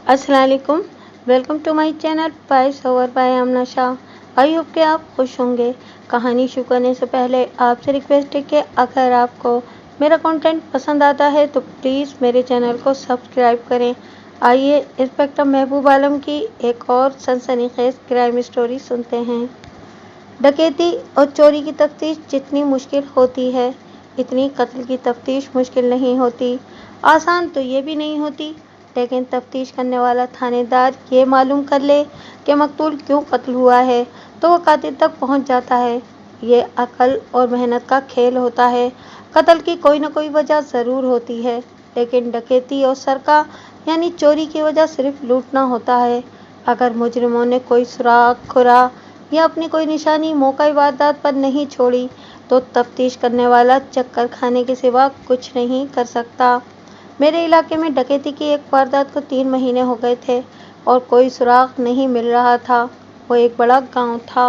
अस्सलाम वालेकुम। Welcome to my channel voice over by Amna Shah. I hope कि आप खुश होंगे। कहानी शुरू करने से पहले आपसे रिक्वेस्ट है कि अगर आपको मेरा कंटेंट पसंद आता है तो प्लीज़ मेरे चैनल को सब्सक्राइब करें। आइए इंस्पेक्टर महबूब आलम की एक और सनसनीखेज क्राइम स्टोरी सुनते हैं। डकैती और चोरी की तफ्तीश जितनी मुश्किल होती है, इतनी कत्ल की तफ्तीश मुश्किल नहीं होती। आसान तो ये भी नहीं होती, लेकिन तफ्तीश करने वाला थानेदार ये मालूम कर ले कि मकतूल क्यों कत्ल हुआ है तो वो कातिल तक पहुंच जाता है। ये अकल और मेहनत का खेल होता है। कत्ल की कोई न कोई वजह ज़रूर होती है, लेकिन डकैती और सरका यानी चोरी की वजह सिर्फ लूटना होता है। अगर मुजरिमों ने कोई सुराग, खुरा या अपनी कोई निशानी मौका वारदात पर नहीं छोड़ी तो तफ्तीश करने वाला चक्कर खाने के सिवा कुछ नहीं कर सकता। मेरे इलाके में डकैती की एक वारदात को 3 महीने हो गए थे और कोई सुराग नहीं मिल रहा था। वो एक बड़ा गांव था।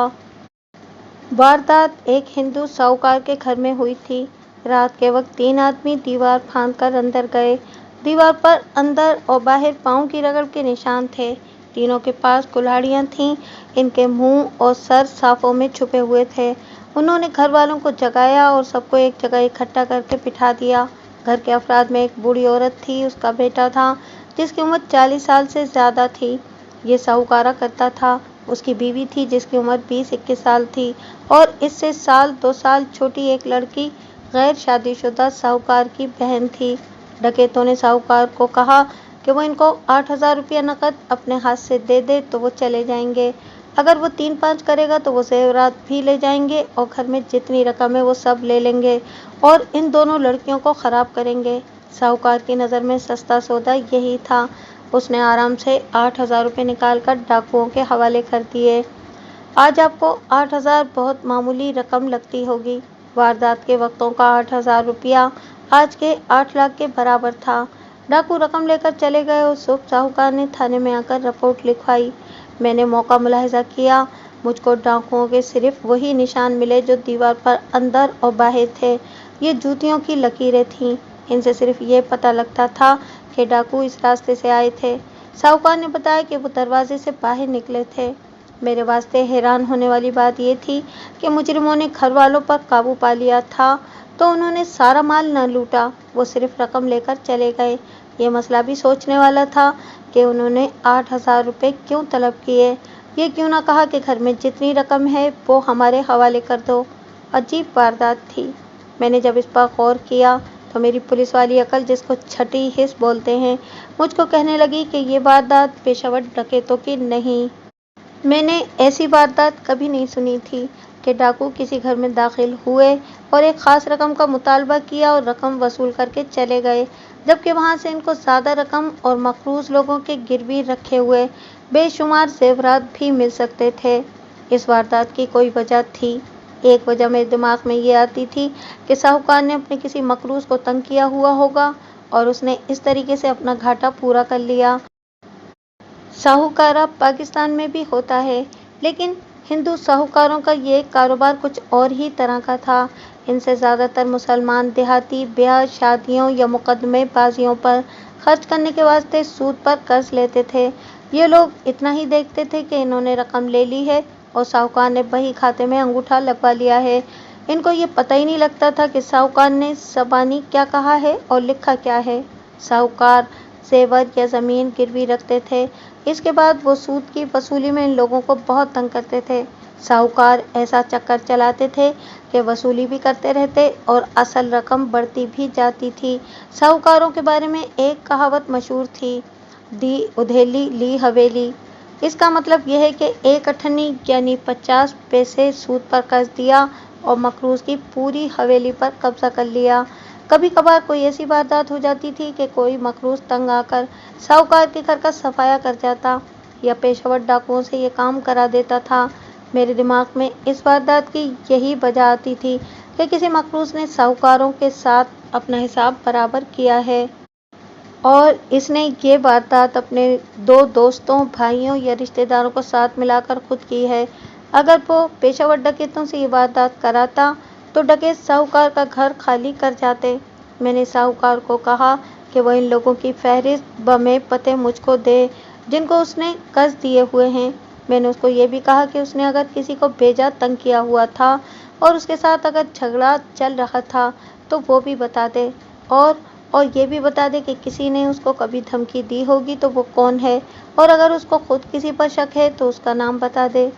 वारदात एक हिंदू साहूकार के घर में हुई थी। रात के वक्त 3 आदमी दीवार फांदकर अंदर गए। दीवार पर अंदर और बाहर पाँव की रगड़ के निशान थे। तीनों के पास कुल्हाड़ियाँ थीं। इनके मुंह और सर साफों में छुपे हुए थे। उन्होंने घर वालों को जगाया और सबको एक जगह इकट्ठा करके बिठा दिया। घर के अफराद में एक बूढ़ी औरत थी, उसका बेटा था जिसकी उम्र 40 साल से ज़्यादा थी। ये साहूकारा करता था। उसकी बीवी थी जिसकी उम्र 20-21 साल थी और इससे 1-2 साल छोटी एक लड़की गैर शादीशुदा साहूकार की बहन थी। डकैतों ने साहूकार को कहा कि वो इनको 8,000 रुपया नकद अपने हाथ से दे दे तो वो चले जाएंगे। अगर वो 3-5 करेगा तो वो जेवरात भी ले जाएंगे और घर में जितनी रकम है वो सब ले लेंगे और इन दोनों लड़कियों को ख़राब करेंगे। साहूकार की नज़र में सस्ता सौदा यही था। उसने आराम से 8,000 रुपये निकाल कर डाकुओं के हवाले कर दिए। आज आपको 8,000 बहुत मामूली रकम लगती होगी। वारदात के वक्तों का 8,000 रुपया आज के 8 लाख के बराबर था। डाकू रकम लेकर चले गए और सुबह साहूकार ने थाने में आकर रिपोर्ट लिखवाई। मैंने मौका मुलाहिजा किया। मुझको डाकुओं के सिर्फ वही निशान मिले जो दीवार पर अंदर और बाहर थे। ये जूतियों की लकीरें थीं। इनसे सिर्फ ये पता लगता था कि डाकू इस रास्ते से आए थे। साहूकार ने बताया कि वो दरवाजे से बाहर निकले थे। मेरे वास्ते हैरान होने वाली बात ये थी कि मुजरिमों ने घर वालों पर काबू पा लिया था तो उन्होंने सारा माल न लूटा, वो सिर्फ रकम लेकर चले गए। ये मसला भी सोचने वाला था कि उन्होंने 8,000 रुपये क्यों तलब किए। ये क्यों ना कहा कि घर में जितनी रकम है वो हमारे हवाले कर दो। अजीब वारदात थी। मैंने जब इस पर गौर किया तो मेरी पुलिस वाली अकल, जिसको छठी हिस्स बोलते हैं, मुझको कहने लगी कि ये वारदात पेशावर डकैतों की नहीं। मैंने ऐसी वारदात कभी नहीं सुनी थी कि डाकू किसी घर में दाखिल हुए और एक ख़ास रकम का मुतालबा किया और रकम वसूल करके चले गए, जबकि वहाँ से इनको ज़्यादा रकम और मखरूज लोगों के गिरवी रखे हुए बेशुमार जेवरात भी मिल सकते थे। इस वारदात की कोई वजह थी। एक वजह मेरे दिमाग में ये आती थी कि साहूकार ने अपने किसी मखरूज को तंग किया हुआ होगा और उसने इस तरीके से अपना घाटा पूरा कर लिया। साहूकारा पाकिस्तान में भी होता है, लेकिन हिंदू साहूकारों का ये कारोबार कुछ और ही तरह का था। इनसे ज़्यादातर मुसलमान देहाती ब्याह, शादियों या मुकदमेबाजियों पर खर्च करने के वास्ते सूद पर कर्ज लेते थे। ये लोग इतना ही देखते थे कि इन्होंने रकम ले ली है और साहूकार ने बही खाते में अंगूठा लगवा लिया है। इनको ये पता ही नहीं लगता था कि साहूकार ने ज़बानी क्या कहा है और लिखा क्या है। साहूकार जेवर या ज़मीन गिरवी रखते थे। इसके बाद वो सूद की वसूली में इन लोगों को बहुत तंग करते थे। साहूकार ऐसा चक्कर चलाते थे कि वसूली भी करते रहते और असल रकम बढ़ती भी जाती थी। साहूकारों के बारे में एक कहावत मशहूर थी, दी उधेली ली हवेली। इसका मतलब यह है कि एक अठन्नी यानी 50 पैसे सूद पर कर्ज दिया और मकरूज की पूरी हवेली पर कब्जा कर लिया। कभी कभार कोई ऐसी वारदात हो जाती थी कि कोई मकरूज तंग आकर साहूकार के घर का सफाया कर जाता या पेशेवर डाकुओं से ये काम करा देता था। मेरे दिमाग में इस वारदात की यही वजह आती थी कि किसी मकरूज ने साहूकारों के साथ अपना हिसाब बराबर किया है और इसने ये वारदात अपने 2 दोस्तों, भाइयों या रिश्तेदारों को साथ मिलाकर खुद की है। अगर वो पेशावर डकैतों से ये वारदात कराता तो डकैत साहूकार का घर खाली कर जाते। मैंने साहूकार को कहा कि वह इन लोगों की फहरिस्त बमे पते मुझको दे। जिनको उसने कर्ज दिए हुए हैं। मैंने उसको ये भी कहा कि उसने अगर किसी को बेजा तंग किया हुआ था और उसके साथ अगर झगड़ा चल रहा था तो वो भी बता दे, और ये भी बता दे कि किसी ने उसको कभी धमकी दी होगी तो वो कौन है, और अगर उसको खुद किसी पर शक है तो उसका नाम बता दे।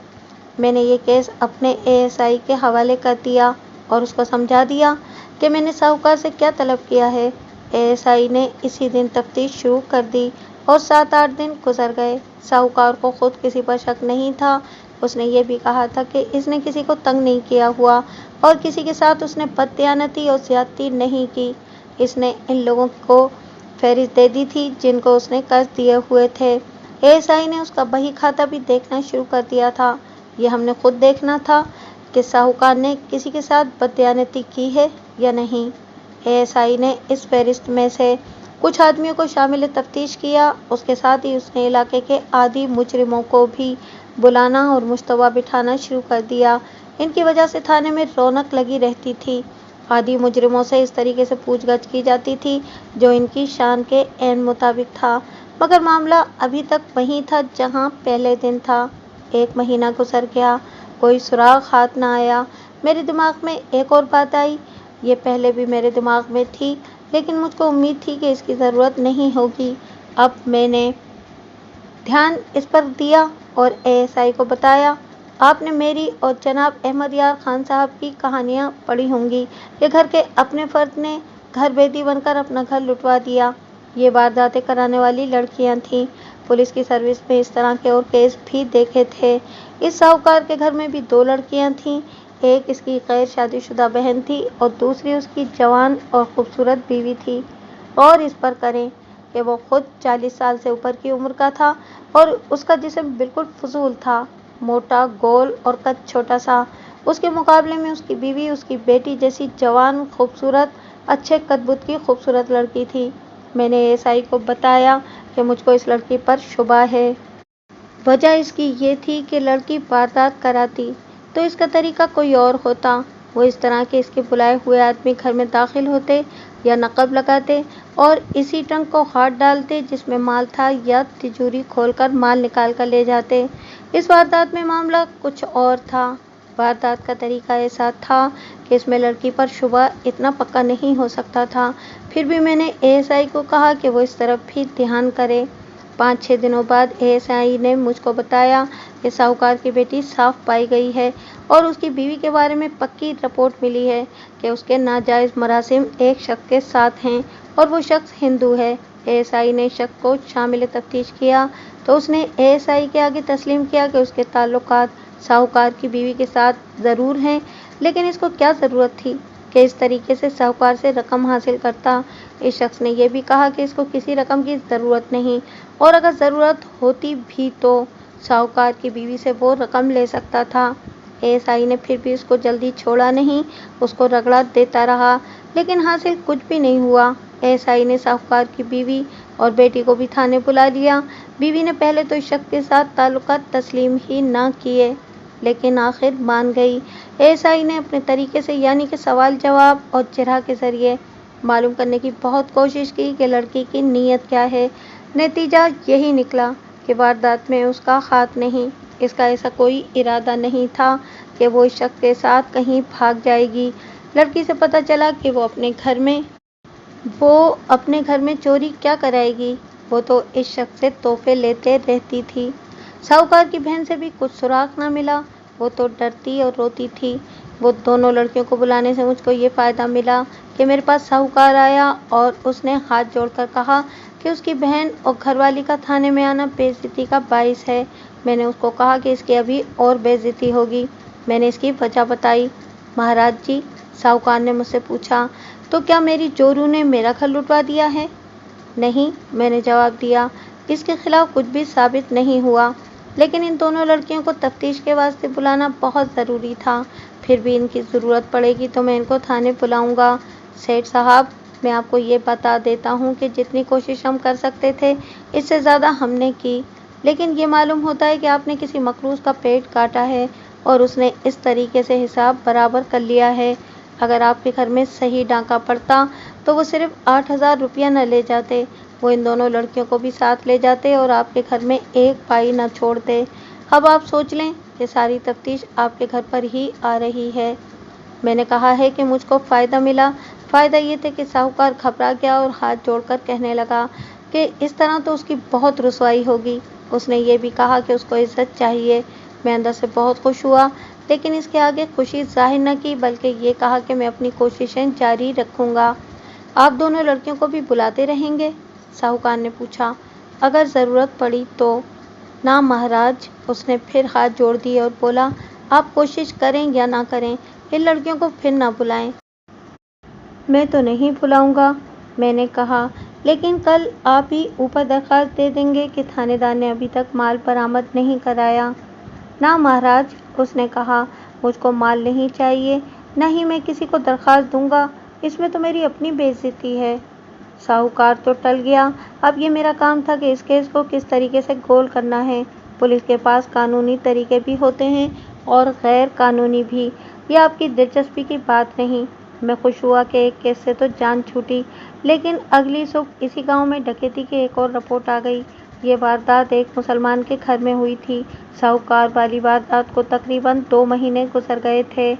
मैंने ये केस अपने एएसआई के हवाले कर दिया और उसको समझा दिया कि मैंने साहूकार से क्या तलब किया है। एएसआई ने इसी दिन तफ्तीश शुरू कर दी और 7-8 दिन गुजर गए। साहूकार को खुद किसी पर शक नहीं था। उसने ये भी कहा था कि इसने किसी को तंग नहीं किया हुआ और किसी के साथ उसने बददियानती और ज्यादती नहीं की। इसने इन लोगों को फहरिस्त दे दी थी जिनको उसने कर्ज दिए हुए थे। एएसआई ने उसका बही खाता भी देखना शुरू कर दिया था। ये हमने खुद देखना था कि साहूकार ने किसी के साथ बददियानती की है या नहीं। एएसआई ने इस फहरिस्त में से कुछ आदमियों को शामिल तफ्तीश किया। उसके साथ ही उसने इलाके के आदी मुजरिमों को भी बुलाना और मुश्तबा बिठाना शुरू कर दिया। इनकी वजह से थाने में रौनक लगी रहती थी। आदी मुजरिमों से इस तरीके से पूछगछ की जाती थी जो इनकी शान के ऐन मुताबिक था, मगर मामला अभी तक वहीं था जहां पहले दिन था। 1 महीना गुजर गया, कोई सुराग हाथ न आया। मेरे दिमाग में एक और बात आई। ये पहले भी मेरे दिमाग में थी, लेकिन मुझको उम्मीद थी कि इसकी ज़रूरत नहीं होगी। अब मैंने ध्यान इस पर दिया और एएसआई को बताया, आपने मेरी और जनाब अहमद यार खान साहब की कहानियाँ पढ़ी होंगी। ये घर के अपने फर्द ने घर बेदी बनकर अपना घर लुटवा दिया। ये वारदातें कराने वाली लड़कियां थीं। पुलिस की सर्विस में इस तरह के और केस भी देखे थे। इस साहूकार के घर में भी 2 लड़कियां थीं। एक इसकी गैर शादीशुदा बहन थी और दूसरी उसकी जवान और खूबसूरत बीवी थी। और इस पर करें कि वो खुद 40 साल से ऊपर की उम्र का था और उसका जिस्म बिल्कुल फजूल था, मोटा, गोल और कद छोटा सा। उसके मुकाबले में उसकी बीवी उसकी बेटी जैसी जवान, खूबसूरत, अच्छे कद-बुद की खूबसूरत लड़की थी। मैंने एएसआई को बताया कि मुझको इस लड़की पर शुबा है। वजह इसकी ये थी कि लड़की वारदात कराती तो इसका तरीका कोई और होता। वो इस तरह के इसके बुलाए हुए आदमी घर में दाखिल होते या नकब लगाते और इसी ट्रंक को हाथ डालते जिसमें माल था, या तिजोरी खोलकर माल निकाल कर ले जाते। इस वारदात में मामला कुछ और था। वारदात का तरीका ऐसा था कि इसमें लड़की पर शुबा इतना पक्का नहीं हो सकता था। फिर भी मैंने एएसआई को कहा कि वो इस तरफ भी ध्यान करे। 5-6 दिनों बाद एएसआई ने मुझको बताया कि साहूकार की बेटी साफ पाई गई है और उसकी बीवी के बारे में पक्की रिपोर्ट मिली है कि उसके नाजायज़ मरासिम एक शख्स के साथ हैं और वो शख्स हिंदू है। एएसआई ने शख्स को शामिल तफ्तीश किया तो उसने एएसआई के आगे तस्लीम किया कि उसके ताल्लुकात साहूकार की बीवी के साथ ज़रूर हैं, लेकिन इसको क्या ज़रूरत थी कि इस तरीके से साहूकार से रकम हासिल करता। इस शख्स ने यह भी कहा कि इसको किसी रकम की ज़रूरत नहीं और अगर ज़रूरत होती भी तो साहूकार की बीवी से वो रकम ले सकता था। एएसआई ने फिर भी उसको जल्दी छोड़ा नहीं, उसको रगड़ा देता रहा, लेकिन हासिल कुछ भी नहीं हुआ। एएसआई ने साहूकार की बीवी और बेटी को भी थाने बुला लिया। बीवी ने पहले तो इस शख्स के साथ ताल्लुकात तस्लीम ही ना किए, लेकिन आखिर मान गई। एएसआई ने अपने तरीके से यानी कि सवाल जवाब और जिरह के ज़रिए मालूम करने की बहुत कोशिश की कि लड़की की नीयत क्या है। नतीजा यही निकला कि वारदात में उसका हाथ नहीं। इसका ऐसा कोई इरादा नहीं था कि वो इस शख्स के साथ कहीं भाग जाएगी। लड़की से पता चला कि वो अपने घर में चोरी क्या कराएगी। वो तो इस शख्स से तोहफे लेते रहती थी। साहूकार की बहन से भी कुछ सुराग ना मिला। वो तो डरती और रोती थी। वो दोनों लड़कियों को बुलाने से मुझको ये फ़ायदा मिला कि मेरे पास साहूकार आया और उसने हाथ जोड़कर कहा कि उसकी बहन और घरवाली का थाने में आना बेइज्जती का बाइस है। मैंने उसको कहा कि इसकी अभी और बेइज्जती होगी। मैंने इसकी वजह बताई। महाराज जी, साहूकार ने मुझसे पूछा, तो क्या मेरी जोरू ने मेरा घर लुटवा दिया है? नहीं, मैंने जवाब दिया। इसके खिलाफ कुछ भी साबित नहीं हुआ, लेकिन इन दोनों लड़कियों को तफ्तीश के वास्ते बुलाना बहुत ज़रूरी था। फिर भी इनकी ज़रूरत पड़ेगी तो मैं इनको थाने बुलाऊंगा। सेठ साहब, मैं आपको ये बता देता हूँ कि जितनी कोशिश हम कर सकते थे इससे ज़्यादा हमने की, लेकिन ये मालूम होता है कि आपने किसी मकरूज़ का पेट काटा है और उसने इस तरीके से हिसाब बराबर कर लिया है। अगर आपके घर में सही डांका पड़ता तो वो सिर्फ 8,000 रुपया न ले जाते, وہ ان دونوں لڑکیوں کو بھی ساتھ لے جاتے اور آپ کے گھر میں ایک پائی نہ چھوڑتے۔ اب آپ سوچ لیں کہ ساری تفتیش آپ کے گھر پر ہی آ رہی ہے۔ میں نے کہا ہے کہ مجھ کو فائدہ ملا۔ فائدہ یہ تھا کہ ساہوکار گھبرا گیا اور ہاتھ جوڑ کر کہنے لگا کہ اس طرح تو اس کی بہت رسوائی ہوگی۔ اس نے یہ بھی کہا کہ اس کو عزت چاہیے۔ میں اندر سے بہت خوش ہوا، لیکن اس کے آگے خوشی ظاہر نہ کی، بلکہ یہ کہا کہ میں اپنی کوششیں جاری رکھوں گا۔ آپ دونوں لڑکیوں کو بھی بلاتے رہیں گے؟ ساہوکار نے پوچھا۔ اگر ضرورت پڑی تو۔ نہ مہاراج، اس نے پھر ہاتھ جوڑ دیے اور بولا، آپ کوشش کریں یا نہ کریں، ان لڑکیوں کو پھر نہ بلائیں۔ میں تو نہیں بلاؤں گا، میں نے کہا، لیکن کل آپ ہی اوپر درخواست دے دیں گے کہ تھانے دار نے ابھی تک مال برآمد نہیں کرایا۔ نہ مہاراج، اس نے کہا، مجھ کو مال نہیں چاہیے، نہ ہی میں کسی کو درخواست دوں گا، اس میں تو میری اپنی بے عزتی ہے۔ ساہوکار تو ٹل گیا۔ اب یہ میرا کام تھا کہ اس کیس کو کس طریقے سے گول کرنا ہے۔ پولیس کے پاس قانونی طریقے بھی ہوتے ہیں اور غیر قانونی بھی۔ یہ آپ کی دلچسپی کی بات نہیں۔ میں خوش ہوا کہ ایک کیس سے تو جان چھوٹی، لیکن اگلی صبح اسی گاؤں میں ڈکیتی کی ایک اور رپورٹ آ گئی۔ یہ واردات ایک مسلمان کے گھر میں ہوئی تھی۔ ساہوکار والی واردات کو تقریباً 2 مہینے گزر گئے تھے۔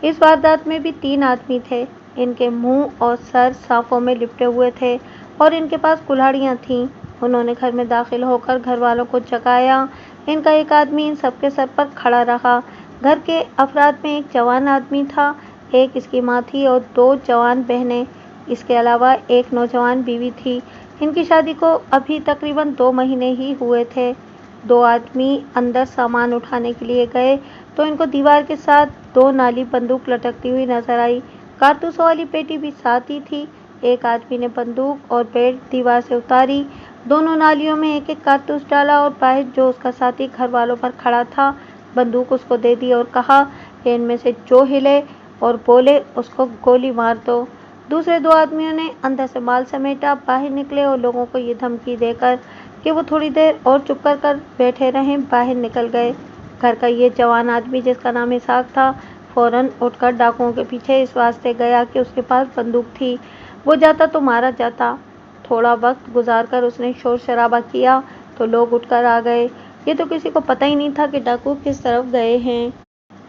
اس واردات میں بھی 3 آدمی تھے۔ ان کے منہ اور سر صافوں میں لپٹے ہوئے تھے اور ان کے پاس کلہاڑیاں تھیں۔ انہوں نے گھر میں داخل ہو کر گھر والوں کو جگایا۔ ان کا ایک آدمی ان سب کے سر پر کھڑا رہا۔ گھر کے افراد میں ایک جوان آدمی تھا، ایک اس کی ماں تھی اور 2 جوان بہنیں۔ اس کے علاوہ ایک نوجوان بیوی تھی۔ ان کی شادی کو ابھی تقریباً 2 مہینے ہی ہوئے تھے۔ 2 آدمی اندر سامان اٹھانے کے لیے گئے تو ان کو دیوار کے ساتھ 2 نالی بندوق لٹکتی ہوئی نظر آئی۔ کارتوسوں والی پیٹی بھی ساتھ ہی تھی۔ ایک آدمی نے بندوق اور بیلٹ دیوار سے اتاری، دونوں نالیوں میں ایک ایک کارتوس ڈالا اور باہر جو اس کا ساتھی گھر والوں پر کھڑا تھا، بندوق اس کو دے دی اور کہا کہ ان میں سے جو ہلے اور بولے اس کو گولی مار دو۔ دوسرے 2 آدمیوں نے اندر سے مال سمیٹا، باہر نکلے اور لوگوں کو یہ دھمکی دے کر کہ وہ تھوڑی دیر اور چپ کر بیٹھے رہیں، باہر نکل گئے۔ گھر کا یہ جوان آدمی جس کا نام اسحاق تھا، فوراً اٹھ کر ڈاکوؤں کے پیچھے اس واسطے گیا کہ اس کے پاس بندوق تھی، وہ جاتا تو مارا جاتا۔ تھوڑا وقت گزار کر اس نے شور شرابہ کیا تو لوگ اٹھ کر آ گئے۔ یہ تو کسی کو پتہ ہی نہیں تھا کہ ڈاکو کس طرف گئے ہیں۔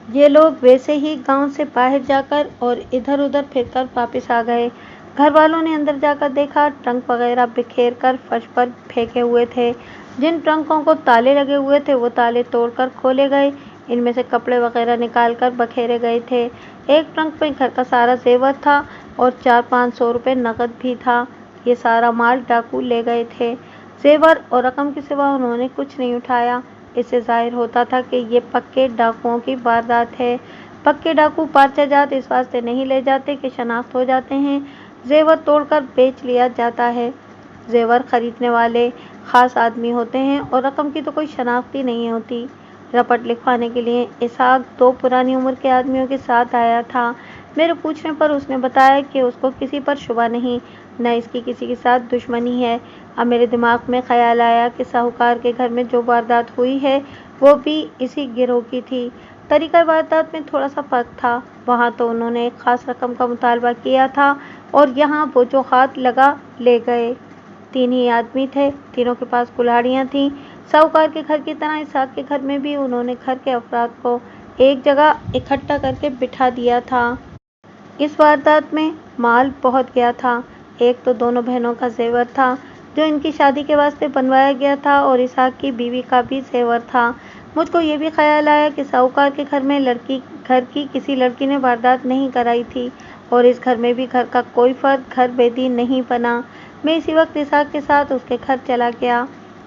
یہ لوگ ویسے ہی گاؤں سے باہر جا کر اور ادھر ادھر پھر کر واپس آ گئے۔ گھر والوں نے اندر جا کر دیکھا، ٹرنک وغیرہ بکھیر کر فرش پر پھینکے ہوئے تھے۔ جن ٹرنکوں کو تالے لگے ہوئے تھے وہ تالے توڑ کر کھولے گئے، ان میں سے کپڑے وغیرہ نکال کر بکھیرے گئے تھے۔ ایک ٹرنک میں گھر کا سارا زیور تھا اور 400-500 روپے نقد بھی تھا۔ یہ سارا مال ڈاکو لے گئے تھے۔ زیور اور رقم کے سوا انہوں نے کچھ نہیں اٹھایا۔ اس سے ظاہر ہوتا تھا کہ یہ پکے ڈاکوؤں کی واردات ہے۔ پکے ڈاکو پارچہ جات اس واسطے نہیں لے جاتے کہ شناخت ہو جاتے ہیں، زیور توڑ کر بیچ لیا جاتا ہے۔ زیور خریدنے والے خاص آدمی ہوتے ہیں اور رقم کی تو کوئی شناخت ہی نہیں ہوتی۔ رپٹ لکھوانے کے لیے اسحاق 2 پرانی عمر کے آدمیوں کے ساتھ آیا تھا۔ میرے پوچھنے پر اس نے بتایا کہ اس کو کسی پر شبہ نہیں، نہ اس کی کسی کے ساتھ دشمنی ہے۔ اب میرے دماغ میں خیال آیا کہ ساہوکار کے گھر میں جو واردات ہوئی ہے وہ بھی اسی گروہ کی تھی۔ طریقہ واردات میں تھوڑا سا فرق تھا۔ وہاں تو انہوں نے ایک خاص رقم کا مطالبہ کیا تھا اور یہاں وہ جو ہاتھ لگا لے گئے۔ 3 ہی آدمی تھے، تینوں کے پاس کلہاڑیاں تھیں۔ ساہوکار کے گھر کی طرح اسحاق کے گھر میں بھی انہوں نے گھر کے افراد کو ایک جگہ اکٹھا کر کے بٹھا دیا تھا۔ اس واردات میں مال بہت گیا تھا۔ ایک تو دونوں بہنوں کا زیور تھا جو ان کی شادی کے واسطے بنوایا گیا تھا اور اسحاق کی بیوی کا بھی زیور تھا۔ مجھ کو یہ بھی خیال آیا کہ ساہوکار کے گھر میں گھر کی کسی لڑکی نے واردات نہیں کرائی تھی اور اس گھر میں بھی گھر کا کوئی فرد گھر بیدی نہیں بنا۔ میں اسی وقت اسحاق کے ساتھ اس کے گھر چلا گیا۔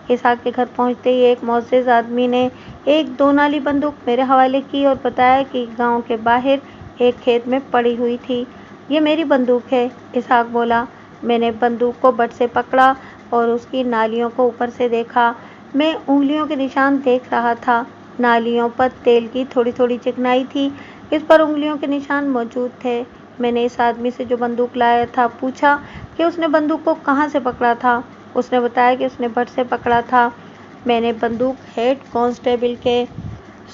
اسحاق کے گھر پہنچتے ہی ایک معزز آدمی نے ایک 2 نالی بندوق میرے حوالے کی اور بتایا کہ گاؤں کے باہر ایک کھیت میں پڑی ہوئی تھی۔ یہ میری بندوق ہے، اسحاق بولا۔ میں نے بندوق کو بٹ سے پکڑا اور اس کی نالیوں کو اوپر سے دیکھا۔ میں انگلیوں کے نشان دیکھ رہا تھا۔ نالیوں پر تیل کی تھوڑی تھوڑی چکنائی تھی، اس پر انگلیوں کے نشان موجود تھے۔ میں نے اس آدمی سے جو بندوق لایا تھا پوچھا کہ اس نے بندوق کو کہاں سے پکڑا تھا۔ اس نے بتایا کہ اس نے بٹ سے پکڑا تھا۔ میں نے بندوق ہیڈ کانسٹیبل کے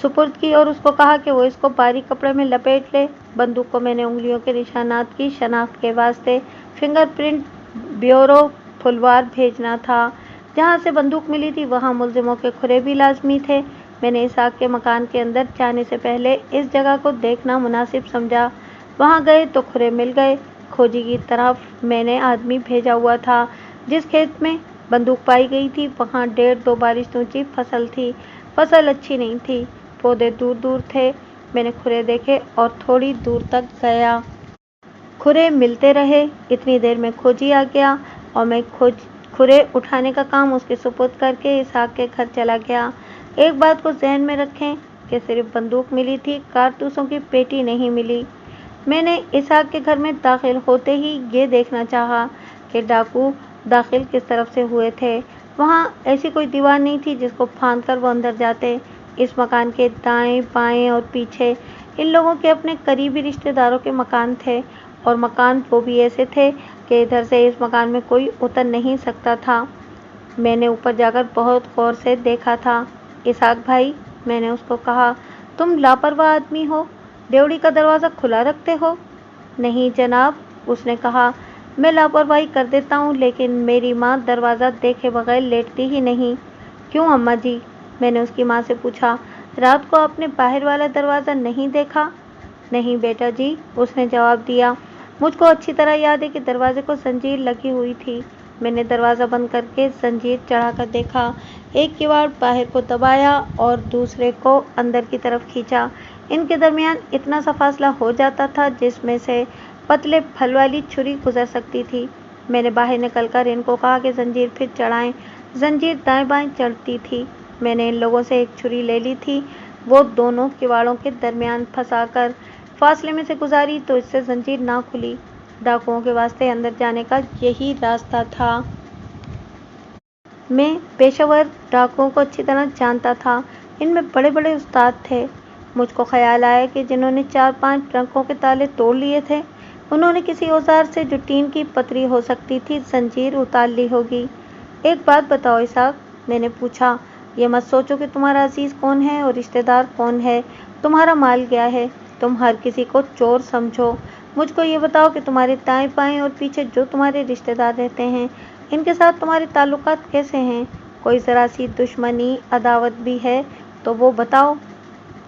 سپرد کی اور اس کو کہا کہ وہ اس کو باریک کپڑے میں لپیٹ لے۔ بندوق کو میں نے انگلیوں کے نشانات کی شناخت کے واسطے فنگر پرنٹ بیورو फुलवार भेजना था। जहाँ से बंदूक मिली थी वहाँ मुलजिमों के खुरे भी लाजमी थे। मैंने इसहाक के मकान के अंदर जाने से पहले इस जगह को देखना मुनासिब समझा। वहाँ गए तो खुरे मिल गए। खोजी की तरफ मैंने आदमी भेजा हुआ था। जिस खेत में बंदूक पाई गई थी वहाँ 1.5-2 बारिश ऊंची फसल थी। फसल अच्छी नहीं थी, पौधे दूर दूर थे। मैंने खुरे देखे और थोड़ी दूर तक गया। खुरे मिलते रहे। इतनी देर में खोजी आ गया और मैं खुरे उठाने का काम उसके सुपुर्द करके इसहाक के घर चला गया। एक बात को ज़हन में रखें कि सिर्फ बंदूक मिली थी, कारतूसों की पेटी नहीं मिली। मैंने इसहाक के घर में दाखिल होते ही ये देखना चाहा कि डाकू दाखिल किस तरफ से हुए थे। वहाँ ऐसी कोई दीवार नहीं थी जिसको फांद कर वो अंदर जाते। इस मकान के दाएं बाएं और पीछे इन लोगों के अपने करीबी रिश्तेदारों के मकान थे, और मकान वो भी ऐसे थे कि इधर से इस मकान में कोई उतर नहीं सकता था। मैंने ऊपर जाकर बहुत गौर से देखा था। इसहाक भाई, मैंने उसको कहा, तुम लापरवाह आदमी हो, ड्योढ़ी का दरवाज़ा खुला रखते हो। नहीं जनाब, उसने कहा, मैं लापरवाही कर देता हूँ, लेकिन मेरी माँ दरवाज़ा देखे बगैर लेटती ही नहीं। क्यों अम्मा जी? मैंने उसकी माँ से पूछा। रात को आपने बाहर वाला दरवाज़ा नहीं देखा? नहीं बेटा जी, उसने जवाब दिया। मुझको अच्छी तरह याद है कि दरवाजे को जंजीर लगी हुई थी। मैंने दरवाज़ा बंद करके जंजीर चढ़ाकर देखा। एक किवाड़ बाहर को दबाया और दूसरे को अंदर की तरफ खींचा। इनके दरमियान इतना सा फासला हो जाता था जिसमें से पतले फल वाली छुरी गुजर सकती थी। मैंने बाहर निकलकर इनको कहा कि जंजीर फिर चढ़ाएं। जंजीर दाएं बाएं चढ़ती थी। मैंने इन लोगों से एक छुरी ले ली थी, वो दोनों किवाड़ों के दरमियान फंसाकर फासले में से गुजारी तो इससे जंजीर ना खुली। डाकुओं के वास्ते अंदर जाने का यही रास्ता था। मैं पेशेवर डाकुओं को अच्छी तरह जानता था। इनमें बड़े बड़े उस्ताद थे। मुझको ख्याल आया कि जिन्होंने 4-5 ट्रंकों के ताले तोड़ लिए थे, उन्होंने किसी औजार से जो टीन की पतरी हो सकती थी जंजीर उतार ली होगी। एक बात बताओ इसहाक, मैंने पूछा, ये मत सोचो कि तुम्हारा अजीज कौन है और रिश्तेदार कौन है। तुम्हारा माल गया है, तुम हर किसी को चोर समझो। मुझको ये बताओ कि तुम्हारे दाएं बाएं और पीछे जो तुम्हारे रिश्तेदार रहते हैं, इनके साथ तुम्हारे ताल्लुकात कैसे हैं? कोई ज़रा सी दुश्मनी अदावत भी है तो वो बताओ।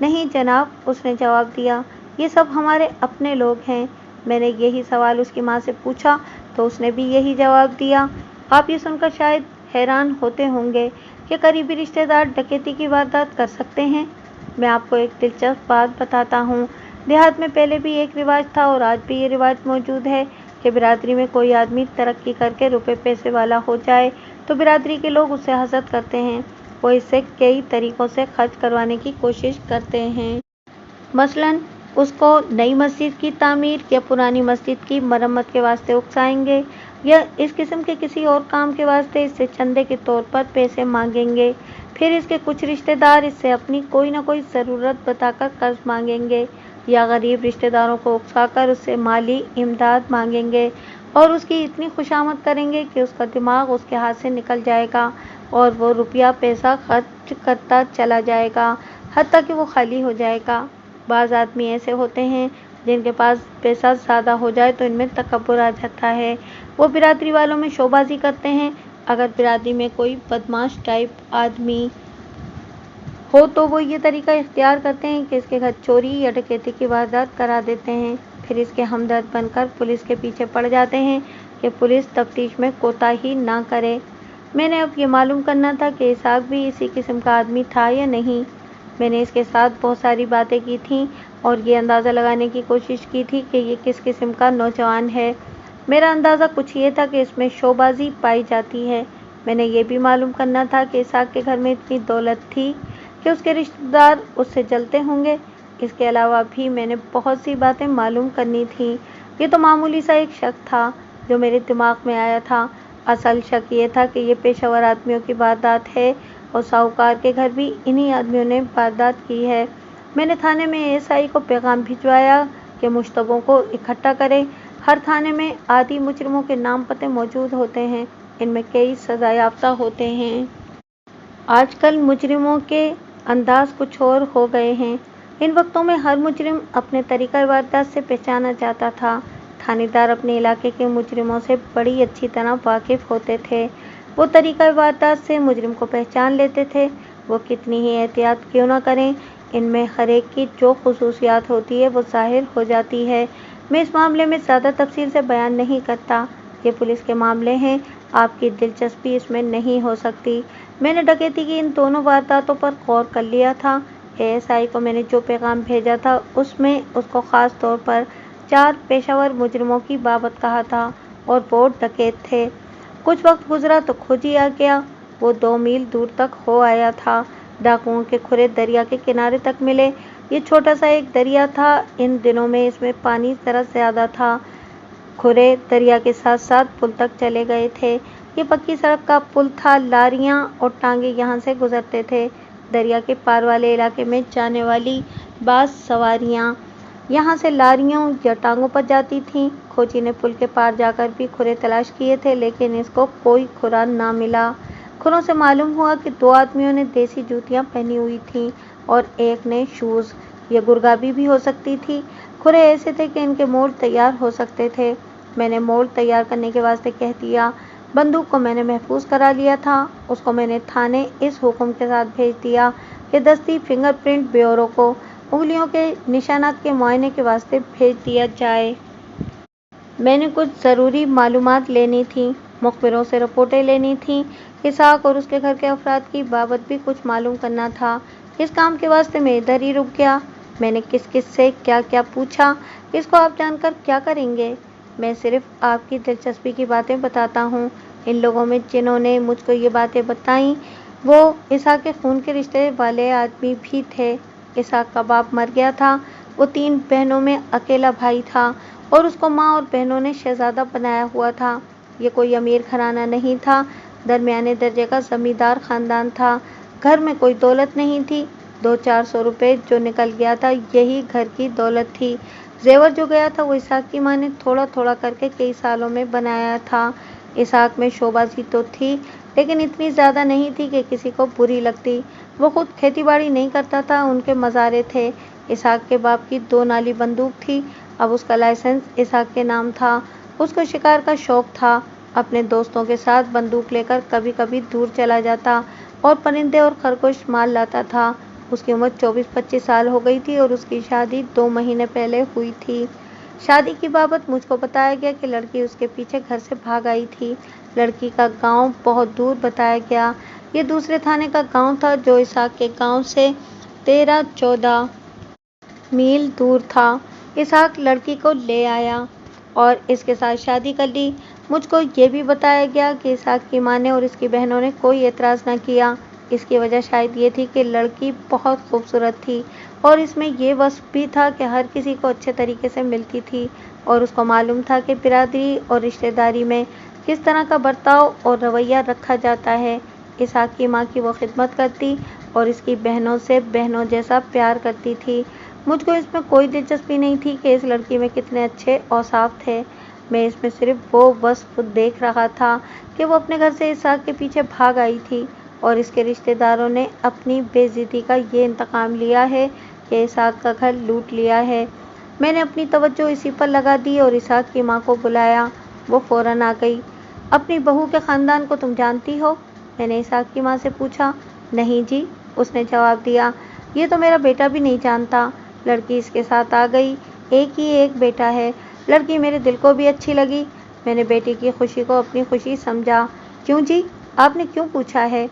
नहीं जनाब, उसने जवाब दिया, ये सब हमारे अपने लोग हैं। मैंने यही सवाल उसकी माँ से पूछा तो उसने भी यही जवाब दिया। आप ये सुनकर शायद हैरान होते होंगे कि करीबी रिश्तेदार डकैती की वारदात कर सकते हैं। मैं आपको एक दिलचस्प बात बताता हूँ। देहात में पहले भी एक रिवाज था और आज भी ये रिवाज मौजूद है कि बिरादरी में कोई आदमी तरक्की करके रुपए पैसे वाला हो जाए तो बिरादरी के लोग उससे हसद करते हैं। वो इससे कई तरीक़ों से खर्च करवाने की कोशिश करते हैं। मसलन उसको नई मस्जिद की तामीर या पुरानी मस्जिद की मरम्मत के वास्ते उकसाएंगे, या इस किस्म के किसी और काम के वास्ते इससे चंदे के तौर पर पैसे मांगेंगे। फिर इसके कुछ रिश्तेदार इससे अपनी कोई ना कोई ज़रूरत बताकर कर्ज मांगेंगे, या गरीब रिश्तेदारों को उकसाकर उससे माली इमदाद मांगेंगे और उसकी इतनी खुशामद करेंगे कि उसका दिमाग उसके हाथ से निकल जाएगा और वो रुपया पैसा खर्च करता चला जाएगा, हत्ता कि वो खाली हो जाएगा। बाज़ आदमी ऐसे होते हैं जिनके पास पैसा ज़्यादा हो जाए तो इनमें तकब्बुर आ जाता है। वो बिरादरी वालों में शोबाजी करते हैं। अगर बिरादरी में कोई बदमाश टाइप आदमी हो तो वो ये तरीका इख्तियार करते हैं कि इसके घर चोरी या डकैती की वारदात करा देते हैं। फिर इसके हमदर्द बनकर पुलिस के पीछे पड़ जाते हैं कि पुलिस तफ्तीश में कोताही ना करे। मैंने अब ये मालूम करना था कि इसहाक भी इसी किस्म का आदमी था या नहीं। मैंने इसके साथ बहुत सारी बातें की थीं और ये अंदाज़ा लगाने की कोशिश की थी कि ये किस किस्म का नौजवान है। मेरा अंदाज़ा कुछ ये था कि इसमें शोबाजी पाई जाती है। मैंने ये भी मालूम करना था कि इसहाक के घर में इतनी दौलत थी कि उसके रिश्तेदार उससे जलते होंगे। इसके अलावा भी मैंने बहुत सी बातें मालूम करनी थीं। ये तो मामूली सा एक शक था जो मेरे दिमाग में आया था। असल शक ये था कि ये पेशेवर आदमियों की वारदात है और साहूकार के घर भी इन्हीं आदमियों ने वारदात की है। मैंने थाने में एएसआई को पैगाम भिजवाया कि मुश्तबों को इकट्ठा करें। हर थाने में आदि मुजरिमों के नाम पते मौजूद होते हैं। इनमें कई सज़ा याफ्ता होते हैं। आजकल मुजरिमों के अंदाज कुछ और हो गए हैं। इन वक्तों में हर मुजरिम अपने तरीक़ा वारदात से पहचाना जाता था। थानेदार अपने इलाके के मुजरिमों से बड़ी अच्छी तरह वाकिफ होते थे। वो तरीका वारदात से मुजरिम को पहचान लेते थे। वो कितनी ही एहतियात क्यों न करें, इनमें हर एक की जो खुसूसियात होती है वो ज़ाहिर हो जाती है। मैं इस मामले में ज़्यादा तफसील से बयान नहीं करता। ये पुलिस के मामले हैं, आपकी दिलचस्पी इसमें नहीं हो सकती। मैंने डकैती की इन दोनों वारदातों पर गौर कर लिया था। एएसआई को मैंने जो पैगाम भेजा था उसमें उसको ख़ास तौर पर 4 पेशावर मुजरिमों की बाबत कहा था और वो डकैत थे। कुछ वक्त गुजरा तो खोज ही आ गया। वो 2 मील दूर तक हो आया था। डाकुओं के खुरे दरिया के किनारे तक मिले। ये छोटा सा एक दरिया था। इन दिनों में इसमें पानी ज़रा ज़्यादा था। खुरे दरिया के साथ साथ पुल तक चले गए थे। ये पक्की सड़क का पुल था। लारियां और टांगे यहाँ से गुजरते थे। दरिया के पार वाले इलाके में जाने वाली बास सवारियां यहाँ से लारियों या टांगों पर जाती थीं। खोजी ने पुल के पार जाकर भी खुरे तलाश किए थे, लेकिन इसको कोई खुरा ना मिला। खुरों से मालूम हुआ कि 2 आदमियों ने देसी जूतियां पहनी हुई थीं और एक ने शूज़। ये गुरगाबी भी हो सकती थी। खुरे ऐसे थे कि इनके मोड़ तैयार हो सकते थे। मैंने मोड़ तैयार करने के वास्ते कह दिया। बंदूक को मैंने महफूज करा लिया था। उसको मैंने थाने इस हुक्म के साथ भेज दिया कि दस्ती फिंगरप्रिंट ब्यूरो को उंगलियों के निशानात के मुआयने के वास्ते भेज दिया जाए। मैंने कुछ ज़रूरी मालूमात लेनी थी, मुखबिरों से रिपोर्टें लेनी थीं। इसहाक और उसके घर के अफराद की बाबत भी कुछ मालूम करना था। इस काम के वास्ते मैं इधर ही रुक गया। मैंने किस किस से क्या क्या पूछा, इसको आप जानकर क्या करेंगे? मैं सिर्फ आपकी दिलचस्पी की बातें बताता हूँ। इन लोगों में जिन्होंने मुझको ये बातें बताईं वो इसहाक के खून के रिश्ते वाले आदमी भी थे। इसहाक का बाप मर गया था। वो 3 बहनों में अकेला भाई था और उसको माँ और बहनों ने शहजादा बनाया हुआ था। ये कोई अमीर घराना नहीं था, दरमियाने दर्जे का जमींदार ख़ानदान था। घर में कोई दौलत नहीं थी। 200-400 रुपये जो निकल गया था यही घर की दौलत थी। जेवर जो गया था वो इसहाक की माँ ने थोड़ा थोड़ा करके कई सालों में बनाया था। इसहाक में शोबाजी तो थी, लेकिन इतनी ज़्यादा नहीं थी कि किसी को बुरी लगती। वो खुद खेती बाड़ी नहीं करता था, उनके मज़ारे थे। इसहाक के बाप की 2 नाली बंदूक थी। अब उसका लाइसेंस इसहाक के नाम था। उसको शिकार का शौक था। अपने दोस्तों के साथ बंदूक लेकर कभी कभी दूर चला जाता और परिंदे और खरगोश मार लाता था। उसकी उम्र 24-25 साल हो गई थी और उसकी शादी 2 महीने पहले हुई थी। शादी की बाबत मुझको बताया गया कि लड़की उसके पीछे घर से भाग आई थी। लड़की का गांव बहुत दूर बताया गया। ये दूसरे थाने का गांव था जो इसहाक के गांव से 13-14 मील दूर था। इसहाक लड़की को ले आया और इसके साथ शादी कर ली। मुझको ये भी बताया गया कि इसहाक की माँ ने और इसकी बहनों ने कोई एतराज़ न किया। इसकी वजह शायद ये थी कि लड़की बहुत खूबसूरत थी और इसमें ये वस्फ भी था कि हर किसी को अच्छे तरीके से मिलती थी और उसको मालूम था कि बिरादरी और रिश्तेदारी में किस तरह का बर्ताव और रवैया रखा जाता है। इसहाक की माँ की वो खिदमत करती और इसकी बहनों से बहनों जैसा प्यार करती थी। मुझको इसमें कोई दिलचस्पी नहीं थी कि इस लड़की में कितने अच्छे औसाफ थे। मैं इसमें सिर्फ वो वस्फ देख रहा था कि वो अपने घर से इसहाक के पीछे भाग आई थी और इसके रिश्तेदारों ने अपनी बेइज्जती का ये इंतकाम लिया है कि इसहाक का घर लूट लिया है। मैंने अपनी तवज्जो इसी पर लगा दी और इसहाक की माँ को बुलाया। वो फ़ौरन आ गई। अपनी बहू के ख़ानदान को तुम जानती हो? मैंने इसहाक की माँ से पूछा। नहीं जी, उसने जवाब दिया। ये तो मेरा बेटा भी नहीं जानता। लड़की इसके साथ आ गई। एक ही एक बेटा है। लड़की मेरे दिल को भी अच्छी लगी। मैंने बेटी की खुशी को अपनी खुशी समझा। क्यों जी, आपने क्यों पूछा है?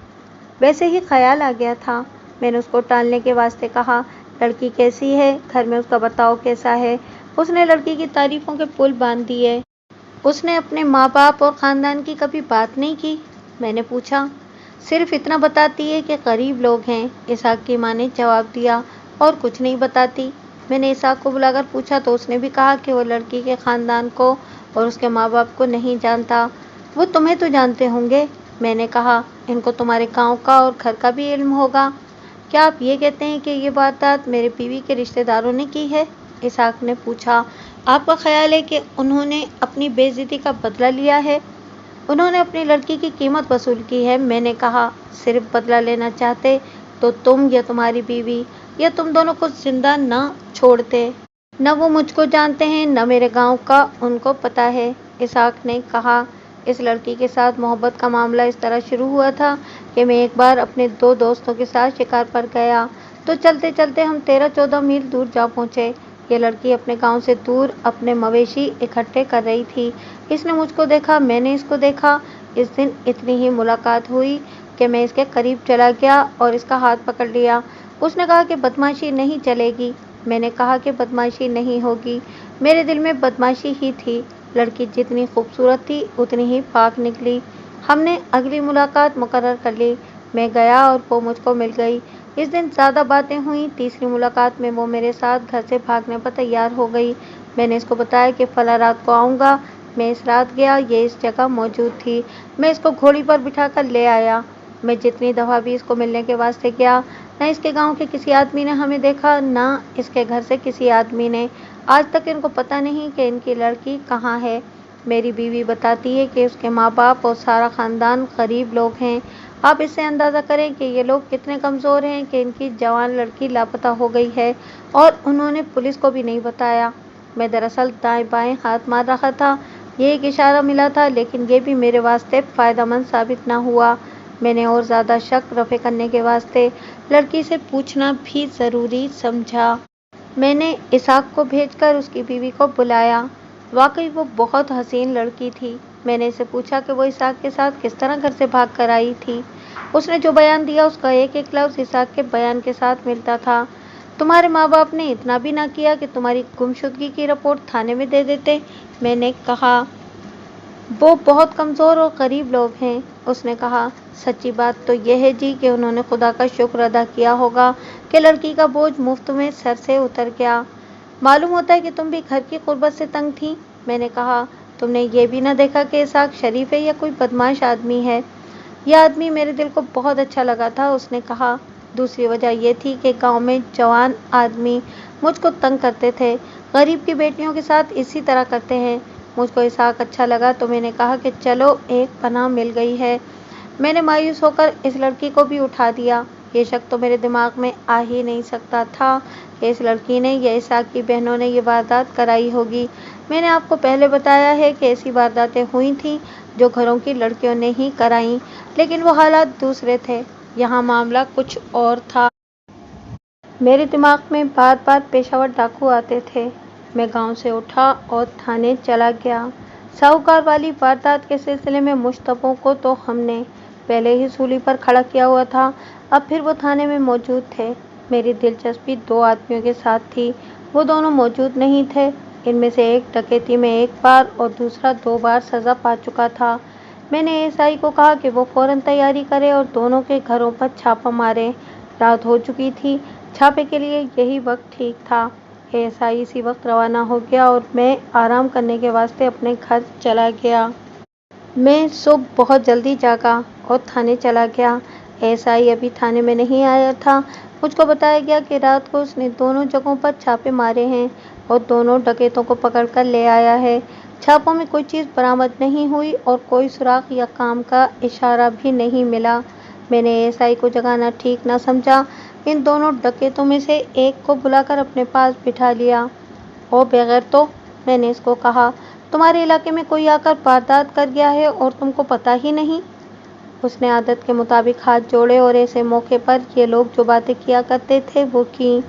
वैसे ही ख्याल आ गया था। मैंने उसको टालने के वास्ते कहा। लड़की कैसी है? घर में उसका बर्ताव कैसा है? उसने लड़की की तारीफ़ों के पुल बांध दिए। उसने अपने माँ बाप और ख़ानदान की कभी बात नहीं की? मैंने पूछा। सिर्फ इतना बताती है कि गरीब लोग हैं, इसहाक की माँ ने जवाब दिया, और कुछ नहीं बताती। मैंने इसहाक को बुलाकर पूछा तो उसने भी कहा कि वो लड़की के ख़ानदान को और उसके माँ बाप को नहीं जानता। वो तुम्हें तो जानते होंगे। मैंने कहा, इनको तुम्हारे गांव का और घर का भी इल्म होगा। क्या आप ये कहते हैं कि ये वारदात मेरे बीवी के रिश्तेदारों ने की है? इसहाक ने पूछा। आपका ख्याल है कि उन्होंने अपनी बेइज्जती का बदला लिया है? उन्होंने अपनी लड़की की कीमत वसूल की है। मैंने कहा, सिर्फ बदला लेना चाहते तो तुम या तुम्हारी बीवी या तुम दोनों को जिंदा न छोड़ते। نہ وہ مجھ کو جانتے ہیں نہ میرے گاؤں کا ان کو پتہ ہے۔ اسحاق نے کہا، اس لڑکی کے ساتھ محبت کا معاملہ اس طرح شروع ہوا تھا کہ میں ایک بار اپنے 2 دوستوں کے ساتھ شکار پر گیا تو چلتے چلتے ہم 13-14 میل دور جا پہنچے۔ یہ لڑکی اپنے گاؤں سے دور اپنے مویشی اکٹھے کر رہی تھی۔ اس نے مجھ کو دیکھا، میں نے اس کو دیکھا۔ اس دن اتنی ہی ملاقات ہوئی کہ میں اس کے قریب چلا گیا اور اس کا ہاتھ پکڑ لیا۔ اس نے کہا کہ بدمعاشی نہیں چلے گی۔ میں نے کہا کہ بدمعاشی نہیں ہوگی۔ میرے دل میں بدمعاشی ہی تھی۔ لڑکی جتنی خوبصورت تھی اتنی ہی پاک نکلی۔ ہم نے اگلی ملاقات مقرر کر لی۔ میں گیا اور وہ مجھ کو مل گئی۔ اس دن زیادہ باتیں ہوئیں۔ تیسری ملاقات میں وہ میرے ساتھ گھر سے بھاگنے پر تیار ہو گئی۔ میں نے اس کو بتایا کہ فلاں رات کو آؤں گا۔ میں اس رات گیا، یہ اس جگہ موجود تھی۔ میں اس کو گھوڑی پر بٹھا کر لے آیا۔ میں جتنی دفعہ بھی اس کو ملنے کے واسطے گیا، نہ اس کے گاؤں کے کسی آدمی نے ہمیں دیکھا نہ اس کے گھر سے کسی آدمی نے۔ آج تک ان کو پتہ نہیں کہ ان کی لڑکی کہاں ہے۔ میری بیوی بتاتی ہے کہ اس کے ماں باپ اور سارا خاندان غریب لوگ ہیں۔ آپ اس سے اندازہ کریں کہ یہ لوگ کتنے کمزور ہیں کہ ان کی جوان لڑکی لاپتہ ہو گئی ہے اور انہوں نے پولیس کو بھی نہیں بتایا۔ میں دراصل دائیں بائیں ہاتھ مار رہا تھا۔ یہ ایک اشارہ ملا تھا لیکن یہ بھی میرے واسطے فائدہ مند ثابت نہ ہوا۔ میں نے اور زیادہ شک رفع کرنے کے واسطے لڑکی سے پوچھنا بھی ضروری سمجھا۔ میں نے اسحاق کو بھیج کر اس کی بیوی کو بلایا۔ واقعی وہ بہت حسین لڑکی تھی۔ میں نے اسے پوچھا کہ وہ اسحاق کے ساتھ کس طرح گھر سے بھاگ کر آئی تھی۔ اس نے جو بیان دیا اس کا ایک ایک لفظ اسحاق کے بیان کے ساتھ ملتا تھا۔ تمہارے ماں باپ نے اتنا بھی نہ کیا کہ تمہاری گمشدگی کی رپورٹ تھانے میں دے دیتے؟ میں نے کہا، وہ بہت کمزور اور غریب لوگ ہیں۔ اس نے کہا، سچی بات تو یہ ہے جی کہ انہوں نے خدا کا شکر ادا کیا ہوگا کہ لڑکی کا بوجھ مفت میں سر سے اتر گیا۔ معلوم ہوتا ہے کہ تم بھی گھر کی غربت سے تنگ تھیں۔ میں نے کہا، تم نے یہ بھی نہ دیکھا کہ اسحاق شریف ہے یا کوئی بدمعاش آدمی ہے؟ یہ آدمی میرے دل کو بہت اچھا لگا تھا۔ اس نے کہا، دوسری وجہ یہ تھی کہ گاؤں میں جوان آدمی مجھ کو تنگ کرتے تھے۔ غریب کی بیٹیوں کے ساتھ اسی طرح کرتے ہیں۔ مجھ کو اسحاق اچھا لگا تو میں نے کہا کہ چلو ایک پناہ مل گئی ہے۔ میں نے مایوس ہو کر اس لڑکی کو بھی اٹھا دیا۔ یہ شک تو میرے دماغ میں آ ہی نہیں سکتا تھا کہ اس لڑکی نے یا اسحاق کی بہنوں نے یہ واردات کرائی ہوگی۔ میں نے آپ کو پہلے بتایا ہے کہ ایسی وارداتیں ہوئی تھیں جو گھروں کی لڑکیوں نے ہی کرائیں، لیکن وہ حالات دوسرے تھے۔ یہاں معاملہ کچھ اور تھا۔ میرے دماغ میں بار بار پشاور ڈاکو آتے تھے۔ میں گاؤں سے اٹھا اور تھانے چلا گیا۔ ساہوکار والی واردات کے سلسلے میں مشتبہوں کو تو ہم نے پہلے ہی سولی پر کھڑا کیا ہوا تھا، اب پھر وہ تھانے میں موجود تھے۔ میری دلچسپی 2 آدمیوں کے ساتھ تھی۔ وہ دونوں موجود نہیں تھے۔ ان میں سے ایک ڈکیتی میں 1 بار اور دوسرا 2 بار سزا پا چکا تھا۔ میں نے ایس آئی کو کہا کہ وہ فوراً تیاری کرے اور دونوں کے گھروں پر چھاپہ مارے۔ رات ہو چکی تھی۔ چھاپے کے لیے یہی وقت ٹھیک تھا۔ ایس آئی اسی وقت روانہ ہو گیا اور میں آرام کرنے کے واسطے اپنے گھر چلا گیا۔ میں صبح بہت جلدی جاگا اور تھانے چلا گیا۔ ایس آئی ابھی تھانے میں نہیں آیا تھا۔ مجھ کو بتایا گیا کہ رات کو اس نے دونوں جگہوں پر چھاپے مارے ہیں اور دونوں ڈکیتوں کو پکڑ کر لے آیا ہے۔ چھاپوں میں کوئی چیز برآمد نہیں ہوئی اور کوئی سراغ یا کام کا اشارہ بھی نہیں ملا۔ میں نے ایس آئی کو جگانا ٹھیک نہ سمجھا۔ ان دونوں ڈکیتوں میں سے ایک کو بلا کر اپنے پاس بٹھا لیا۔ او بےغیرتو، میں نے اس کو کہا، تمہارے علاقے میں کوئی آ کر واردات کر گیا ہے اور تم کو پتہ ہی نہیں؟ اس نے عادت کے مطابق ہاتھ جوڑے اور ایسے موقع پر یہ لوگ جو باتیں کیا کرتے تھے وہ کیں۔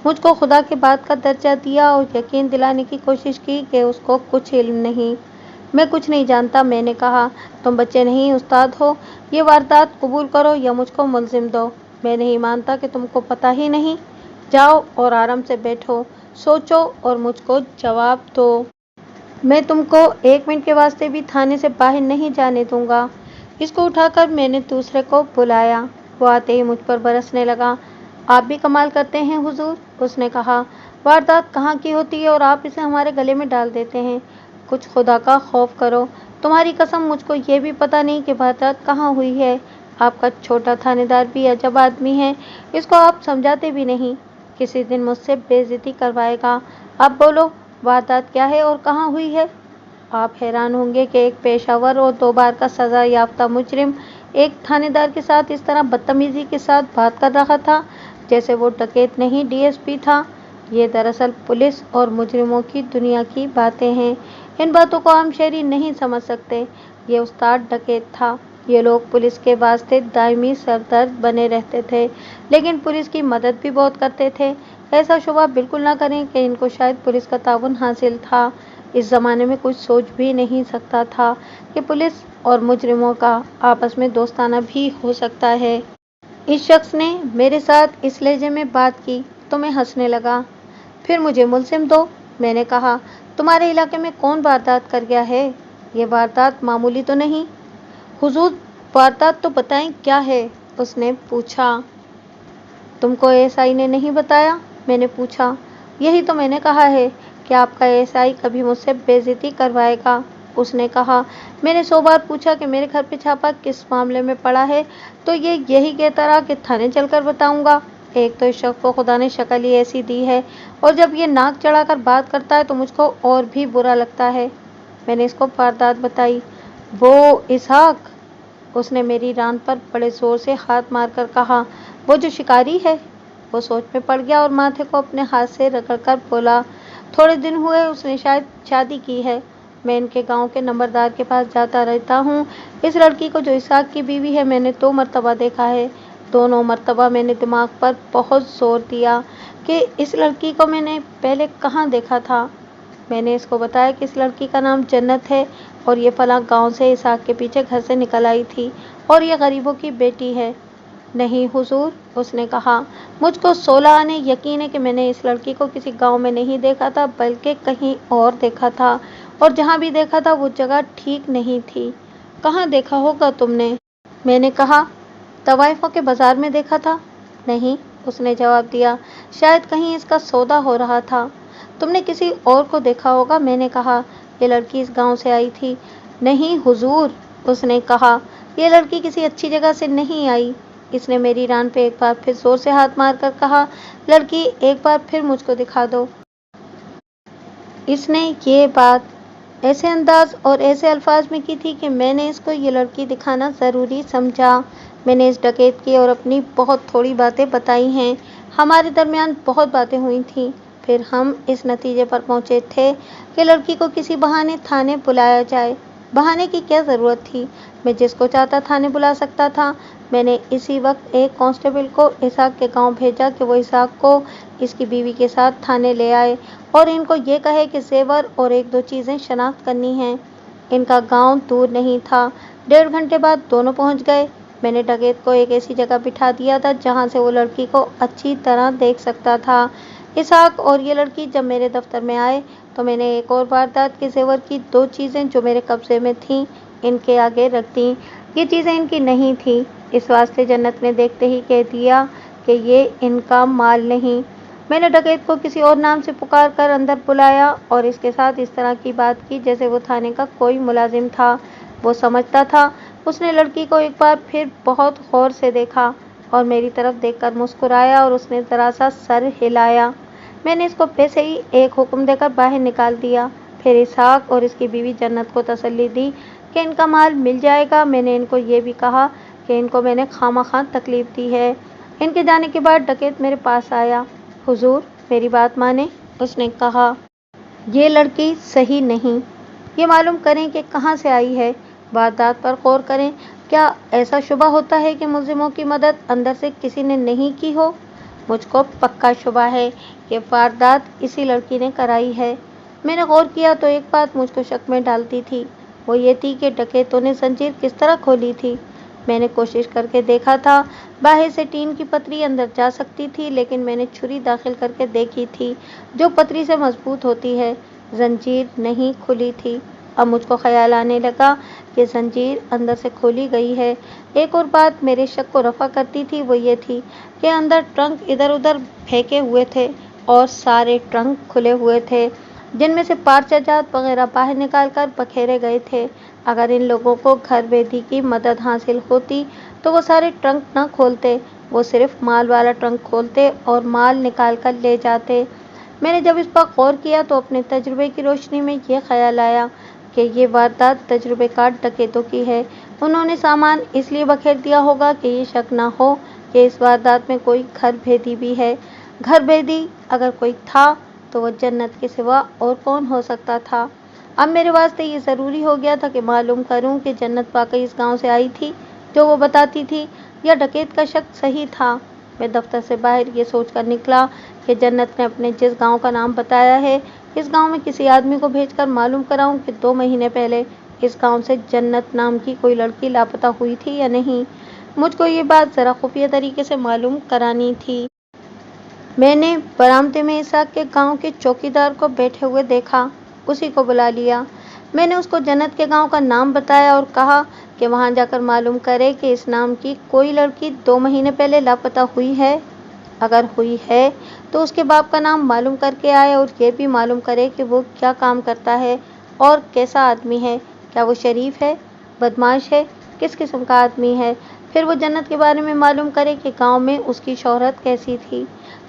مجھ کو خدا کے بات کا درجہ دیا اور یقین دلانے کی کوشش کی کہ اس کو کچھ علم نہیں۔ میں کچھ نہیں جانتا۔ میں نے کہا، تم بچے نہیں استاد ہو، یہ واردات قبول کرو یا مجھ کو ملزم دو۔ میں نہیں مانتا کہ تم کو پتہ ہی نہیں۔ جاؤ اور آرام سے بیٹھو، سوچو اور مجھ کو جواب دو۔ میں تم کو 1 منٹ کے واسطے بھی تھانے سے باہر نہیں جانے دوں گا۔ اس کو اٹھا کر میں نے دوسرے کو بلایا۔ وہ آتے ہی مجھ پر برسنے لگا۔ آپ بھی کمال کرتے ہیں حضور، اس نے کہا۔ واردات کہاں کی ہوتی ہے اور آپ اسے ہمارے گلے میں ڈال دیتے ہیں۔ کچھ خدا کا خوف کرو۔ تمہاری قسم مجھ کو یہ بھی پتہ نہیں کہ واردات کہاں ہوئی ہے۔ آپ کا چھوٹا تھانے دار بھی عجب آدمی ہے، اس کو آپ سمجھاتے بھی نہیں۔ کسی دن مجھ سے بے عزتی کروائے گا۔ اب بولو، واردات کیا ہے اور کہاں ہوئی ہے؟ آپ حیران ہوں گے کہ ایک پیشہ ور اور 2 بار کا سزا یافتہ مجرم ایک تھانے دار کے ساتھ اس طرح بدتمیزی کے ساتھ بات کر رہا تھا جیسے وہ ڈکیت نہیں ڈی ایس پی تھا۔ یہ دراصل پولیس اور مجرموں کی دنیا کی باتیں ہیں۔ ان باتوں کو عام شہری نہیں سمجھ سکتے۔ یہ استاد ڈکیت تھا۔ یہ لوگ پولیس کے واسطے دائمی سردرد بنے رہتے تھے، لیکن پولیس کی مدد بھی بہت کرتے تھے۔ ایسا شبہ بالکل نہ کریں کہ ان کو شاید پولیس کا تعاون حاصل تھا۔ اس زمانے میں کوئی سوچ بھی نہیں سکتا تھا کہ پولیس اور مجرموں کا آپس میں دوستانہ بھی ہو سکتا ہے۔ اس شخص نے میرے ساتھ اس لہجے میں بات کی تو میں ہنسنے لگا۔ پھر مجھے ملزم دو، میں نے کہا۔ تمہارے علاقے میں کون واردات کر گیا ہے؟ یہ واردات معمولی تو نہیں؟ حضور، واردات تو بتائیں کیا ہے؟ اس نے پوچھا۔ تم کو ASI نے نہیں بتایا؟ میں نے پوچھا۔ یہی تو میں نے کہا ہے کہ آپ کا ASI کبھی مجھ سے بے عزتی کروائے گا، اس نے کہا۔ میں نے 100 بار پوچھا کہ میرے گھر پہ چھاپا کس معاملے میں پڑا ہے تو یہ یہی کہتا رہا کہ تھانے چل کر بتاؤں گا۔ ایک تو اس شخص کو خدا نے شکل ہی ایسی دی ہے، اور جب یہ ناک چڑھا کر بات کرتا ہے تو مجھ کو اور بھی برا لگتا ہے۔ میں نے اس کو واردات بتائی۔ وہ اسحاق، اس نے میری ران پر بڑے زور سے ہاتھ مار کر کہا، وہ جو شکاری ہے۔ وہ سوچ میں پڑ گیا اور ماتھے کو اپنے ہاتھ سے رگڑ کر بولا، تھوڑے دن ہوئے اس نے شاید شادی کی ہے۔ میں ان کے گاؤں کے نمبردار کے پاس جاتا رہتا ہوں۔ اس لڑکی کو جو اسحاق کی بیوی ہے میں نے 2 مرتبہ دیکھا ہے۔ دونوں مرتبہ میں نے دماغ پر بہت زور دیا کہ اس لڑکی کو میں نے پہلے کہاں دیکھا تھا۔ میں نے اس کو بتایا کہ اس لڑکی کا نام جنت ہے اور یہ فلاں گاؤں سے اسحاق کے پیچھے گھر سے نکل آئی تھی اور یہ غریبوں کی بیٹی ہے۔ نہیں حضور، اس نے کہا، مجھ کو 16 آنے یقین ہے کہ میں نے اس لڑکی کو کسی گاؤں میں نہیں دیکھا تھا بلکہ کہیں اور دیکھا تھا، اور جہاں بھی دیکھا تھا وہ جگہ ٹھیک نہیں تھی۔ کہاں دیکھا ہوگا تم نے؟ میں نے کہا، طوائفوں کے بازار میں دیکھا تھا۔ نہیں، اس نے جواب دیا، شاید کہیں اس کا سودا ہو رہا تھا۔ تم نے کسی اور کو دیکھا ہوگا، میں نے کہا۔ یہ لڑکی اس گاؤں سے آئی تھی۔ نہیں حضور، اس نے کہا، یہ لڑکی کسی اچھی جگہ سے نہیں آئی۔ اس نے میری ران پہ ایک بار پھر زور سے ہاتھ مار کر کہا، لڑکی ایک بار پھر مجھ کو دکھا دو۔ اس نے یہ بات ایسے انداز اور ایسے الفاظ میں کی تھی کہ میں نے اس کو یہ لڑکی دکھانا ضروری سمجھا۔ میں نے اس ڈکیت کی اور اپنی بہت تھوڑی باتیں بتائی ہیں۔ ہمارے درمیان بہت باتیں ہوئی تھیں۔ پھر ہم اس نتیجے پر پہنچے تھے کہ لڑکی کو کسی بہانے تھانے بلایا جائے۔ بہانے کی کیا ضرورت تھی؟ میں جس کو چاہتا تھانے بلا سکتا تھا۔ میں نے اسی وقت ایک کانسٹیبل کو اسحاق کے گاؤں بھیجا کہ وہ اسحاق کو اس کی بیوی کے ساتھ تھانے لے آئے اور ان کو یہ کہے کہ زیور اور 1-2 چیزیں شناخت کرنی ہیں۔ ان کا گاؤں دور نہیں تھا۔ 1.5 گھنٹے بعد دونوں پہنچ گئے۔ میں نے ڈکیت کو ایک ایسی جگہ بٹھا دیا تھا جہاں سے وہ لڑکی کو اچھی طرح دیکھ سکتا تھا۔ اسحاق اور یہ لڑکی جب میرے دفتر میں آئے تو میں نے ایک اور واردات کے زیور کی 2 چیزیں جو میرے قبضے میں تھیں ان کے آگے رکھ دیں۔ یہ چیزیں ان کی نہیں تھیں، اس واسطے جنت نے دیکھتے ہی کہہ دیا کہ یہ ان کا مال نہیں۔ میں نے ڈکیت کو کسی اور نام سے پکار کر اندر بلایا اور اس کے ساتھ اس طرح کی بات کی جیسے وہ تھانے کا کوئی ملازم تھا۔ وہ سمجھتا تھا۔ اس نے لڑکی کو ایک بار پھر بہت غور سے دیکھا اور میری طرف دیکھ کر مسکرایا اور اس نے ذرا سا سر ہلایا۔ میں نے اس کو ویسے ہی ایک حکم دے کر باہر نکال دیا۔ پھر اسحاق اور اس کی بیوی جنت کو تسلی دی کہ ان کا مال مل جائے گا۔ میں نے ان کو یہ بھی کہا کہ ان کو میں نے خواہ تکلیف دی ہے۔ ان کے جانے کے بعد ڈکیت میرے پاس آیا۔ حضور، میری بات مانیں، اس نے کہا۔ یہ لڑکی صحیح نہیں۔ یہ معلوم کریں کہ کہاں سے آئی ہے۔ واردات پر غور کریں۔ کیا ایسا شبہ ہوتا ہے کہ ملزموں کی مدد اندر سے کسی نے نہیں کی ہو؟ مجھ کو پکا شبہ ہے کہ واردات اسی لڑکی نے کرائی ہے۔ میں نے غور کیا تو ایک بات مجھ کو شک میں ڈالتی تھی۔ وہ یہ تھی کہ ڈکیتوں نے زنجیر کس طرح کھولی تھی۔ میں نے کوشش کر کے دیکھا تھا۔ باہر سے ٹین کی پتری اندر جا سکتی تھی لیکن میں نے چھری داخل کر کے دیکھی تھی جو پتری سے مضبوط ہوتی ہے۔ زنجیر نہیں کھلی تھی۔ اب مجھ کو خیال آنے لگا کہ زنجیر اندر سے کھولی گئی ہے۔ ایک اور بات میرے شک کو رفع کرتی تھی، وہ یہ تھی کہ اندر ٹرنک ادھر ادھر پھینکے ہوئے تھے اور سارے ٹرنک کھلے ہوئے تھے جن میں سے پارچہ جات وغیرہ باہر نکال کر بکھیرے گئے تھے۔ اگر ان لوگوں کو گھر بیدی کی مدد حاصل ہوتی تو وہ سارے ٹرنک نہ کھولتے، وہ صرف مال والا ٹرنک کھولتے اور مال نکال کر لے جاتے۔ میں نے جب اس پر غور کیا تو اپنے تجربے کی روشنی میں یہ خیال آیا کہ یہ واردات تجربے کار ڈکیتوں کی ہے۔ انہوں نے سامان اس لیے بکھیر دیا ہوگا کہ یہ شک نہ ہو کہ اس واردات میں کوئی گھر بھیدی بھی ہے۔ घर भेदी अगर कोई था तो वो जन्नत के सिवा और कौन हो सकता था। अब मेरे वास्ते ये ज़रूरी हो गया था कि मालूम करूं कि जन्नत वाकई इस गांव से आई थी जो वो बताती थी, या डकैत का शक सही था। मैं दफ्तर से बाहर ये सोचकर निकला कि जन्नत ने अपने जिस गांव का नाम बताया है, इस गांव में किसी आदमी को भेजकर मालूम कराऊं कि 2 महीने पहले इस गांव से जन्नत नाम की कोई लड़की लापता हुई थी या नहीं। मुझको ये बात ज़रा खुफिया तरीके से मालूम करानी थी। मैंने बरामदे में इसाक के गांव के चौकीदार को बैठे हुए देखा। उसी को बुला लिया। मैंने उसको जन्नत के गांव का नाम बताया और कहा कि वहां जाकर मालूम करे कि इस नाम की कोई लड़की 2 महीने पहले लापता हुई है। अगर हुई है तो उसके बाप का नाम मालूम करके आए और ये भी मालूम करे कि वो क्या काम करता है और कैसा आदमी है। क्या वो शरीफ है, बदमाश है, किस किस्म का आदमी है। फिर वो जन्नत के बारे में मालूम करे कि गांव में उसकी शोहरत कैसी थी।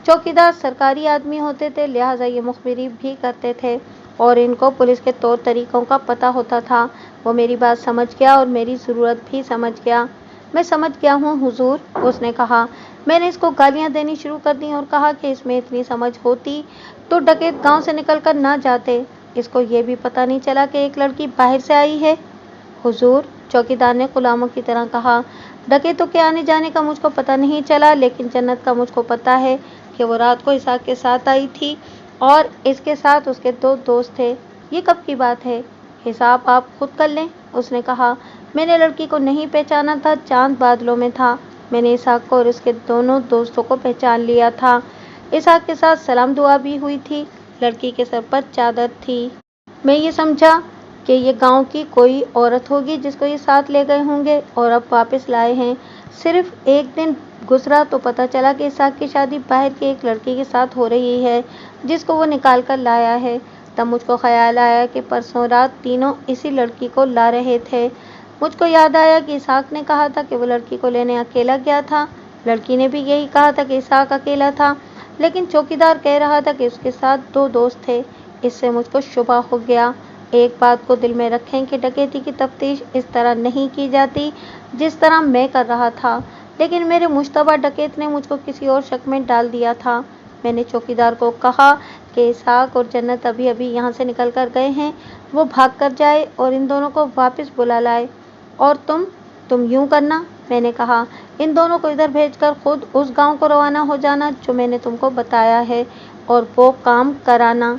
चौकीदार सरकारी आदमी होते थे, लिहाजा ये मुखबिरी भी करते थे और इनको पुलिस के तौर तरीकों का पता होता था। वो मेरी बात समझ गया और मेरी ज़रूरत भी समझ गया। मैं समझ गया हूँ हुजूर, उसने कहा। मैंने इसको गालियाँ देनी शुरू कर दी और कहा कि इसमें इतनी समझ होती तो डकैत गांव से निकल कर ना जाते। इसको ये भी पता नहीं चला कि एक लड़की बाहर से आई है। हुजूर, चौकीदार ने गुलामों की तरह कहा, डकैतों के आने जाने का मुझको पता नहीं चला, लेकिन जन्नत का मुझको पता है कि वो रात को इसाक के साथ आई थी और इसके साथ उसके 2 दोस्त थे। ये कब की बात है? हिसाब आप खुद कर लें, उसने कहा। मैंने लड़की को नहीं पहचाना था, चांद बादलों में था। मैंने इसाक को और उसके दोनों दोस्तों को पहचान लिया था। इसाक के साथ सलाम दुआ भी हुई थी। लड़की के सर पर चादर थी। मैं ये समझा कि ये गांव की कोई औरत होगी जिसको ये साथ ले गए होंगे और अब वापस लाए हैं। सिर्फ एक दिन गुजरा तो पता चला कि इसाक की शादी बाहर की एक लड़की के साथ हो रही है जिसको वो निकाल कर लाया है। तब मुझको ख्याल आया कि परसों रात तीनों इसी लड़की को ला रहे थे। मुझको याद आया कि इसाक ने कहा था कि वो लड़की को लेने अकेला गया था। लड़की ने भी यही कहा था कि इसाक अकेला था, लेकिन चौकीदार कह रहा था कि उसके साथ 2 दोस्त थे। इससे मुझको शुबा हो गया। एक बात को दिल में रखें कि डकैती की तफ्तीश इस तरह नहीं की जाती जिस तरह मैं कर रहा था, लेकिन मेरे मुश्तबा डकैत ने मुझको किसी और शक में डाल दिया था। मैंने चौकीदार को कहा कि इसाक और जन्नत अभी अभी यहाँ से निकल कर गए हैं, वो भाग कर जाए और इन दोनों को वापस बुला लाए। और तुम यूं करना, मैंने कहा, इन दोनों को इधर भेजकर खुद उस गांव को रवाना हो जाना जो मैंने तुमको बताया है और वो काम कराना।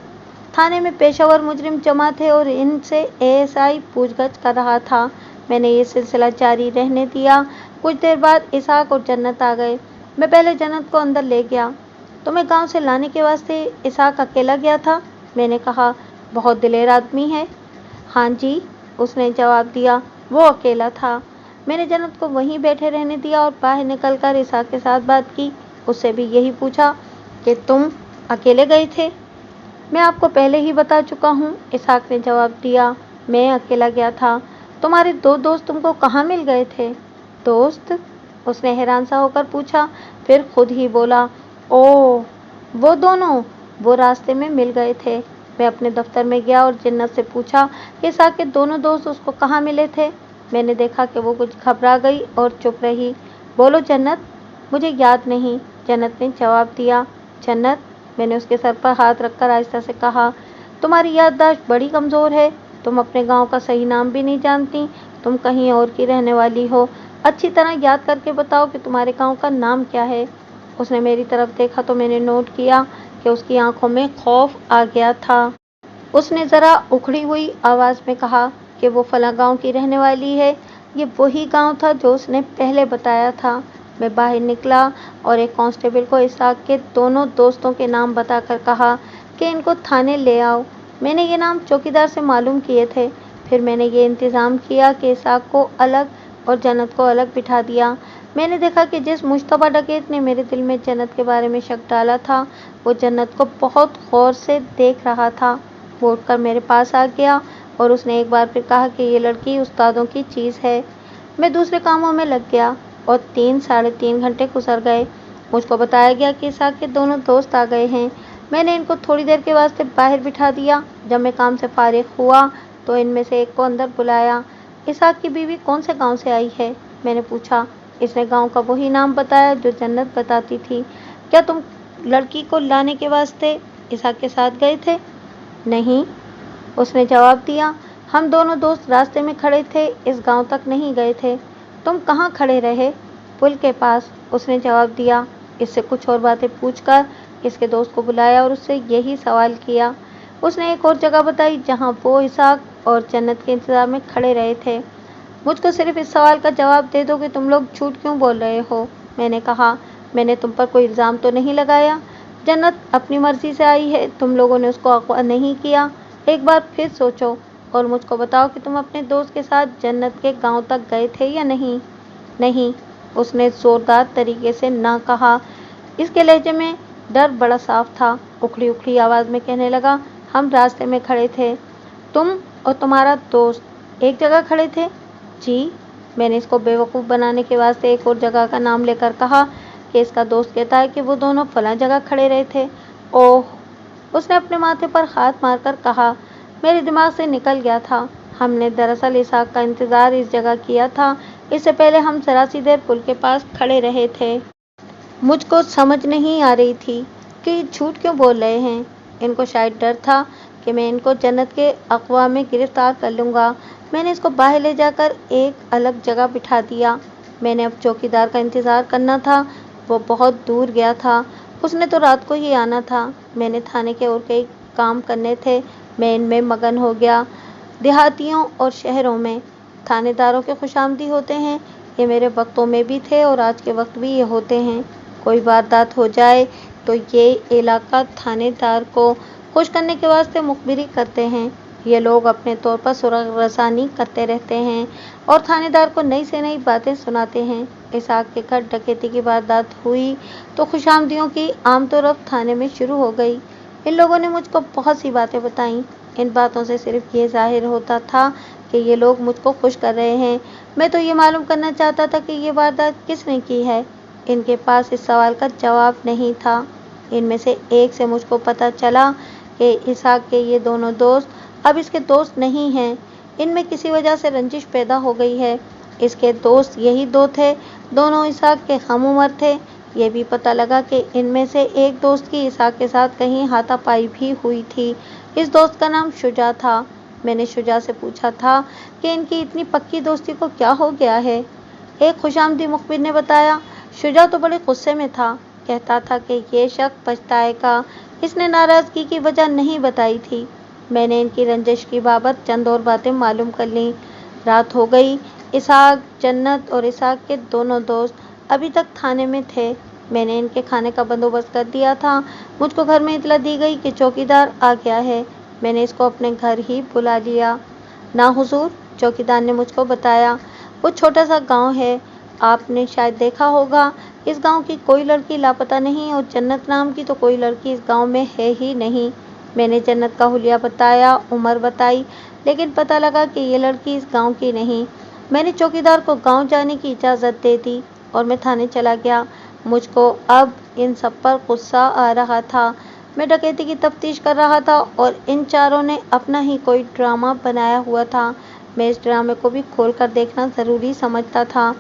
थाने में पेशावर मुजरिम जमा थे और इनसे एएसआई पूछगछ कर रहा था। मैंने ये सिलसिला जारी रहने दिया। कुछ देर बाद इसाक और जन्नत आ गए। मैं पहले जन्नत को अंदर ले गया। तुम्हें गांव से लाने के वास्ते इसाक अकेला गया था, मैंने कहा। बहुत दिलेर आदमी है। हाँ जी, उसने जवाब दिया, वो अकेला था। मैंने जन्नत को वहीं बैठे रहने दिया और बाहर निकलकर इसाक के साथ बात की। उससे भी यही पूछा कि तुम अकेले गए थे। मैं आपको पहले ही बता चुका हूँ, इसाक ने जवाब दिया। मैं अकेला गया था। तुम्हारे 2 दोस्त तुमको कहाँ मिल गए थे? दोस्त? उसने हैरान सा होकर पूछा, फिर खुद ही बोला, ओह, वो दोनों, वो रास्ते में मिल गए थे। मैं अपने दफ्तर में गया और जन्नत से पूछा कि इसाक के दोनों दोस्त उसको कहाँ मिले थे। मैंने देखा कि वो कुछ घबरा गई और चुप रही। बोलो जन्नत। मुझे याद नहीं, जन्नत ने जवाब दिया। जन्नत, मैंने उसके सर पर हाथ रखकर आहिस्ता से कहा, तुम्हारी याददाश्त बड़ी कमज़ोर है। तुम अपने गांव का सही नाम भी नहीं जानती। तुम कहीं और की रहने वाली हो। अच्छी तरह याद करके बताओ कि तुम्हारे गांव का नाम क्या है। उसने मेरी तरफ देखा तो मैंने नोट किया कि उसकी आंखों में खौफ आ गया था। उसने ज़रा उखड़ी हुई आवाज़ में कहा कि वो फलां गांव की रहने वाली है। ये वही गांव था जो उसने पहले बताया था। मैं बाहर निकला और एक कांस्टेबल को इसाक के दोनों दोस्तों के नाम बताकर कहा कि इनको थाने ले आओ। मैंने ये नाम चौकीदार से मालूम किए थे। फिर मैंने ये इंतज़ाम किया कि इसाक को अलग और जन्नत को अलग बिठा दिया। मैंने देखा कि जिस मुश्तबा डकैत ने मेरे दिल में जन्नत के बारे में शक डाला था, वो जन्नत को बहुत गौर से देख रहा था। वो उठकर मेरे पास आ गया और उसने एक बार फिर कहा कि ये लड़की उस्तादों की चीज़ है। मैं दूसरे कामों में लग गया और 3-3.5 घंटे गुजर गए। मुझको बताया गया कि इसाक के दोनों दोस्त आ गए हैं। मैंने इनको थोड़ी देर के वास्ते बाहर बिठा दिया। जब मैं काम से फारिग हुआ तो इनमें से एक को अंदर बुलाया। इसाक की बीवी कौन से गांव से आई है, मैंने पूछा। इसने गांव का वही नाम बताया जो जन्नत बताती थी। क्या तुम लड़की को लाने के वास्ते इसहाक के साथ गए थे? नहीं, उसने जवाब दिया। हम दोनों दोस्त रास्ते में खड़े थे, इस गांव तक नहीं गए थे। तुम कहाँ खड़े रहे? पुल के पास, उसने जवाब दिया। इससे कुछ और बातें पूछकर इसके दोस्त को बुलाया और उससे यही सवाल किया। उसने एक और जगह बताई जहाँ वो इसहाक और जन्नत के इंतजार में खड़े रहे थे। मुझको सिर्फ इस सवाल का जवाब दे दो कि तुम लोग झूठ क्यों बोल रहे हो? मैंने कहा, मैंने तुम पर कोई इल्ज़ाम तो नहीं लगाया। जन्नत अपनी मर्जी से आई है, तुम लोगों ने उसको अगवा नहीं किया। एक बार फिर सोचो और मुझको बताओ कि तुम अपने दोस्त के साथ जन्नत के गांव तक गए थे या नहीं? नहीं, उसने जोरदार तरीके से ना कहा। इसके लहजे में डर बड़ा साफ था। उखड़ी उखड़ी आवाज़ में कहने लगा, हम रास्ते में खड़े थे। तुम और तुम्हारा दोस्त एक जगह खड़े थे? जी। मैंने इसको बेवकूफ़ बनाने के वास्ते एक और जगह का नाम लेकर कहा कि इसका दोस्त कहता है कि वो दोनों फलां जगह खड़े रहे थे। ओह, उसने अपने माथे पर हाथ मारकर कहा, मेरे दिमाग से निकल गया था। हमने दरअसल इसहाक का इंतज़ार इस जगह किया था। इससे पहले हम ज़रा सी देर पुल के पास खड़े रहे थे। मुझको समझ नहीं आ रही थी कि ये झूठ क्यों बोल रहे हैं। इनको शायद डर था कि मैं इनको जन्नत के अगवा में गिरफ्तार कर लूँगा। मैंने इसको बाहर ले जाकर एक अलग जगह बिठा दिया। मैंने अब चौकीदार का इंतज़ार करना था। वो बहुत दूर गया था, उसने तो रात को ही आना था। मैंने थाने के और कई काम करने थे, मैं इनमें मगन हो गया। देहातियों और शहरों में थानेदारों के खुशामदी होते हैं, ये मेरे वक्तों में भी थे और आज के वक्त भी ये होते हैं। कोई वारदात हो जाए तो ये इलाका थानेदार को खुश करने के वास्ते मुखबिरी करते हैं। ये लोग अपने तौर पर सुराग रसानी करते रहते हैं और थानेदार को नई से नई बातें सुनाते हैं। इसहाक के घर डकैती की वारदात हुई तो खुशामदियों की आमतौरफ थाने में शुरू हो गई। इन लोगों ने मुझको बहुत सी बातें बताईं। इन बातों से सिर्फ ये जाहिर होता था कि ये लोग मुझको खुश कर रहे हैं। मैं तो ये मालूम करना चाहता था कि ये वारदात किसने की है। इनके पास इस सवाल का जवाब नहीं था। इनमें से एक से मुझको पता चला कि इसहाक के ये दोनों दोस्त अब इसके दोस्त नहीं हैं। इनमें किसी वजह से रंजिश पैदा हो गई है। इसके दोस्त यही दो थे, दोनों इसहाक के हम उम्र थे। ये भी पता लगा कि इनमें से एक दोस्त की इसहाक के साथ कहीं हाथापाई भी हुई थी। इस दोस्त का नाम शुजा था। मैंने शुजा से पूछा था कि इनकी इतनी पक्की दोस्ती को क्या हो गया है। एक खुशामदी मुखबिर ने बताया, शुजा तो बड़े गुस्से में था, कहता था कि ये शख्स पछताएगा। इसने नाराज़गी की वजह नहीं बताई थी। मैंने इनकी रंजिश की बाबत चंद और बातें मालूम कर लीं। रात हो गई। इसहाक, जन्नत और इसहाक के दोनों दोस्त अभी तक थाने में थे। मैंने इनके खाने का बंदोबस्त कर दिया था। मुझको घर में इतला दी गई कि चौकीदार आ गया है। मैंने इसको अपने घर ही बुला लिया। ना हुजूर, चौकीदार ने मुझको बताया, वो छोटा सा गांव है, आपने शायद देखा होगा। इस गांव की कोई लड़की लापता नहीं और जन्नत नाम की तो कोई लड़की इस गांव में है ही नहीं। मैंने जन्नत का हुलिया बताया, उम्र बताई, लेकिन पता लगा कि ये लड़की इस गांव की नहीं। मैंने चौकीदार को गांव जाने की इजाज़त दे दी और मैं थाने चला गया। मुझको अब इन सब पर गुस्सा आ रहा था। मैं डकैती की तफ्तीश कर रहा था और इन चारों ने अपना ही कोई ड्रामा बनाया हुआ था। मैं इस ड्रामे को भी खोल कर देखना ज़रूरी समझता था।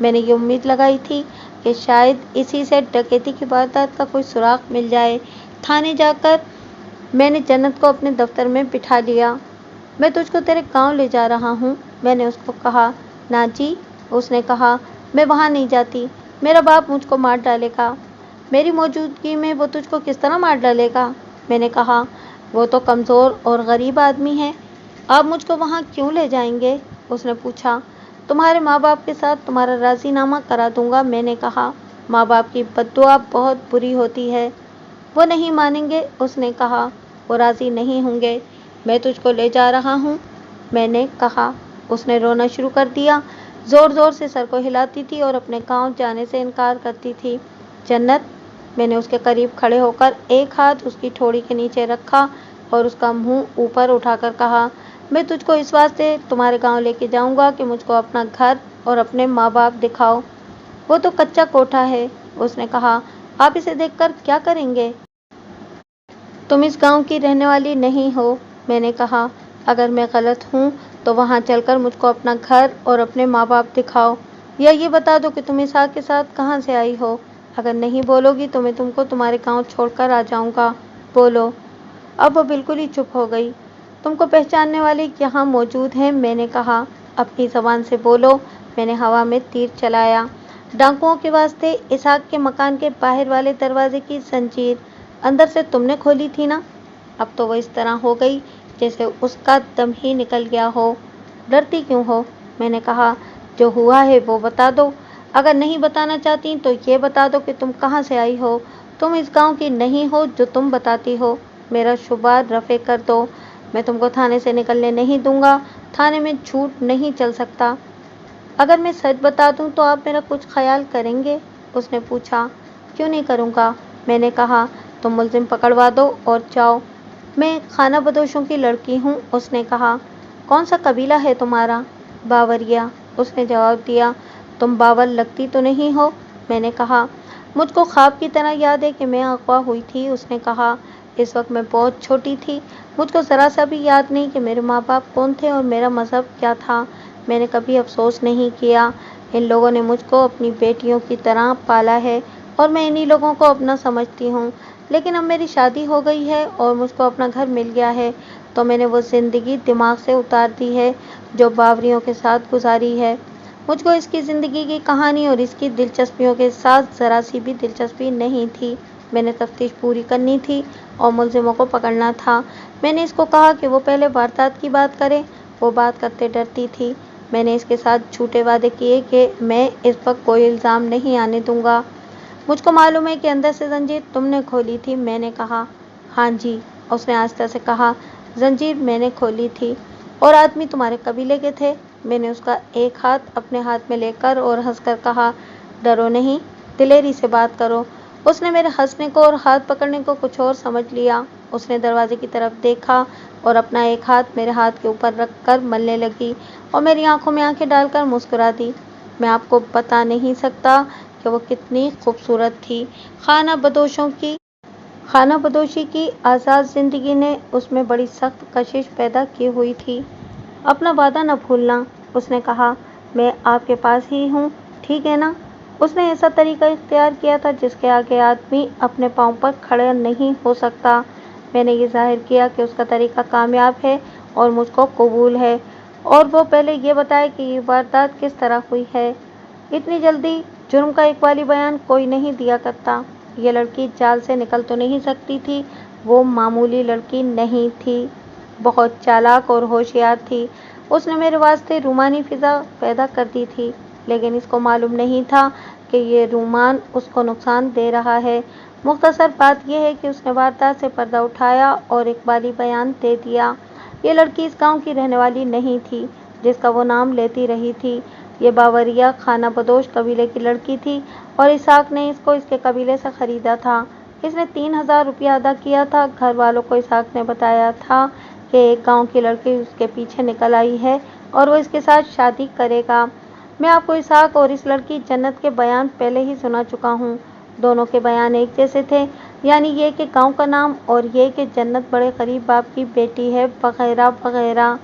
मैंने ये उम्मीद लगाई थी कि शायद इसी से डकैती की वारदात का कोई सुराग मिल जाए। थाने जाकर मैंने जन्नत को अपने दफ्तर में बिठा लिया। मैं तुझको तेरे गांव ले जा रहा हूँ, मैंने उसको कहा। ना जी, उसने कहा, मैं वहाँ नहीं जाती, मेरा बाप मुझको मार डालेगा। मेरी मौजूदगी में वो तुझको किस तरह मार डालेगा? मैंने कहा, वो तो कमज़ोर और गरीब आदमी है, आप मुझको वहाँ क्यों ले जाएंगे? उसने पूछा। तुम्हारे माँ बाप के साथ तुम्हारा राज़ीनामा करा दूंगा, मैंने कहा। माँ बाप की बद्दुआ बहुत बुरी होती है, वो नहीं मानेंगे, उसने कहा। वो राज़ी नहीं होंगे। मैं तुझको ले जा रहा हूँ, मैंने कहा। उसने रोना शुरू कर दिया, ज़ोर ज़ोर से सर को हिलाती थी और अपने गांव जाने से इनकार करती थी। जन्नत, मैंने उसके करीब खड़े होकर एक हाथ उसकी ठोड़ी के नीचे रखा और उसका मुंह ऊपर उठाकर कहा, मैं तुझको इस वास्ते तुम्हारे गांव लेके जाऊंगा कि मुझको अपना घर और अपने माँ बाप दिखाओ। वो तो कच्चा कोठा है, उसने कहा। आप इसे देखकर क्या करेंगे? तुम इस गांव की रहने वाली नहीं हो, मैंने कहा। अगर मैं गलत हूँ तो वहाँ चलकर मुझको अपना घर और अपने माँ बाप दिखाओ, या ये बता दो कि तुम इसहाक के साथ कहाँ से आई हो। अगर नहीं बोलोगी तो मैं तुमको तुम्हारे गांव छोड़कर आ जाऊंगा। बोलो। अब वो बिल्कुल ही चुप हो गई। तुमको पहचानने वाले यहाँ मौजूद हैं, मैंने कहा। अपनी जबान से बोलो। मैंने हवा में तीर चलाया। डाकुओं के वास्ते इसहाक के मकान के बाहर वाले दरवाजे की जंजीर अंदर से तुमने खोली थी ना? अब तो वो इस तरह हो गई जैसे उसका दम ही निकल गया हो। डरती क्यों हो? मैंने कहा। जो हुआ है वो बता दो। अगर नहीं बताना चाहती तो ये बता दो कि तुम कहाँ से आई हो। तुम इस गांव की नहीं हो जो तुम बताती हो। मेरा शुबा रफे कर दो। मैं तुमको थाने से निकलने नहीं दूंगा। थाने में झूठ नहीं चल सकता। अगर मैं सच बता दूं तो आप मेरा कुछ ख्याल करेंगे? उसने पूछा। क्यों नहीं करूंगा? मैंने कहा। तुम मुलजिम पकड़वा दो और जाओ। मैं खाना बदोशों की लड़की हूँ, उसने कहा। कौन सा कबीला है तुम्हारा? बावरिया, उसने जवाब दिया। तुम बावर लगती तो नहीं हो? मैंने कहा। मुझको ख्वाब की तरह याद है कि मैं अगवा हुई थी, उसने कहा। इस वक्त मैं बहुत छोटी थी। मुझको ज़रा सा भी याद नहीं कि मेरे माँ बाप कौन थे और मेरा मज़हब क्या था। मैंने कभी अफसोस नहीं किया। इन लोगों ने मुझको अपनी बेटियों की तरह पाला है और मैं इन्हीं लोगों को अपना समझती हूँ। लेकिन अब मेरी शादी हो गई है और मुझको अपना घर मिल गया है, तो मैंने वो ज़िंदगी दिमाग से उतार दी है जो बावरियों के साथ गुजारी है। मुझको इसकी ज़िंदगी की कहानी और इसकी दिलचस्पियों के साथ ज़रा सी भी दिलचस्पी नहीं थी। मैंने तफ्तीश पूरी करनी थी और मुलजिमों को पकड़ना था। मैंने इसको कहा कि वो पहले वारदात की बात करे। वो बात करते डरती थी। मैंने इसके साथ झूठे वादे किए कि मैं इस पर कोई इल्ज़ाम नहीं आने दूंगा। मुझको मालूम है कि अंदर से जंजीर तुमने खोली थी, मैंने कहा। हाँ जी, उसने आस्ते से कहा। जंजीर मैंने खोली थी। और आदमी तुम्हारे कबीले के थे? मैंने उसका एक हाथ अपने हाथ में लेकर और हंसकर कहा। डरो नहीं, दिलेरी से बात करो। उसने मेरे हंसने को और हाथ पकड़ने को कुछ और समझ लिया। उसने दरवाजे की तरफ देखा और अपना एक हाथ मेरे हाथ के ऊपर रखकर मलने लगी और मेरी आंखों में आंखें डालकर मुस्कुरा दी। मैं आपको बता नहीं सकता कि वो कितनी खूबसूरत थी। खाना बदोशी की आज़ाद ज़िंदगी ने उसमें बड़ी सख्त कशिश पैदा की हुई थी। अपना वादा न भूलना, उसने कहा। मैं आपके पास ही हूँ, ठीक है ना? उसने ऐसा तरीका इख्तियार किया था जिसके आगे आदमी अपने पाँव पर खड़ा नहीं हो सकता। मैंने ये जाहिर किया कि उसका तरीका कामयाब है और मुझको कबूल है, और वो पहले ये बताए कि ये वारदात किस तरह हुई है। इतनी जल्दी जुर्म का इकबाली बयान कोई नहीं दिया करता। ये लड़की जाल से निकल तो नहीं सकती थी। वो मामूली लड़की नहीं थी, बहुत चालाक और होशियार थी। उसने मेरे वास्ते रूमानी फिजा पैदा कर दी थी, लेकिन इसको मालूम नहीं था कि ये रूमान उसको नुकसान दे रहा है। मुख्तसर बात यह है कि उसने वारदात से पर्दा उठाया और इकबाली बयान दे दिया। ये लड़की इस गांव की रहने वाली नहीं थी जिसका वो नाम लेती रही थी। ये बावरिया खाना बदोश कबीले की लड़की थी और इसहाक ने इसको इसके कबीले से खरीदा था। इसने 3000 रुपया अदा किया था। घर वालों को इसहाक ने बताया था कि एक गांव की लड़की उसके पीछे निकल आई है और वो इसके साथ शादी करेगा। मैं आपको इसहाक और इस लड़की जन्नत के बयान पहले ही सुना चुका हूँ। दोनों के बयान एक जैसे थे, यानी ये कि गांव का नाम और ये कि जन्नत बड़े गरीब बाप की बेटी है, वगैरह वगैरह।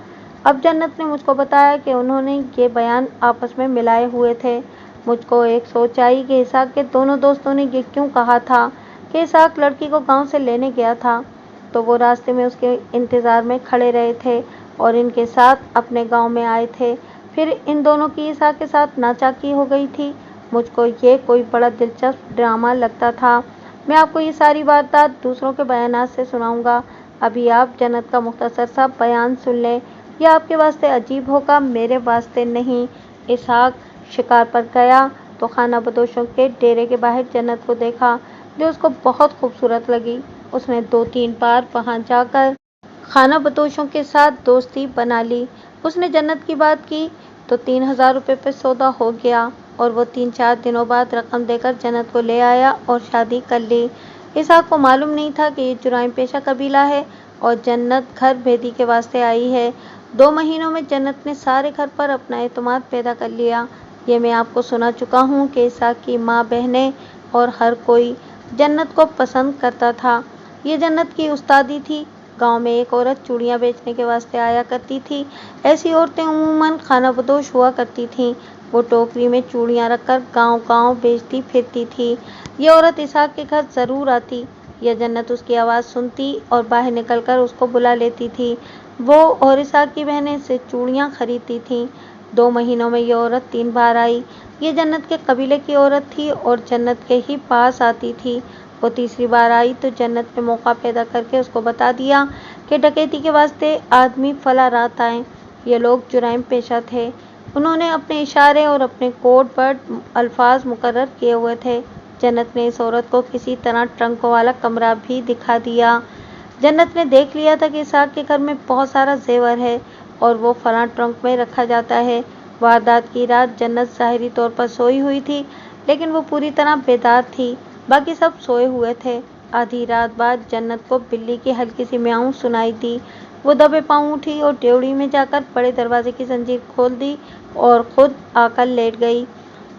अब जन्नत ने मुझको बताया कि उन्होंने ये बयान आपस में मिलाए हुए थे। मुझको एक सोच आई कि इसहाक के दोनों दोस्तों ने ये क्यों कहा था कि इसहाक लड़की को गांव से लेने गया था, तो वो रास्ते में उसके इंतज़ार में खड़े रहे थे और इनके साथ अपने गांव में आए थे। फिर इन दोनों की इसहाक के साथ नाचाकी हो गई थी। मुझको ये कोई बड़ा दिलचस्प ड्रामा लगता था। मैं आपको ये सारी वारदात दूसरों के बयानात से सुनाऊंगा। अभी आप जन्नत का मुख्तसर सा बयान सुन लें। यह आपके वास्ते अजीब होगा, मेरे वास्ते नहीं। इसहाक शिकार पर गया तो खाना बदोशों के डेरे के बाहर जन्नत को देखा, जो उसको बहुत खूबसूरत लगी। उसने 2-3 बार वहां जाकर खाना बदोशों के साथ दोस्ती बना ली। उसने जन्नत की बात की तो 3000 रुपये पे सौदा हो गया और वो 3-4 दिनों बाद रकम देकर जन्नत को ले आया और शादी कर ली। इसहाक को मालूम नहीं था कि ये जुराइम पेशा कबीला है और जन्नत घर भेदी के वास्ते आई है। 2 महीनों में जन्नत ने सारे घर पर अपना एतमाद पैदा कर लिया। ये मैं आपको सुना चुका हूँ कि इसहाक की माँ, बहनें और हर कोई जन्नत को पसंद करता था। ये जन्नत की उस्तादी थी। गांव में एक औरत चूड़ियाँ बेचने के वास्ते आया करती थी। ऐसी औरतें उम्मूमन खाना बदोश हुआ करती थीं। वो टोकरी में चूड़ियाँ रखकर गांव-गांव बेचती फिरती थी। ये औरत इसहाक के घर जरूर आती या जन्नत उसकी आवाज़ सुनती और बाहर निकलकर उसको बुला लेती थी। वो और इसहाक की बहनें इससे चूड़ियाँ खरीदती थीं। 2 महीनों में ये औरत 3 बार आई। ये जन्नत के कबीले की औरत थी और जन्नत के ही पास आती थी। वो तीसरी बार आई तो जन्नत ने मौका पैदा करके उसको बता दिया कि डकैती के वास्ते आदमी फला रात आए। ये लोग जुराइम पेशा थे। उन्होंने अपने इशारे और अपने कोड पर अल्फाज मुकर्रर किए हुए थे। जन्नत ने इस औरत को किसी तरह ट्रंकों वाला कमरा भी दिखा दिया। जन्नत ने देख लिया था कि इसहाक के घर में बहुत सारा जेवर है और वो फलां ट्रंक में रखा जाता है। वारदात की रात जन्नत ज़ाहिरी तौर पर सोई हुई थी, लेकिन वो पूरी तरह बेदार थी। बाकी सब सोए हुए थे। आधी रात बाद जन्नत को बिल्ली की हल्की सी म्याऊं सुनाई दी। वो दबे पांव उठी और ड्योढ़ी में जाकर बड़े दरवाजे की जंजीर खोल दी और खुद आकर लेट गई।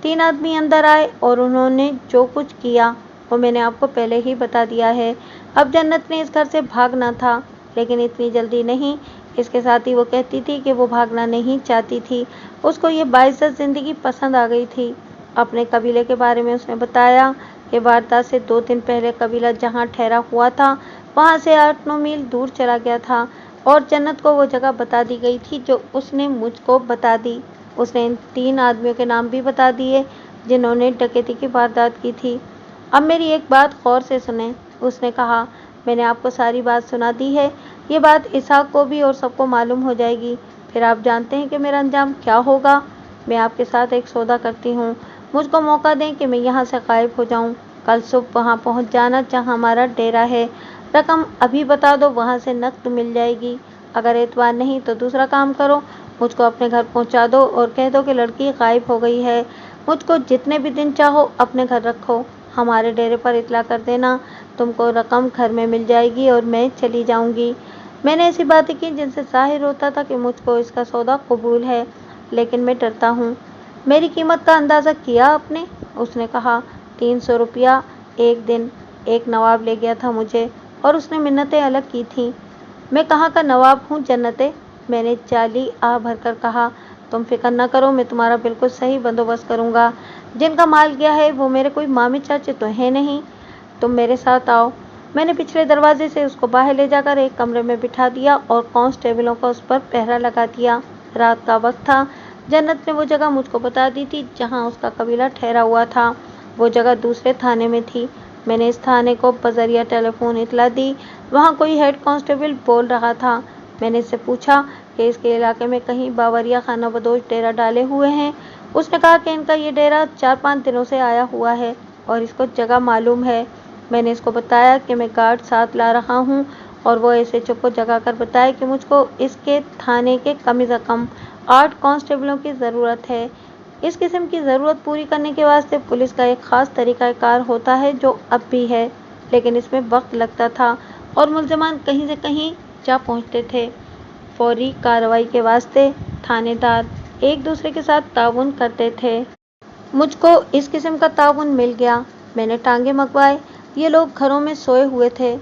3 आदमी अंदर आए और उन्होंने जो कुछ किया वो मैंने आपको पहले ही बता दिया है। अब जन्नत ने इस घर से भागना था, लेकिन इतनी जल्दी नहीं। इसके साथ ही वो कहती थी कि वो भागना नहीं चाहती थी। उसको ये बाइज्जत जिंदगी पसंद आ गई थी। अपने कबीले के बारे में उसने बताया कि वारदात से 2 दिन पहले कबीला जहाँ ठहरा हुआ था वहाँ से 8-9 मील दूर चला गया था और जन्नत को वो जगह बता दी गई थी जो उसने मुझको बता दी। उसने इन 3 आदमियों के नाम भी बता दिए जिन्होंने डकैती की वारदात की थी। अब मेरी एक बात गौर से सुने, उसने कहा। मैंने आपको सारी बात सुना दी है। ये बात इसहाक को भी और सबको मालूम हो जाएगी। फिर आप जानते हैं कि मेरा अंजाम क्या होगा। मैं आपके साथ एक सौदा करती हूँ। मुझको मौका दें कि मैं यहाँ से गायब हो जाऊँ। कल सुबह वहाँ पहुँच जाना जहाँ हमारा डेरा है। रकम अभी बता दो, वहाँ से नकद मिल जाएगी। अगर एतवार नहीं तो दूसरा काम करो, मुझको अपने घर पहुँचा दो और कह दो कि लड़की गायब हो गई है। मुझको जितने भी दिन चाहो अपने घर रखो। हमारे डेरे पर इतला कर देना। तुमको रकम घर में मिल जाएगी और मैं चली जाऊंगी। मैंने ऐसी बातें की जिनसे जाहिर होता था कि मुझको इसका सौदा कबूल है, लेकिन मैं डरता हूँ। मेरी कीमत का अंदाज़ा किया आपने? उसने कहा। 300 रुपया एक दिन। एक नवाब ले गया था मुझे और उसने मिन्नतें अलग की थीं। मैं कहाँ का नवाब हूँ जन्नते? मैंने जाली आ भरकर कहा। तुम फिक्र न करो, मैं तुम्हारा बिल्कुल सही बंदोबस्त करूँगा। जिनका माल गया है वो मेरे कोई मामी चाचे तो है नहीं। तुम मेरे साथ आओ। मैंने पिछले दरवाजे से उसको बाहर ले जाकर एक कमरे में बिठा दिया और कांस्टेबलों का उस पर पहरा लगा दिया। रात का वक्त था। जन्नत ने वो जगह मुझको बता दी थी जहाँ उसका कबीला ठहरा हुआ था। वो जगह दूसरे थाने में थी। मैंने इस थाने को बजरिया टेलीफोन इतला दी। वहाँ कोई हेड कांस्टेबल बोल रहा था। मैंने इससे पूछा कि इसके इलाके में कहीं बावरिया खाना बदोश डेरा डाले हुए हैं। उसने कहा कि इनका ये डेरा 4-5 दिनों से आया हुआ है और इसको जगह मालूम है। मैंने इसको बताया कि मैं गार्ड साथ ला रहा हूँ और वो एसएचओ को जगा कर बताया कि मुझको इसके थाने के कम से कम 8 कांस्टेबलों की ज़रूरत है। इस किस्म की ज़रूरत पूरी करने के वास्ते पुलिस का एक ख़ास तरीक़ाकार होता है जो अब भी है, लेकिन इसमें वक्त लगता था और मुलज़मान कहीं से कहीं जा पहुँचते थे। फौरी कार्रवाई के वास्ते थानेदार एक दूसरे के साथ ताउन करते थे। मुझको इस किस्म का ताउन मिल गया। मैंने टांगे मंगवाए। ये लोग घरों में सोए हुए थे।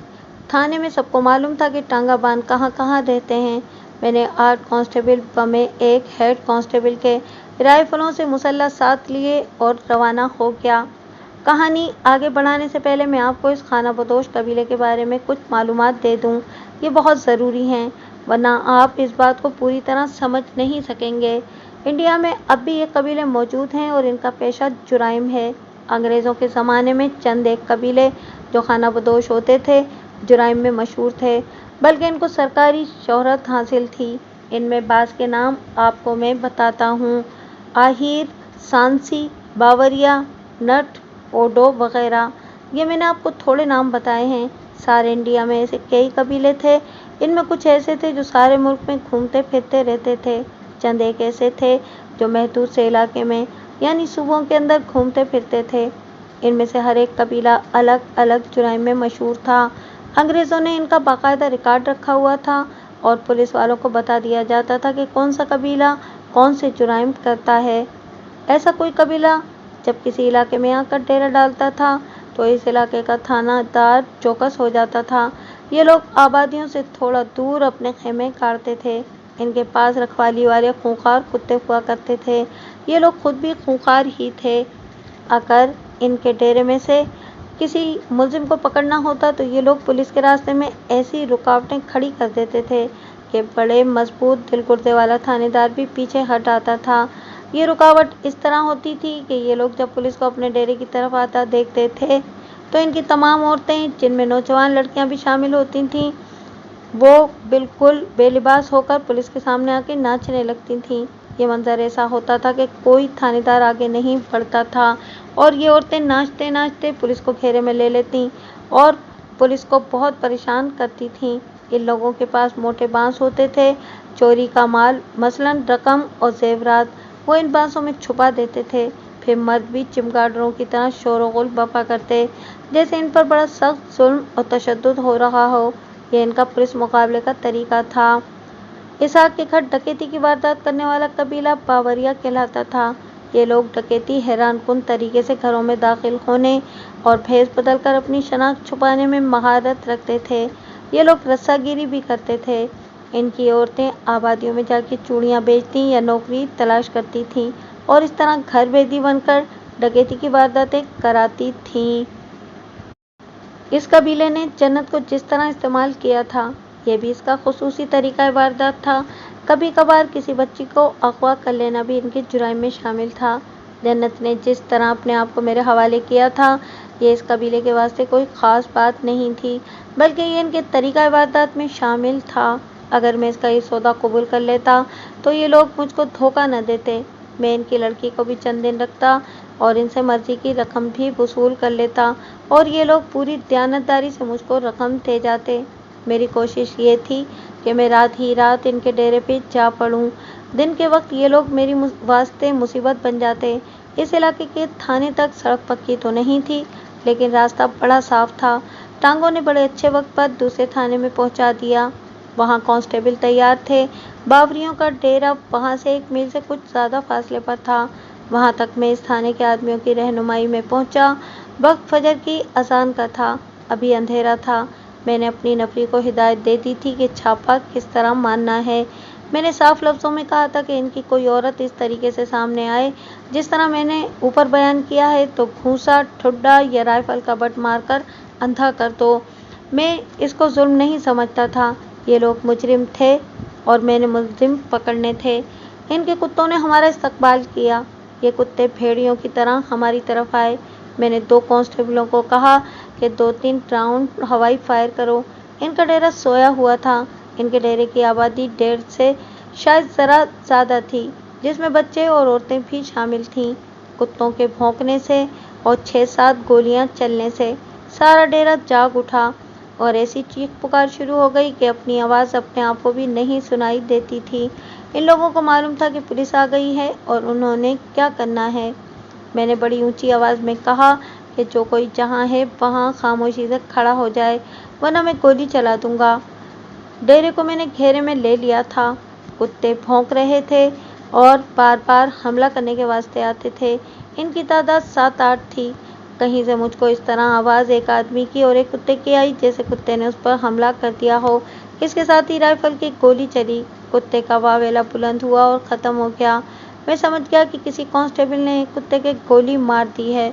थाने में सबको मालूम था कि टांगाबान कहाँ कहाँ रहते हैं। मैंने 8 कांस्टेबल बमे एक हेड कांस्टेबल के राइफलों से मुसल्ला साथ लिए और रवाना हो गया। कहानी आगे बढ़ाने से पहले मैं आपको इस खाना बदोश कबीले के बारे में कुछ मालूमात दे दूं। ये बहुत ज़रूरी हैं, वरना आप इस बात को पूरी तरह समझ नहीं सकेंगे। इंडिया में अब भी ये कबीले मौजूद हैं और इनका पेशा जुराइम है। अंग्रेज़ों के ज़माने में चंद एक कबीले जो खाना बदोश होते थे जुराइम में मशहूर थे, बल्कि इनको सरकारी शोहरत हासिल थी। इनमें बाज़ के नाम आपको मैं बताता हूँ। आहिर, सांसी, बावरिया, नट, ओडो वगैरह। ये मैंने आपको थोड़े नाम बताए हैं। सारे इंडिया में ऐसे कई कबीले थे। इनमें कुछ ऐसे थे जो सारे मुल्क में घूमते फिरते रहते थे। चंद एक ऐसे थे जो महदूद से इलाके में यानी सूबों के अंदर घूमते फिरते थे। इनमें से हर एक कबीला अलग अलग जुराइम में मशहूर था। अंग्रेज़ों ने इनका बाकायदा रिकॉर्ड रखा हुआ था और पुलिस वालों को बता दिया जाता था कि कौन सा कबीला कौन से जुराइम करता है। ऐसा कोई कबीला जब किसी इलाके में आकर डेरा डालता था तो इस इलाके का थानादार चौकस हो जाता था। ये लोग आबादियों से थोड़ा दूर अपने खेमे गाड़ते थे। ان کے پاس رکھوالی والے خونخوار کتے ہوا کرتے تھے۔ یہ لوگ خود بھی خونخوار ہی تھے۔ اگر ان کے ڈیرے میں سے کسی ملزم کو پکڑنا ہوتا تو یہ لوگ پولیس کے راستے میں ایسی رکاوٹیں کھڑی کر دیتے تھے کہ بڑے مضبوط دل گردے والا تھانے دار بھی پیچھے ہٹ آتا تھا۔ یہ رکاوٹ اس طرح ہوتی تھی کہ یہ لوگ جب پولیس کو اپنے ڈیرے کی طرف آتا دیکھتے تھے تو ان کی تمام عورتیں، جن میں نوجوان لڑکیاں بھی شامل ہوتی تھیں، وہ بالکل بے لباس ہو کر پولیس کے سامنے آ کے ناچنے لگتی تھیں۔ یہ منظر ایسا ہوتا تھا کہ کوئی تھانے دار آگے نہیں بڑھتا تھا اور یہ عورتیں ناچتے ناچتے پولیس کو گھیرے میں لے لیتیں اور پولیس کو بہت پریشان کرتی تھیں۔ ان لوگوں کے پاس موٹے بانس ہوتے تھے۔ چوری کا مال، مثلاً رقم اور زیورات، وہ ان بانسوں میں چھپا دیتے تھے۔ پھر مرد بھی چمگاڈروں کی طرح شور و غل بپا کرتے جیسے ان پر بڑا سخت ظلم اور تشدد ہو رہا ہو۔ یہ ان کا پولیس مقابلے کا طریقہ تھا۔ اسحاق کے گھر ڈکیتی کی واردات کرنے والا قبیلہ باوریا کہلاتا تھا۔ یہ لوگ ڈکیتی حیران کن طریقے سے گھروں میں داخل ہونے اور بھیس بدل کر اپنی شناخت چھپانے میں مہارت رکھتے تھے۔ یہ لوگ رسا گیری بھی کرتے تھے۔ ان کی عورتیں آبادیوں میں جا کے چوڑیاں بیچتی یا نوکری تلاش کرتی تھیں اور اس طرح گھر بیدی بن کر ڈکیتی کی وارداتیں کراتی تھیں۔ اس قبیلے نے جنت کو جس طرح استعمال کیا تھا، یہ بھی اس کا خصوصی طریقہ واردات تھا۔ کبھی کبھار کسی بچی کو اغوا کر لینا بھی ان کے جرائم میں شامل تھا۔ جنت نے جس طرح اپنے آپ کو میرے حوالے کیا تھا، یہ اس قبیلے کے واسطے کوئی خاص بات نہیں تھی، بلکہ یہ ان کے طریقہ واردات میں شامل تھا۔ اگر میں اس کا یہ سودا قبول کر لیتا تو یہ لوگ مجھ کو دھوکہ نہ دیتے۔ میں ان کی لڑکی کو بھی چند دن رکھتا اور ان سے مرضی کی رقم بھی وصول کر لیتا اور یہ لوگ پوری دیانتداری سے مجھ کو رقم دے جاتے۔ میری کوشش یہ تھی کہ میں رات ہی رات ان کے ڈیرے پہ جا پڑوں۔ دن کے وقت یہ لوگ میری واسطے مصیبت بن جاتے۔ اس علاقے کے تھانے تک سڑک پکی تو نہیں تھی، لیکن راستہ بڑا صاف تھا۔ ٹانگوں نے بڑے اچھے وقت پر دوسرے تھانے میں پہنچا دیا۔ وہاں کانسٹیبل تیار تھے۔ باوریوں کا ڈیرا وہاں سے 1 میل سے کچھ زیادہ فاصلے پر تھا۔ وہاں تک میں اس تھانے کے آدمیوں کی رہنمائی میں پہنچا۔ وقت فجر کی اذان کا تھا۔ ابھی اندھیرا تھا۔ میں نے اپنی نفری کو ہدایت دے دی تھی کہ چھاپا کس طرح مارنا ہے۔ میں نے صاف لفظوں میں کہا تھا کہ ان کی کوئی عورت اس طریقے سے سامنے آئے جس طرح میں نے اوپر بیان کیا ہے تو گھونسا، ٹھڈا یا رائفل کا بٹ مار کر اندھا کر دو۔ میں اس کو ظلم نہیں سمجھتا تھا۔ یہ لوگ مجرم تھے اور میں نے ملزم پکڑنے تھے۔ ان کے کتوں نے ہمارا استقبال کیا۔ یہ کتے بھیڑیوں کی طرح ہماری طرف آئے۔ میں نے 2 کانسٹیبلوں کو کہا کہ 2-3 راؤنڈ ہوائی فائر کرو۔ ان کا ڈیرا سویا ہوا تھا۔ ان کے ڈیرے کی آبادی 1.5 سے شاید ذرا زیادہ تھی، جس میں بچے اور عورتیں بھی شامل تھیں۔ کتوں کے بھونکنے سے اور 6-7 گولیاں چلنے سے سارا ڈیرا جاگ اٹھا اور ایسی چیخ پکار شروع ہو گئی کہ اپنی آواز اپنے آپ کو بھی نہیں سنائی دیتی تھی۔ ان لوگوں کو معلوم تھا کہ پولیس آ گئی ہے اور انہوں نے کیا کرنا ہے۔ میں نے بڑی اونچی آواز میں کہا کہ جو کوئی جہاں ہے وہاں خاموشی سے کھڑا ہو جائے ورنہ میں گولی چلا دوں گا۔ ڈیرے کو میں نے گھیرے میں لے لیا تھا۔ کتے بھونک رہے تھے اور بار بار حملہ کرنے کے واسطے آتے تھے۔ ان کی تعداد 7-8 تھی۔ کہیں سے مجھ کو اس طرح آواز ایک آدمی کی اور ایک کتے کی آئی جیسے کتے نے اس پر حملہ کر دیا ہو۔ اس کے ساتھ ہی رائفل کی گولی چلی۔ کتے کا واویلا بلند ہوا اور ختم ہو گیا۔ میں سمجھ گیا کہ کسی کانسٹیبل نے ایک کتے کے گولی مار دی ہے۔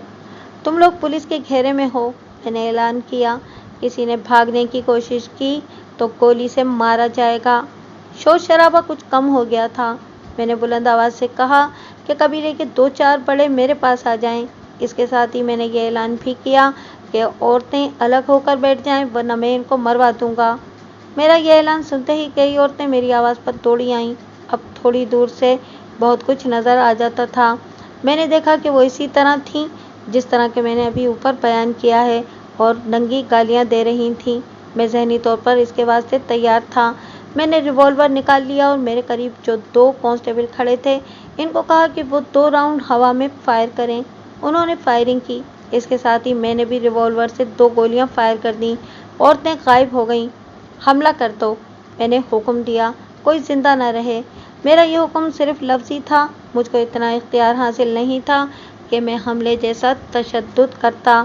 تم لوگ پولیس کے گھیرے میں ہو، میں نے اعلان کیا۔ کسی نے بھاگنے کی کوشش کی تو گولی سے مارا جائے گا۔ شور شرابہ کچھ کم ہو گیا تھا۔ میں نے بلند آواز سے کہا کہ قبیلے کے 2-4 بڑے میرے پاس آ جائیں۔ اس کے ساتھ ہی میں نے یہ اعلان بھی کیا کہ عورتیں الگ ہو کر بیٹھ جائیں ورنہ میں ان کو مروا دوں گا۔ میرا یہ اعلان سنتے ہی کئی عورتیں میری آواز پر دوڑی آئیں۔ اب تھوڑی دور سے بہت کچھ نظر آ جاتا تھا۔ میں نے دیکھا کہ وہ اسی طرح تھیں جس طرح کہ میں نے ابھی اوپر بیان کیا ہے اور ننگی گالیاں دے رہی تھیں۔ میں ذہنی طور پر اس کے واسطے تیار تھا۔ میں نے ریوالور نکال لیا اور میرے قریب جو 2 کانسٹیبل کھڑے تھے ان کو کہا کہ وہ 2 راؤنڈ ہوا میں فائر کریں۔ انہوں نے فائرنگ کی۔ اس کے ساتھ ہی میں نے بھی ریوالور سے 2 گولیاں فائر کر دیں۔ عورتیں غائب ہو گئیں۔ حملہ کر دو، میں نے حکم دیا، کوئی زندہ نہ رہے۔ میرا یہ حکم صرف لفظی تھا۔ مجھ کو اتنا اختیار حاصل نہیں تھا کہ میں حملے جیسا تشدد کرتا۔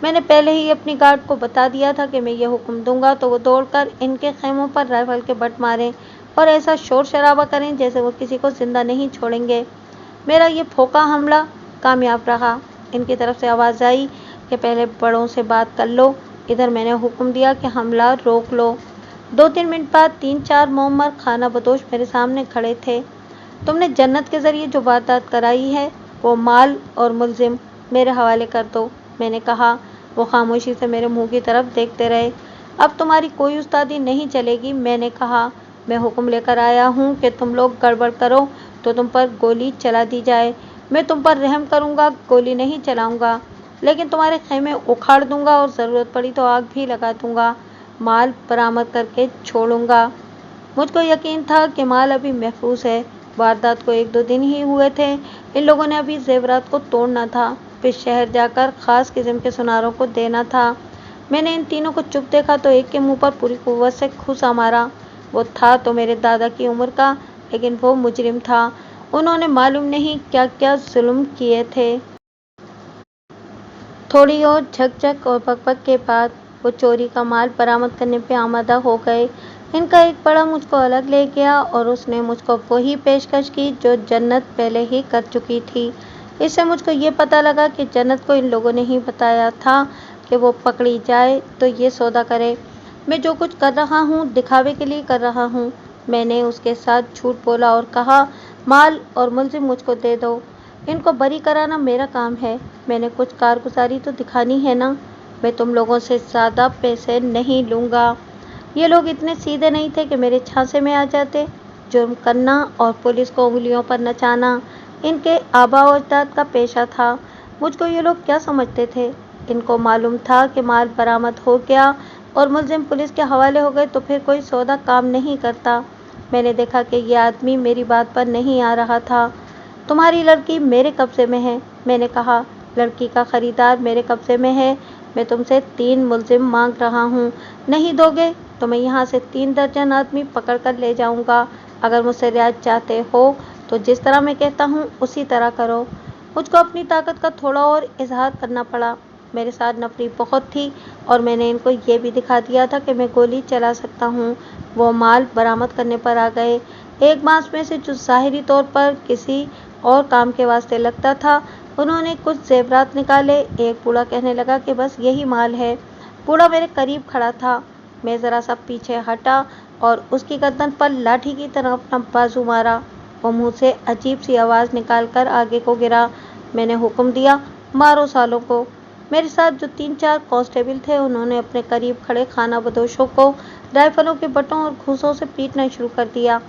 میں نے پہلے ہی اپنی گارڈ کو بتا دیا تھا کہ میں یہ حکم دوں گا تو وہ دوڑ کر ان کے خیموں پر رائفل کے بٹ ماریں۔ और ऐसा शोर शराबा करें जैसे वो किसी को जिंदा नहीं छोड़ेंगे। मेरा ये फोका हमला कामयाब रहा। इनकी तरफ से आवाज़ आई कि पहले बड़ों से बात कर लो। इधर मैंने हुक्म दिया कि हमला रोक लो। 2-3 मिनट बाद 3-4 मोहम्मर खाना बदोश मेरे सामने खड़े थे। तुमने जन्नत के जरिए जो वारदात कराई है वो माल और मुलजिम मेरे हवाले कर दो, मैंने कहा। वो खामोशी से मेरे मुंह की तरफ देखते रहे। अब तुम्हारी कोई उस्तादी नहीं चलेगी, मैंने कहा। मैं हुक्म लेकर आया हूँ कि तुम लोग गड़बड़ करो तो तुम पर गोली चला दी जाए। मैं तुम पर रहम करूँगा, गोली नहीं चलाऊँगा, लेकिन तुम्हारे खैमे उखाड़ दूँगा और ज़रूरत पड़ी तो आग भी लगा दूँगा। माल बरामद करके छोड़ूँगा। मुझको यकीन था कि माल अभी महफूज है। वारदात को 1-2 दिन ही हुए थे। इन लोगों ने अभी जेवरात को तोड़ना था, फिर शहर जाकर ख़ास किस्म के सुनारों को देना था। मैंने इन तीनों को चुप देखा तो एक के मुंह पर पूरी कुव्वत से घूंसा मारा। वो था तो मेरे दादा की उम्र का, लेकिन वो मुजरिम था। उन्होंने मालूम नहीं क्या क्या जुल्म किए थे। थोड़ी और झकझक और बकबक के बाद वो चोरी का माल बरामद करने पे आमादा हो गए। इनका एक बड़ा मुझको अलग ले गया और उसने मुझको वही पेशकश की जो जन्नत पहले ही कर चुकी थी। इससे मुझको ये पता लगा कि जन्नत को इन लोगों ने ही बताया था कि वो पकड़ी जाए तो ये सौदा करे। मैं जो कुछ कर रहा हूँ दिखावे के लिए कर रहा हूँ। मैंने उसके साथ झूठ बोला और कहा, माल और मुलजिम मुझको दे दो, इनको बरी कराना मेरा काम है। मैंने कुछ कारगुजारी तो दिखानी है ना। मैं तुम लोगों से ज़्यादा पैसे नहीं लूँगा। ये लोग इतने सीधे नहीं थे कि मेरे झांसे में आ जाते। जुर्म करना और पुलिस को उंगलियों पर नचाना इनके आबा और अजदाद का पेशा था। मुझको ये लोग क्या समझते थे? इनको मालूम था कि माल बरामद हो गया और मुलजिम पुलिस के हवाले हो गए तो फिर कोई सौदा काम नहीं करता। मैंने देखा कि ये आदमी मेरी बात पर नहीं आ रहा था। तुम्हारी लड़की मेरे कब्जे में है, मैंने कहा। लड़की का खरीदार मेरे कब्जे में है। मैं तुमसे 3 मुलजिम मांग रहा हूँ। नहीं दोगे तो मैं यहाँ से 3 दर्जन आदमी पकड़ कर ले जाऊँगा। अगर मुझसे रियायत चाहते हो तो जिस तरह मैं कहता हूँ उसी तरह करो। मुझको अपनी ताकत का थोड़ा और इजहार करना पड़ा। मेरे साथ नफरी बहुत थी और मैंने इनको ये भी दिखा दिया था कि मैं गोली चला सकता हूँ। वो माल बरामद करने पर आ गए। एक बांस में से जो ज़ाहिरी तौर पर किसी और काम के वास्ते लगता था, उन्होंने कुछ जेवरात निकाले। एक बूढ़ा कहने लगा कि बस यही माल है। बूढ़ा मेरे करीब खड़ा था। मैं ज़रा सा पीछे हटा और उसकी गर्दन पर लाठी की तरह अपना बाजू मारा। वो मुंह से अजीब सी आवाज़ निकालकर आगे को गिरा। मैंने हुक्म दिया, मारो सालों को। मेरे साथ जो 3-4 कांस्टेबल थे उन्होंने अपने करीब खड़े खाना बदोशों को राइफलों के बटों और घूंसों से पीटना शुरू कर दिया।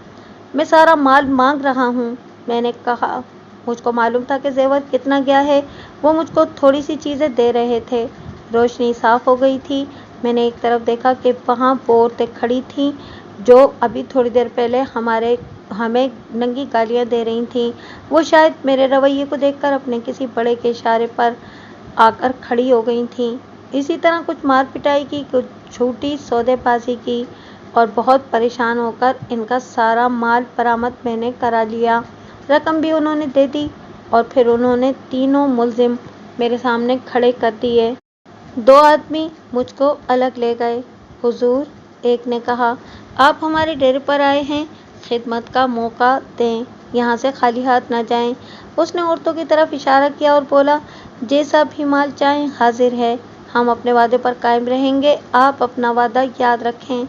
मैं सारा माल मांग रहा हूँ, मैंने कहा। मुझको मालूम था कि जेवर कितना गया है। वो मुझको थोड़ी सी चीज़ें दे रहे थे। रोशनी साफ हो गई थी। मैंने एक तरफ देखा कि वहाँ वो औरतें खड़ी थीं जो अभी थोड़ी देर पहले हमें नंगी गालियाँ दे रही थीं। वो शायद मेरे रवैये को देखकर अपने किसी बड़े के इशारे पर आकर खड़ी हो गई थीं। इसी तरह कुछ मार पिटाई की, कुछ झूठी सौदेबाजी की और बहुत परेशान होकर इनका सारा माल बरामद मैंने करा लिया। रकम भी उन्होंने दे दी और फिर उन्होंने 3 मुलजिम मेरे सामने खड़े कर दिए। 2 आदमी मुझको अलग ले गए। हुजूर, एक ने कहा, आप हमारे डेरे पर आए हैं, खिदमत का मौका दें, यहाँ से खाली हाथ न जाएं। उसने औरतों की तरफ इशारा किया और बोला, जैसा भी माल चाहें हाजिर है। हम अपने वादे पर कायम रहेंगे, आप अपना वादा याद रखें।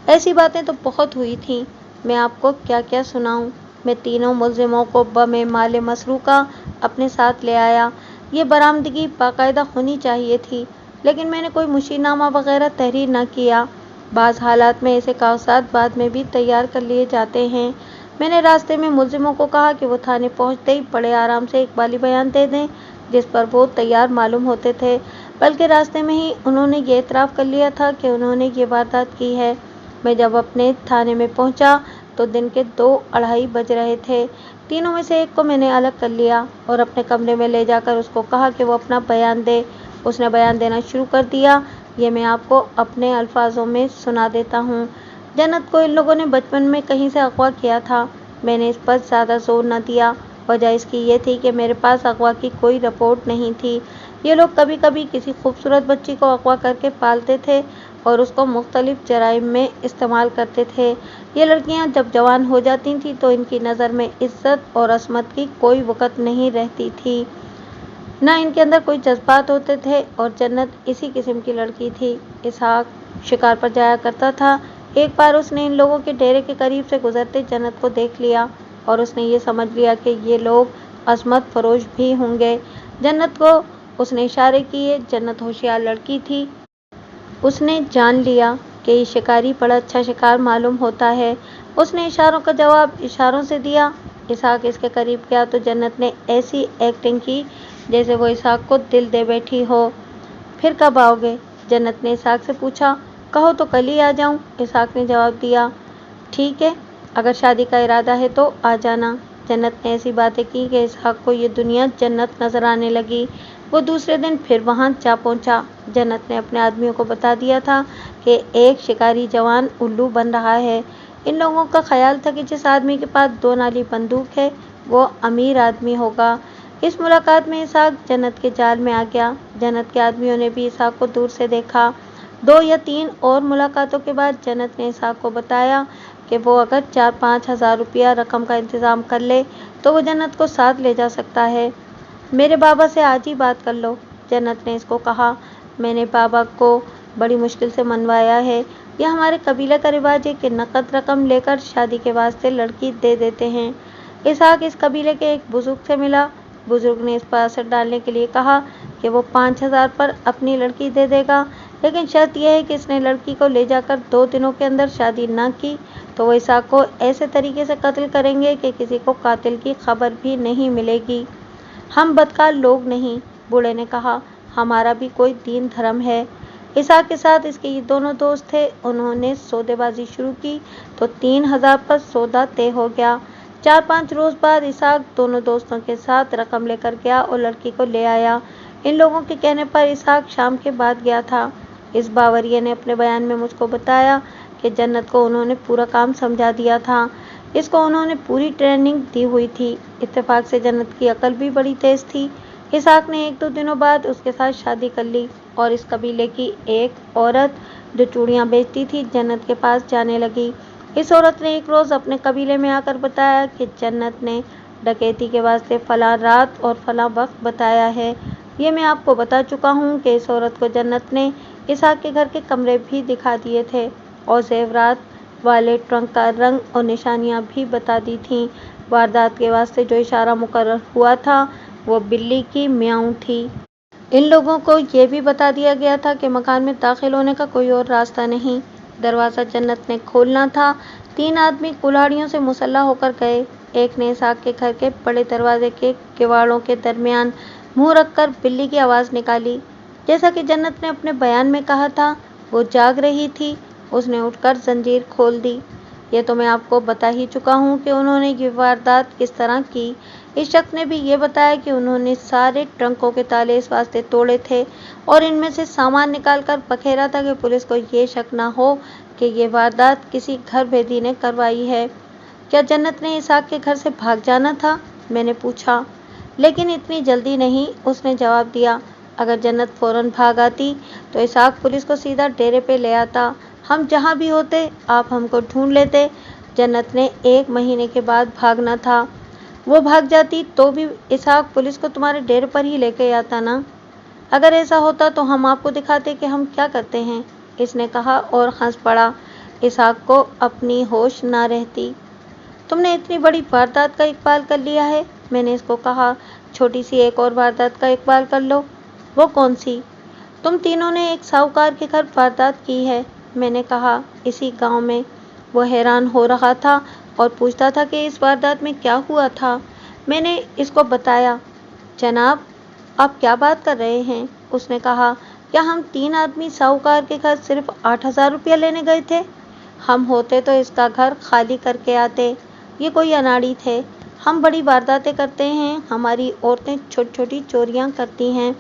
ऐसी बातें तो बहुत हुई थीं, मैं आपको क्या क्या सुनाऊं। मैं 3 मुलजिमों को बमे माले मसरूका अपने साथ ले आया। ये बरामदगी बाकायदा होनी चाहिए थी, लेकिन मैंने कोई मुशीनामा वगैरह तहरीर न किया। बाज़ हालात में ऐसे कागजात बाद में भी तैयार कर लिए जाते हैं। मैंने रास्ते में मुलजिमों को कहा कि वो थाने पहुंचते ही बड़े आराम से इकबाली बयान दे दें, जिस पर वो तैयार मालूम होते थे। बल्कि रास्ते में ही उन्होंने ये इतराफ़ कर लिया था कि उन्होंने ये वारदात की है। मैं जब अपने थाने में पहुंचा तो दिन के 2-2:30 बज रहे थे। तीनों में से एक को मैंने अलग कर लिया और अपने कमरे में ले जाकर उसको कहा कि वो अपना बयान दे। उसने बयान देना शुरू कर दिया। ये मैं आपको अपने अल्फाजों में सुना देता हूँ। जन्नत को इन लोगों ने बचपन में कहीं से अगवा किया था। मैंने इस पर ज़्यादा जोर न दिया। वजह इसकी ये थी कि मेरे पास अगवा की कोई रिपोर्ट नहीं थी। ये लोग कभी कभी किसी खूबसूरत बच्ची को अगवा करके पालते थे اور اس کو مختلف جرائم میں استعمال کرتے تھے۔ یہ لڑکیاں جب جوان ہو جاتی تھیں تو ان کی نظر میں عزت اور عصمت کی کوئی وقت نہیں رہتی تھی، نہ ان کے اندر کوئی جذبات ہوتے تھے، اور جنت اسی قسم کی لڑکی تھی۔ اسحاق شکار پر جایا کرتا تھا۔ ایک بار اس نے ان لوگوں کے ڈیرے کے قریب سے گزرتے جنت کو دیکھ لیا اور اس نے یہ سمجھ لیا کہ یہ لوگ عصمت فروش بھی ہوں گے۔ جنت کو اس نے اشارے کیے۔ جنت ہوشیار لڑکی تھی، اس نے جان لیا کہ یہ شکاری بڑا اچھا شکار معلوم ہوتا ہے۔ اس نے اشاروں کا جواب اشاروں سے دیا۔ اسحاق اس کے قریب گیا تو جنت نے ایسی ایکٹنگ کی جیسے وہ اسحاق کو دل دے بیٹھی ہو۔ پھر کب آؤ گے؟ جنت نے اسحاق سے پوچھا۔ کہو تو کل ہی آ جاؤں، اسحاق نے جواب دیا۔ ٹھیک ہے، اگر شادی کا ارادہ ہے تو آ جانا۔ جنت نے ایسی باتیں کی کہ اسحاق کو یہ دنیا جنت نظر آنے لگی۔ وہ دوسرے دن پھر وہاں جا پہنچا۔ جنت نے اپنے آدمیوں کو بتا دیا تھا کہ ایک شکاری جوان الو بن رہا ہے۔ ان لوگوں کا خیال تھا کہ جس آدمی کے پاس 2 نالی بندوق ہے وہ امیر آدمی ہوگا۔ اس ملاقات میں اسحاق جنت کے جال میں آ گیا۔ جنت کے آدمیوں نے بھی اسحاق کو دور سے دیکھا۔ 2 یا 3 اور ملاقاتوں کے بعد جنت نے اسحاق کو بتایا کہ وہ اگر 4-5 ہزار روپیہ رقم کا انتظام کر لے تو وہ جنت کو ساتھ لے جا سکتا ہے۔ میرے بابا سے آج ہی بات کر لو، جنت نے اس کو کہا۔ میں نے بابا کو بڑی مشکل سے منوایا ہے۔ یہ ہمارے قبیلے کا رواج ہے کہ نقد رقم لے کر شادی کے واسطے لڑکی دے دیتے ہیں۔ اسحاق اس قبیلے کے ایک بزرگ سے ملا۔ بزرگ نے اس پر اثر ڈالنے کے لیے کہا کہ وہ 5 ہزار پر اپنی لڑکی دے دے گا، لیکن شرط یہ ہے کہ اس نے لڑکی کو لے جا کر 2 دنوں کے اندر شادی نہ کی تو وہ اسحاق کو ایسے طریقے سے قتل کریں گے کہ کسی کو قاتل کی خبر بھی نہیں ملے گی۔ ہم بدکار لوگ نہیں، بوڑھے نے کہا، ہمارا بھی کوئی دین دھرم ہے۔ اسحاق کے ساتھ اس کے یہ دونوں دوست تھے۔ انہوں نے سودے بازی شروع کی تو 3 ہزار پر سودا طے ہو گیا۔ 4-5 روز بعد اسحاق دونوں دوستوں کے ساتھ رقم لے کر گیا اور لڑکی کو لے آیا۔ ان لوگوں کے کہنے پر اسحاق شام کے بعد گیا تھا۔ اس باوریے نے اپنے بیان میں مجھ کو بتایا کہ جنت کو انہوں نے پورا کام سمجھا دیا تھا۔ اس کو انہوں نے پوری ٹریننگ دی ہوئی تھی۔ اتفاق سے جنت کی عقل بھی بڑی تیز تھی۔ اسحاق نے 1-2 دنوں بعد اس کے ساتھ شادی کر لی اور اس قبیلے کی ایک عورت جو چوڑیاں بیچتی تھی جنت کے پاس جانے لگی۔ اس عورت نے ایک روز اپنے قبیلے میں آ کر بتایا کہ جنت نے ڈکیتی کے واسطے فلاں رات اور فلاں وقت بتایا ہے۔ یہ میں آپ کو بتا چکا ہوں کہ اس عورت کو جنت نے اسحاق کے گھر کے کمرے بھی دکھا دیے تھے اور زیورات والے ٹرنک کا رنگ اور نشانیاں بھی بتا دی تھیں۔ واردات کے واسطے جو اشارہ مقرر ہوا تھا وہ بلی کی میاؤں تھی۔ ان لوگوں کو یہ بھی بتا دیا گیا تھا کہ مکان میں داخل ہونے کا کوئی اور راستہ نہیں، دروازہ جنت نے کھولنا تھا۔ 3 آدمی کلاڑیوں سے مسلح ہو کر گئے۔ ایک نے اسحاق کے گھر کے بڑے دروازے کے کواڑوں کے درمیان منہ رکھ کر بلی کی آواز نکالی۔ جیسا کہ جنت نے اپنے بیان میں کہا تھا، وہ جاگ رہی تھی۔ اس نے اٹھ کر زنجیر کھول دی۔ یہ تو میں آپ کو بتا ہی چکا ہوں کہ انہوں نے یہ واردات کس طرح کی۔ اس شخص نے بھی یہ بتایا کہ انہوں نے سارے ٹرنکوں کے تالے اس واسطے توڑے تھے اور ان میں سے سامان نکال کر بکھیرا تھا کہ پولیس کو یہ شک نہ ہو کہ یہ واردات کسی گھر بھیدی نے کروائی ہے۔ کیا جنت نے اسحاق کے گھر سے بھاگ جانا تھا؟ میں نے پوچھا۔ لیکن اتنی جلدی نہیں، اس نے جواب دیا۔ اگر جنت فوراً بھاگ آتی تو اسحاق پولیس کو سیدھا ڈیرے پہ لے آتا۔ ہم جہاں بھی ہوتے آپ ہم کو ڈھونڈ لیتے۔ جنت نے 1 مہینے کے بعد بھاگنا تھا۔ وہ بھاگ جاتی تو بھی اسحاق پولیس کو تمہارے ڈیرے پر ہی لے کے آتا نا۔ اگر ایسا ہوتا تو ہم آپ کو دکھاتے کہ ہم کیا کرتے ہیں، اس نے کہا اور ہنس پڑا۔ اسحاق کو اپنی ہوش نہ رہتی۔ تم نے اتنی بڑی واردات کا اقبال کر لیا ہے، میں نے اس کو کہا۔ چھوٹی سی ایک اور واردات کا اقبال کر لو۔ وہ کون سی؟ تم تینوں نے ایک ساہوکار کے گھر واردات کی ہے، میں نے کہا، اسی گاؤں میں۔ وہ حیران ہو رہا تھا اور پوچھتا تھا کہ اس واردات میں کیا ہوا تھا۔ میں نے اس کو بتایا۔ جناب، آپ کیا بات کر رہے ہیں، اس نے کہا۔ کیا ہم 3 آدمی ساہوکار کے گھر صرف 8 ہزار روپیہ لینے گئے تھے؟ ہم ہوتے تو اس کا گھر خالی کر کے آتے۔ یہ کوئی اناڑی تھے۔ ہم بڑی وارداتیں کرتے ہیں، ہماری عورتیں چھوٹی چھوٹی چوریاں کرتی ہیں۔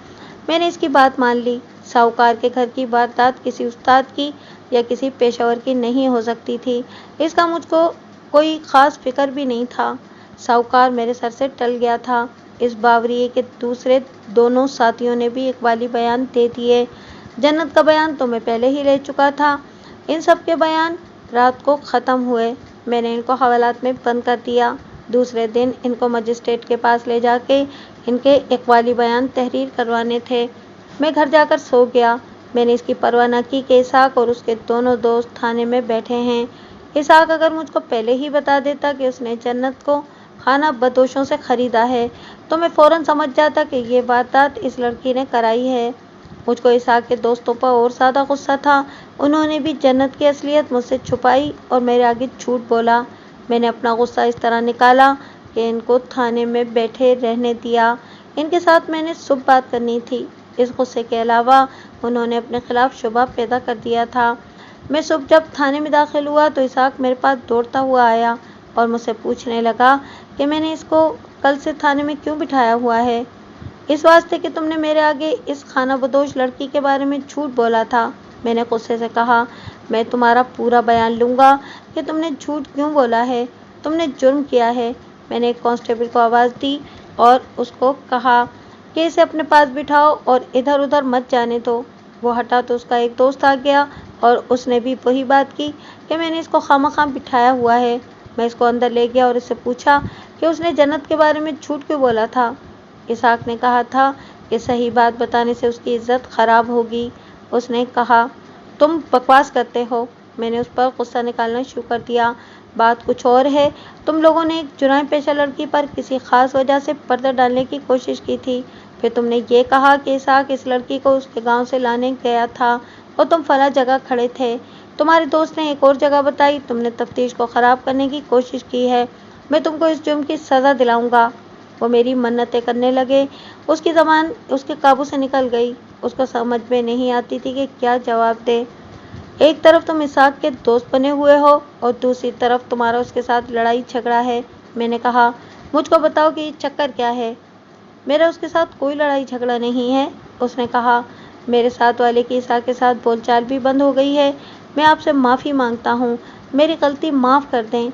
میں نے اس کی بات مان لی۔ ساہوکار کے گھر کی واردات کسی استاد کی یا کسی پیشہ ور کی نہیں ہو سکتی تھی۔ اس کا مجھ کو کوئی خاص فکر بھی نہیں تھا۔ ساہوکار میرے سر سے ٹل گیا تھا۔ اس باوریے کے دوسرے دونوں ساتھیوں نے بھی اقبالی بیان دے دیے۔ जन्नत का बयान तो मैं पहले ही ले चुका था। इन सब के बयान रात को ख़त्म हुए। मैंने इनको हवालात में बंद कर दिया। दूसरे दिन इनको मजिस्ट्रेट के पास ले जाके इनके इकबाली बयान तहरीर करवाने थे। मैं घर जाकर सो गया। मैंने इसकी परवाह न की कि इसहाक और उसके दोनों दोस्त थाने में बैठे हैं। इसहाक अगर मुझको पहले ही बता देता कि उसने जन्नत को खाना बदोशों से ख़रीदा है तो मैं फ़ौरन समझ जाता कि ये वारदात इस लड़की ने कराई है। मुझको इसहाक के दोस्तों पर और ज़्यादा गुस्सा था। उन्होंने भी जन्नत की असलियत मुझसे छुपाई और मेरे आगे झूठ बोला। मैंने अपना गुस्सा इस तरह निकाला कि इनको थाने में बैठे रहने दिया। इनके साथ मैंने शुभ बात करनी थी। इस गुस्से के अलावा उन्होंने अपने खिलाफ शुबा पैदा कर दिया था। मैं सुबह जब थाने में दाखिल हुआ तो इसहाक मेरे पास दौड़ता हुआ आया और मुझसे पूछने लगा कि मैंने इसको कल से थाने में क्यों बिठाया हुआ है। इस वास्ते कि तुमने मेरे आगे इस खाना बदोश लड़की के बारे में झूठ बोला था। मैंने गुस्से से कहा, मैं तुम्हारा पूरा बयान लूँगा कि तुमने झूठ क्यों बोला है। तुमने जुर्म किया है। मैंने एक कांस्टेबल को आवाज़ दी और उसको कहा कि इसे अपने पास बिठाओ और इधर उधर मत जाने दो। वो हटा तो उसका एक दोस्त आ गया और उसने भी वही बात की कि मैंने इसको खामखा बिठाया हुआ है। मैं इसको अंदर ले गया और इससे पूछा कि उसने जन्नत के बारे में झूठ क्यों बोला था। इसहाक ने कहा था कि सही बात बताने से उसकी इज्जत खराब होगी। उसने कहा, तुम बकवास करते हो। मैंने उस पर गुस्सा निकालना शुरू कर दिया। बात कुछ और है। तुम लोगों ने एक जुर्म पेशा लड़की पर किसी खास वजह से पर्दा डालने की कोशिश की थी। फिर तुमने ये कहा कि इसहाक इस लड़की को उसके गांव से लाने गया था और तुम फला जगह खड़े थे। तुम्हारे दोस्त ने एक और जगह बताई। तुमने तफ्तीश को ख़राब करने की कोशिश की है। मैं तुमको इस जुर्म की सज़ा दिलाऊंगा। वो मेरी मन्नतें करने लगे। उसकी ज़बान उसके काबू से निकल गई। उसको समझ में नहीं आती थी कि क्या जवाब दे। एक तरफ तुम इसहाक के दोस्त बने हुए हो और दूसरी तरफ तुम्हारा उसके साथ लड़ाई झगड़ा है। मैंने कहा, मुझको बताओ कि ये चक्कर क्या है। मेरा उसके साथ कोई लड़ाई झगड़ा नहीं है। उसने कहा, मेरे साथ वाले की इसहाक के साथ बोलचाल भी बंद हो गई है। मैं आपसे माफ़ी मांगता हूँ। मेरी गलती माफ़ कर दें।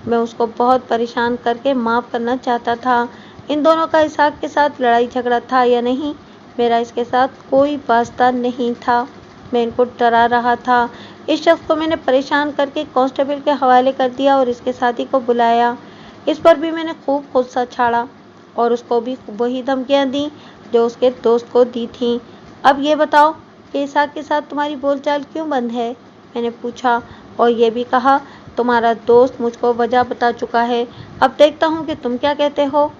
मैं उसको बहुत परेशान करके माफ़ करना चाहता था। इन दोनों का इसहाक के साथ लड़ाई झगड़ा था या नहीं, मेरा इसके साथ कोई वास्ता नहीं था। मैं इनको डरा रहा था। इस शख्स को मैंने परेशान करके कांस्टेबल के हवाले कर दिया और इसके साथी को बुलाया। इस पर भी मैंने खूब गुस्सा छाड़ा और उसको भी वही धमकियाँ दी जो उसके दोस्त को दी थीं। अब ये बताओ कि इसहाक के साथ तुम्हारी बोलचाल क्यों बंद है। मैंने पूछा और ये भी कहा, तुम्हारा दोस्त मुझको वजह बता चुका है। अब देखता हूँ कि तुम क्या कहते हो।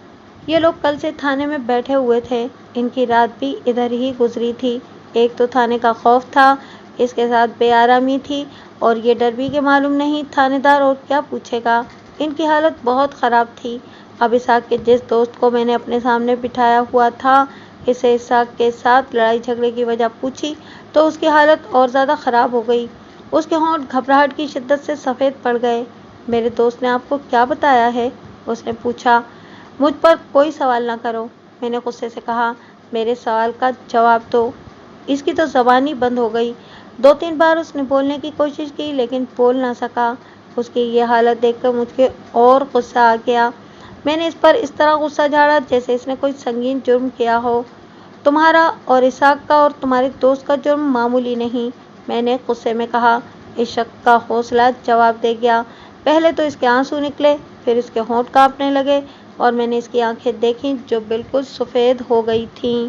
ये लोग कल से थाने में बैठे हुए थे। इनकी रात भी इधर ही गुजरी थी। एक तो थाने का खौफ था, इसके साथ बेआरामी थी और ये डर भी कि मालूम नहीं थानेदार और क्या पूछेगा। इनकी हालत बहुत ख़राब थी। अब इसहाक के जिस दोस्त को मैंने अपने सामने बिठाया हुआ था, इसे इसहाक के साथ लड़ाई झगड़े की वजह पूछी तो उसकी हालत और ज़्यादा ख़राब हो गई। उसके होंठ घबराहट की शिद्दत से सफ़ेद पड़ गए। मेरे दोस्त ने आपको क्या बताया है। उसने पूछा। मुझ पर कोई सवाल ना करो। मैंने गुस्से से कहा, मेरे सवाल का जवाब दो। इसकी तो ज़बान ही बंद हो गई। 2-3 बार उसने बोलने की कोशिश की लेकिन बोल ना सका। उसकी ये हालत देखकर मुझे और गुस्सा आ गया। मैंने इस पर इस तरह गुस्सा झाड़ा जैसे इसने कोई संगीन जुर्म किया हो। तुम्हारा और इसहाक का और तुम्हारे दोस्त का जुर्म मामूली नहीं। मैंने गुस्से में कहा। इस शख्स का हौसला जवाब दे गया। पहले तो इसके आंसू निकले, फिर इसके होंठ कांपने लगे और मैंने इसकी आंखें देखीं जो बिल्कुल सफ़ेद हो गई थीं।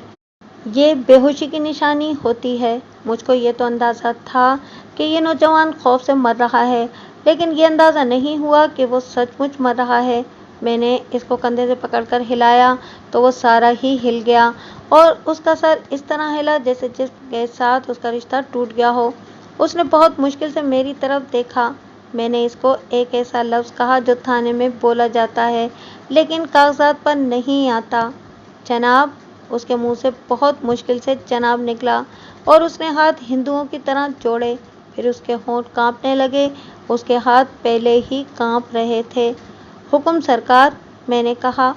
ये बेहोशी की निशानी होती है। मुझको ये तो अंदाज़ा था कि ये नौजवान खौफ से मर रहा है, लेकिन ये अंदाज़ा नहीं हुआ कि वो सचमुच मर रहा है। मैंने इसको कंधे से पकड़कर हिलाया तो वो सारा ही हिल गया और उसका सर इस तरह हिला जैसे जिसके साथ उसका रिश्ता टूट गया हो। उसने बहुत मुश्किल से मेरी तरफ देखा। मैंने इसको एक ऐसा लफ्ज़ कहा जो थाने में बोला जाता है लेकिन कागजात पर नहीं आता। जनाब। उसके मुंह से बहुत मुश्किल से जनाब निकला और उसने हाथ हिंदुओं की तरह जोड़े। फिर उसके होंठ कांपने लगे। उसके हाथ पहले ही कांप रहे थे। हुक्म सरकार। मैंने कहा।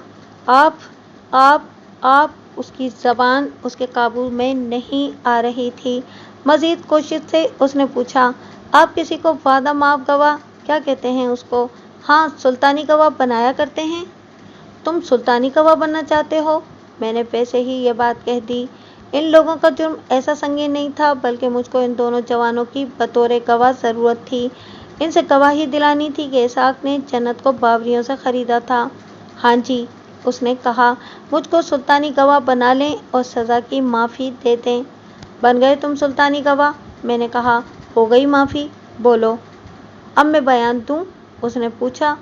आप उसकी ज़बान उसके काबू में नहीं आ रही थी। मज़ीद कोशिश से उसने पूछा, आप किसी को वादा माफ गवाह क्या कहते हैं उसको। हाँ, सुल्तानी गवाह बनाया करते हैं। तुम सुल्तानी गवाह बनना चाहते हो। मैंने वैसे ही ये बात कह दी। ان لوگوں کا جرم ایسا سنگین نہیں تھا، بلکہ مجھ کو ان دونوں جوانوں کی بطور گواہ ضرورت تھی۔ ان سے گواہی دلانی تھی کہ اسحاق نے جنت کو باوریوں سے خریدا تھا۔ ہاں جی، اس نے کہا، مجھ کو سلطانی گواہ بنا لیں اور سزا کی معافی دے دیں۔ بن گئے تم سلطانی گواہ؟ میں نے کہا، ہو گئی معافی، بولو۔ اب میں بیان دوں؟ اس نے پوچھا۔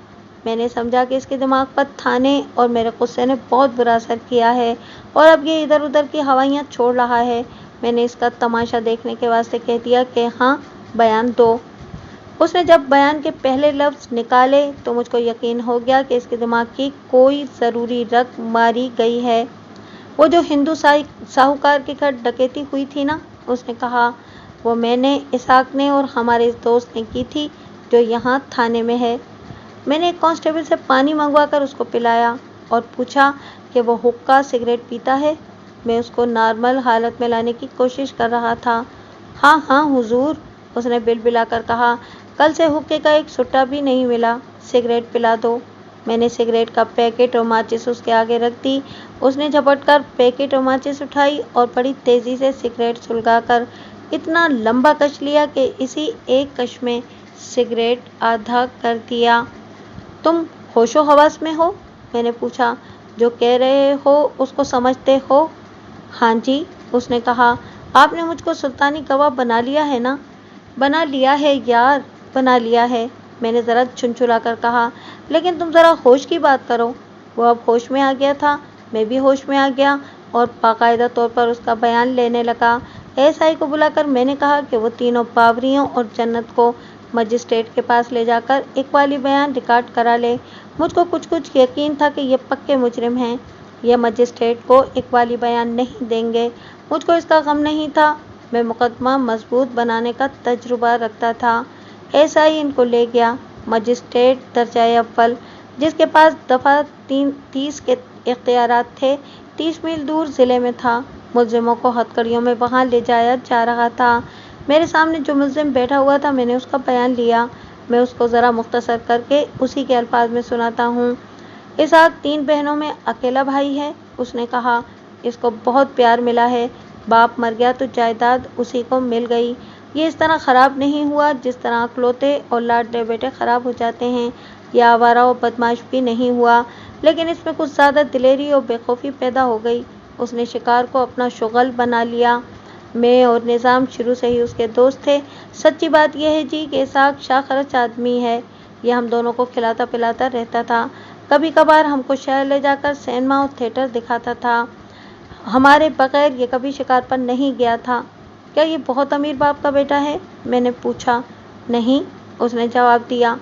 میں نے سمجھا کہ اس کے دماغ پر تھانے اور میرے غصے نے بہت برا اثر کیا ہے اور اب یہ ادھر ادھر کی ہوائیاں چھوڑ رہا ہے۔ میں نے اس کا تماشا دیکھنے کے واسطے کہہ دیا کہ ہاں، بیان دو۔ اس نے جب بیان کے پہلے لفظ نکالے تو مجھ کو یقین ہو گیا کہ اس کے دماغ کی کوئی ضروری رگ ماری گئی ہے۔ وہ جو ہندو ساہوکار کے گھر ڈکیتی ہوئی تھی نا، اس نے کہا، وہ میں نے، اسحاق نے اور ہمارے اس دوست نے کی تھی جو یہاں تھانے میں ہے۔ میں نے ایک کانسٹیبل سے پانی منگوا کر اس کو پلایا اور پوچھا کہ وہ حقہ سگریٹ پیتا ہے۔ میں اس کو نارمل حالت میں لانے کی کوشش کر رہا تھا۔ ہاں ہاں حضور، اس نے بلبلا کر کہا، کل سے حقے کا ایک سٹا بھی نہیں ملا، سگریٹ پلا دو۔ میں نے سگریٹ کا پیکٹ اور ماچس اس کے آگے رکھ دی۔ اس نے جھپٹ کر پیکٹ اور ماچس اٹھائی اور بڑی تیزی سے سگریٹ سلگا کر اتنا لمبا کش لیا کہ اسی ایک کش میں سگریٹ آدھا کر دیا۔ تم ہوش و حواس میں ہو؟ میں نے پوچھا۔ جو کہہ رہے ہو اس کو سمجھتے ہو؟ ہاں جی، اس نے کہا، آپ نے مجھ کو سلطانی گواہ بنا لیا ہے نا؟ بنا لیا ہے یار، بنا لیا ہے، میں نے ذرا چھنچھلا کر کہا، لیکن تم ذرا ہوش کی بات کرو۔ وہ اب ہوش میں آ گیا تھا، میں بھی ہوش میں آ گیا اور باقاعدہ طور پر اس کا بیان لینے لگا۔ ایس آئی کو بلا کر میں نے کہا کہ وہ تینوں باوریوں اور جنت کو مجسٹریٹ کے پاس لے جا کر اقبالی بیان ریکارڈ کرا لے۔ مجھ کو کچھ یقین تھا کہ یہ پکے مجرم ہیں، یہ مجسٹریٹ کو اقبالی بیان نہیں دیں گے۔ مجھ کو اس کا غم نہیں تھا، میں مقدمہ مضبوط بنانے کا تجربہ رکھتا تھا۔ ایس آئی ان کو لے گیا۔ مجسٹریٹ درجہ اول، جس کے پاس دفعہ 30 کے اختیارات تھے، 30 میل دور ضلع میں تھا۔ ملزموں کو ہتھکڑیوں میں وہاں لے جایا جا رہا تھا۔ میرے سامنے جو ملزم بیٹھا ہوا تھا، میں نے اس کا بیان لیا۔ میں اس کو ذرا مختصر کر کے اسی کے الفاظ میں سناتا ہوں۔ اسحاق 3 بہنوں میں اکیلا بھائی ہے، اس نے کہا۔ اس کو بہت پیار ملا ہے، باپ مر گیا تو جائیداد اسی کو مل گئی۔ یہ اس طرح خراب نہیں ہوا جس طرح اکلوتے اور لاڈلے بیٹے خراب ہو جاتے ہیں۔ یہ آوارہ اور بدمعاش بھی نہیں ہوا، لیکن اس میں کچھ زیادہ دلیری اور بے خوفی پیدا ہو گئی۔ اس نے شکار کو اپنا شغل بنا لیا۔ میں اور نظام شروع سے ہی اس کے دوست تھے۔ سچی بات یہ ہے جی کہ اسحاق شاخرچ آدمی ہے۔ یہ ہم دونوں کو کھلاتا پلاتا رہتا تھا۔ کبھی کبھار ہم کو شہر لے جا کر سینما اور تھیٹر دکھاتا تھا۔ ہمارے بغیر یہ کبھی شکار پر نہیں گیا تھا۔ کیا یہ بہت امیر باپ کا بیٹا ہے؟ میں نے پوچھا۔ نہیں، اس نے جواب دیا،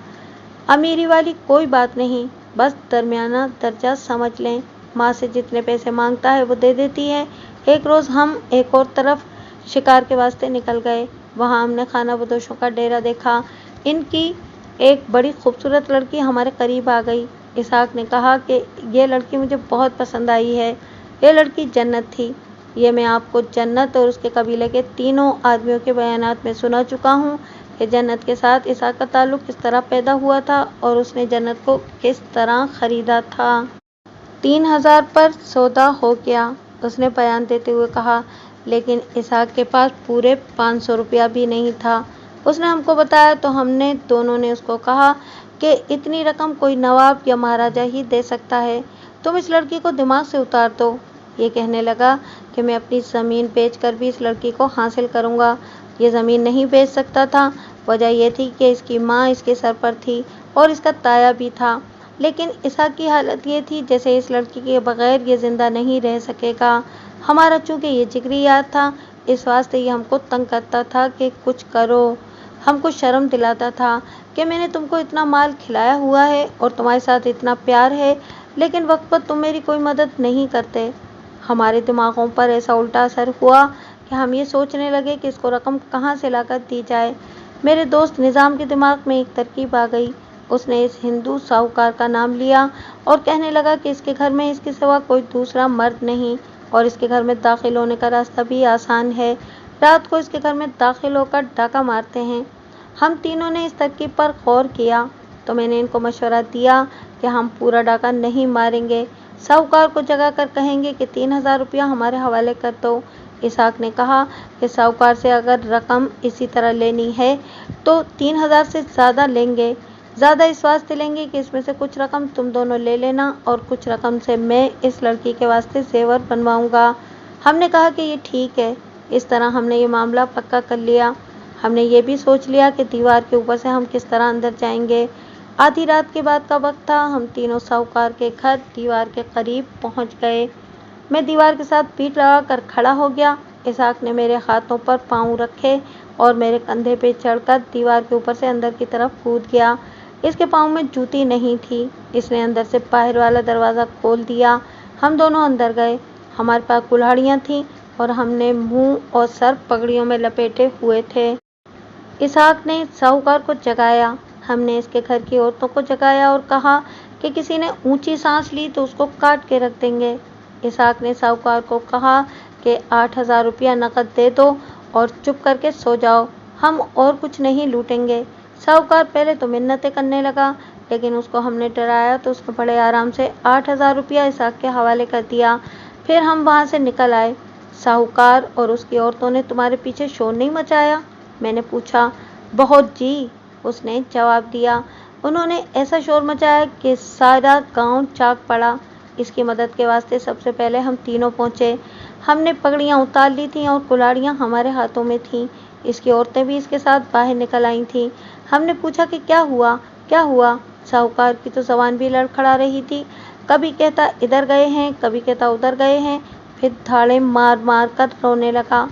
امیری والی کوئی بات نہیں، بس درمیانہ درجہ سمجھ لیں۔ ماں سے جتنے پیسے مانگتا ہے وہ دے دیتی ہے۔ ایک روز ہم ایک اور طرف شکار کے واسطے نکل گئے۔ وہاں ہم نے خانہ بدوشوں کا ڈیرا دیکھا۔ ان کی ایک بڑی خوبصورت لڑکی ہمارے قریب آ گئی۔ اسحاق نے کہا کہ یہ لڑکی مجھے بہت پسند آئی ہے۔ یہ لڑکی جنت تھی۔ یہ میں آپ کو جنت اور اس کے قبیلے کے تینوں آدمیوں کے بیانات میں سنا چکا ہوں کہ جنت کے ساتھ اسحاق کا تعلق کس طرح پیدا ہوا تھا اور اس نے جنت کو کس طرح خریدا تھا۔ 3000 پر سودا ہو گیا، اس نے بیان دیتے ہوئے کہا، لیکن اسحاق کے پاس پورے 500 روپیہ بھی نہیں تھا۔ اس نے ہم کو بتایا تو ہم نے دونوں نے اس کو کہا کہ اتنی رقم کوئی نواب یا مہاراجا ہی دے سکتا ہے، تم اس لڑکی کو دماغ سے اتار دو۔ یہ کہنے لگا کہ میں اپنی زمین بیچ کر بھی اس لڑکی کو حاصل کروں گا۔ یہ زمین نہیں بیچ سکتا تھا، وجہ یہ تھی کہ اس کی ماں اس کے سر پر تھی اور اس کا تایا بھی تھا، لیکن اسحاق کی حالت یہ تھی جیسے اس لڑکی کے بغیر یہ زندہ نہیں رہ سکے گا۔ ہمارا چونکہ یہ جگری یار تھا، اس واسطے یہ ہم کو تنگ کرتا تھا کہ کچھ کرو۔ ہم کو شرم دلاتا تھا کہ میں نے تم کو اتنا مال کھلایا ہوا ہے اور تمہارے ساتھ اتنا پیار ہے، لیکن وقت پر تم میری کوئی مدد نہیں کرتے۔ ہمارے دماغوں پر ایسا الٹا اثر ہوا کہ ہم یہ سوچنے لگے کہ اس کو رقم کہاں سے لا کر دی جائے۔ میرے دوست نظام کے دماغ میں ایک ترکیب آ گئی۔ اس نے اس ہندو ساہوکار کا نام لیا اور کہنے لگا کہ اس کے گھر میں اس کے سوا کوئی دوسرا مرد نہیں اور اس کے گھر میں داخل ہونے کا راستہ بھی آسان ہے۔ رات کو اس کے گھر میں داخل ہو کر ڈاکہ مارتے ہیں۔ ہم تینوں نے اس ترکیب پر غور کیا تو میں نے ان کو مشورہ دیا کہ ہم پورا ڈاکہ نہیں ماریں گے، ساہوکار کو جگا کر کہیں گے کہ 3000 روپیہ ہمارے حوالے کر دو، इसहाक ने कहा कि साहूकार से अगर रकम इसी तरह लेनी है तो 3,000 से ज़्यादा लेंगे। ज़्यादा इस वास्ते लेंगे कि इसमें से कुछ रकम तुम दोनों ले लेना और कुछ रकम से मैं इस लड़की के वास्ते जेवर बनवाऊंगा। हमने कहा कि ये ठीक है। इस तरह हमने ये मामला पक्का कर लिया। हमने ये भी सोच लिया कि दीवार के ऊपर से हम किस तरह अंदर जाएंगे। आधी रात के बाद का वक्त था। हम तीनों साहूकार के घर दीवार के करीब पहुंच गए। मैं दीवार के साथ पीठ लगाकर खड़ा हो गया। इसहाक ने मेरे हाथों पर पाँव रखे और मेरे कंधे पे चढ़कर दीवार के ऊपर से अंदर की तरफ कूद गया। इसके पाँव में जूती नहीं थी। इसने अंदर से बाहर वाला दरवाज़ा खोल दिया। हम दोनों अंदर गए। हमारे पास कुल्हाड़ियाँ थीं और हमने मुंह और सर पगड़ियों में लपेटे हुए थे। इसहाक ने साहूकार को जगाया। हमने इसके घर की औरतों को जगाया और कहा कि किसी ने ऊंची सांस ली तो उसको काट के रख देंगे। इसहाक ने साहूकार को कहा कि 8,000 रुपया नकद दे दो और चुप करके सो जाओ, हम और कुछ नहीं लूटेंगे। साहूकार पहले तो मिन्नतें करने लगा, लेकिन उसको हमने डराया तो उसने बड़े आराम से 8,000 रुपया इसहाक के हवाले कर दिया। फिर हम वहाँ से निकल आए। साहूकार और उसकी औरतों ने तुम्हारे पीछे शोर नहीं मचाया? मैंने पूछा। बहुत जी, उसने जवाब दिया। उन्होंने ऐसा शोर मचाया कि सारा गांव जाग पड़ा। इसकी मदद के वास्ते सबसे पहले हम तीनों पहुंचे। हमने पगड़ियां उतार ली थीं और कुल्हाड़ियां हमारे हाथों में थीं। इसकी औरतें भी इसके साथ बाहर निकल आई थीं। हमने पूछा कि क्या हुआ, क्या हुआ? साहूकार की तो जबान भी लड़खड़ा रही थी। कभी कहता इधर गए हैं, कभी कहता उधर गए हैं, फिर धाड़े मार मार कर रोने लगा।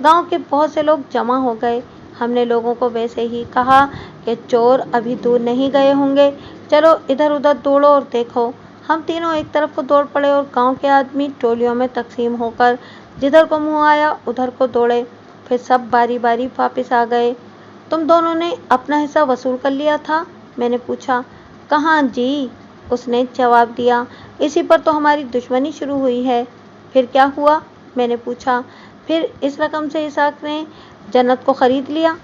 गांव के बहुत से लोग जमा हो गए। हमने लोगों को वैसे ही कहा कि चोर अभी दूर नहीं गए होंगे, चलो इधर उधर दौड़ो और देखो। हम तीनों एक तरफ को दौड़ पड़े और गांव के आदमी टोलियों में तकसीम होकर जिधर को मुंह आया उधर को दौड़े। फिर सब बारी बारी वापस आ गए। तुम दोनों ने अपना हिस्सा वसूल कर लिया था? मैंने पूछा। कहाँ जी, उसने जवाब दिया। इसी पर तो हमारी दुश्मनी शुरू हुई है। फिर क्या हुआ? मैंने पूछा। फिर इस रकम से इसहाक ने जन्नत को खरीद लिया।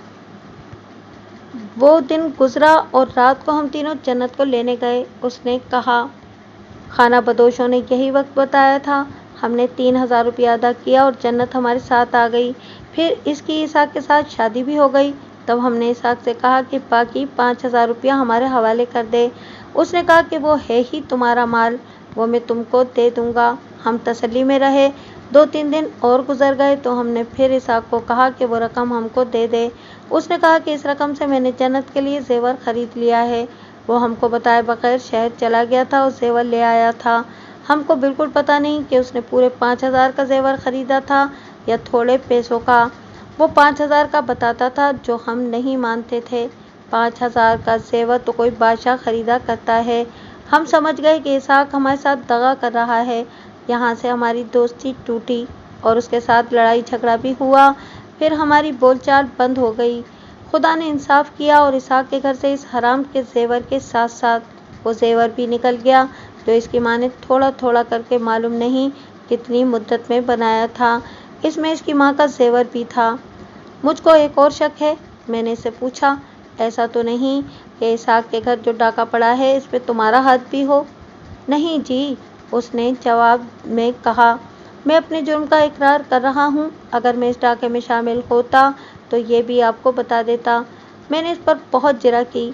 वो दिन गुजरा और रात को हम तीनों जन्नत को लेने गए। उसने कहा। खाना बदोशों ने यही वक्त बताया था। हमने 3,000 रुपया अदा किया और जन्नत हमारे साथ आ गई। फिर इसकी इसहाक के साथ शादी भी हो गई। तब हमने इसहाक से कहा कि बाकी 5,000 रुपया हमारे हवाले कर दे। उसने कहा कि वो है ही तुम्हारा माल, वो मैं तुमको दे दूंगा। हम तसल्ली में रहे। 2-3 दिन और गुजर गए तो हमने फिर इसहाक को कहा कि वो रकम हमको दे दे। उसने कहा कि इस रकम से मैंने जन्नत के लिए जेवर खरीद लिया है। वो हमको बताए बगैर शहर चला गया था और जेवर ले आया था। हमको बिल्कुल पता नहीं कि उसने पूरे 5,000 का जेवर खरीदा था या थोड़े पैसों का। वो 5,000 का बताता था, जो हम नहीं मानते थे। 5,000 का जेवर तो कोई बादशाह खरीदा करता है। हम समझ गए कि इसहाक हमारे साथ दगा कर रहा है। यहाँ से हमारी दोस्ती टूटी और उसके साथ लड़ाई झगड़ा भी हुआ। फिर हमारी बोलचाल बंद हो गई। खुदा ने इंसाफ किया और इसहाक के घर से इस हराम के जेवर के साथ साथ वो जेवर भी निकल गया जो इसकी माँ ने थोड़ा थोड़ा करके मालूम नहीं कितनी मुद्दत में बनाया था। इसमें इसकी माँ का जेवर भी था। मुझको एक और शक है, मैंने इससे पूछा। ऐसा तो नहीं कि इसहाक के घर जो डाका पड़ा है इस पे तुम्हारा हाथ भी हो? नहीं जी, उसने जवाब में कहा। मैं अपने जुर्म का इकरार कर रहा हूँ। अगर मैं इस डाके में शामिल होता तो ये भी आपको बता देता। मैंने इस पर बहुत जिरा की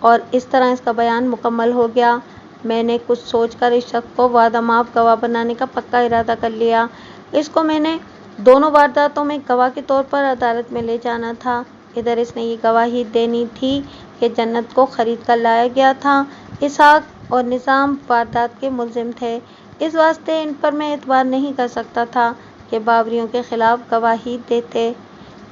और इस तरह इसका बयान मुकम्मल हो गया। मैंने कुछ सोचकर इस शख्स को वादा माफ गवाह बनाने का पक्का इरादा कर लिया। इसको मैंने दोनों वारदातों में गवाह के तौर पर अदालत में ले जाना था। इधर इसने ये गवाही देनी थी कि जन्नत को खरीद कर लाया गया था। इसहाक और निज़ाम वारदात के मुलजिम थे। इस वास्ते इन पर मैं एतबार नहीं कर सकता था कि बावरियों के खिलाफ गवाही देते।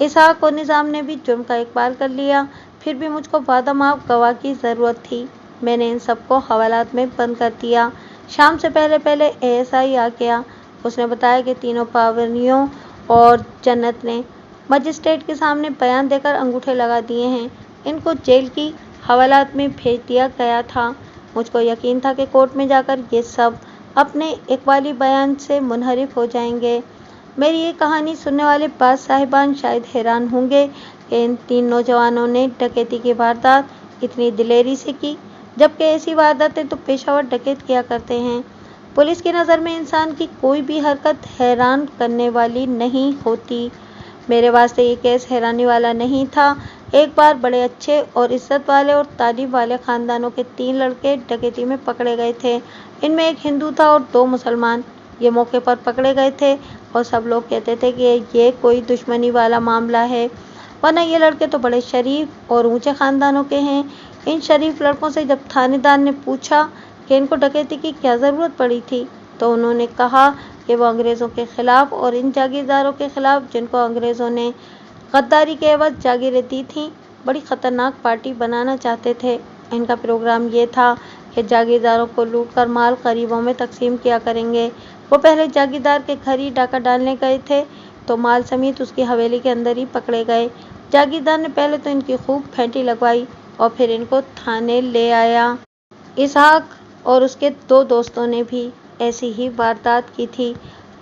इसहाक और निज़ाम ने भी जुर्म का इकबाल कर लिया। फिर भी मुझको वादा माफ गवाह की ज़रूरत थी। मैंने इन सबको हवालात में बंद कर दिया। शाम से पहले पहले ASI आ गया। उसने बताया कि तीनों बावरियों और जन्नत ने मजिस्ट्रेट के सामने बयान देकर अंगूठे लगा दिए हैं। इनको जेल की हवालात में भेज दिया गया था। मुझको यकीन था कि कोर्ट में जाकर ये सब अपने इकबाली बयान से मुनहरिफ हो जाएंगे। मेरी ये कहानी सुनने वाले बाद साहिबान शायद हैरान होंगे कि इन 3 नौजवानों ने डकैती की वारदात इतनी दिलेरी से की, जबकि ऐसी वारदातें तो पेशावर डकैत किया करते हैं। पुलिस की नज़र में इंसान की कोई भी हरकत हैरान करने वाली नहीं होती। मेरे वास्ते ये केस हैरानी वाला नहीं था। एक बार बड़े अच्छे और इज्जत वाले और तालीम वाले खानदानों के 3 लड़के डकैती में पकड़े गए थे। इनमें एक हिंदू था और 2 मुसलमान। ये मौके पर पकड़े गए थे और सब लोग कहते थे कि ये कोई दुश्मनी वाला मामला है, वरना ये लड़के तो बड़े शरीफ और ऊंचे खानदानों के हैं। इन शरीफ लड़कों से जब थानेदार ने पूछा कि इनको डकैती की क्या ज़रूरत पड़ी थी, तो उन्होंने कहा कि वो अंग्रेज़ों के खिलाफ और इन जागीरदारों के खिलाफ, जिनको अंग्रेज़ों ने गद्दारी के एवज जागीरें दी थीं, बड़ी ख़तरनाक पार्टी बनाना चाहते थे। इनका प्रोग्राम ये था कि जागीरदारों को लूटकर माल गरीबों में तकसीम किया करेंगे। वो पहले जागीरदार के घर ही डाका डालने गए थे, तो माल समेत उसकी हवेली के अंदर ही पकड़े गए। जागीरदार ने पहले तो इनकी खूब फेंटी लगवाई और फिर इनको थाने ले आया। इसहाक और उसके 2 दोस्तों ने भी ऐसी ही वारदात की थी।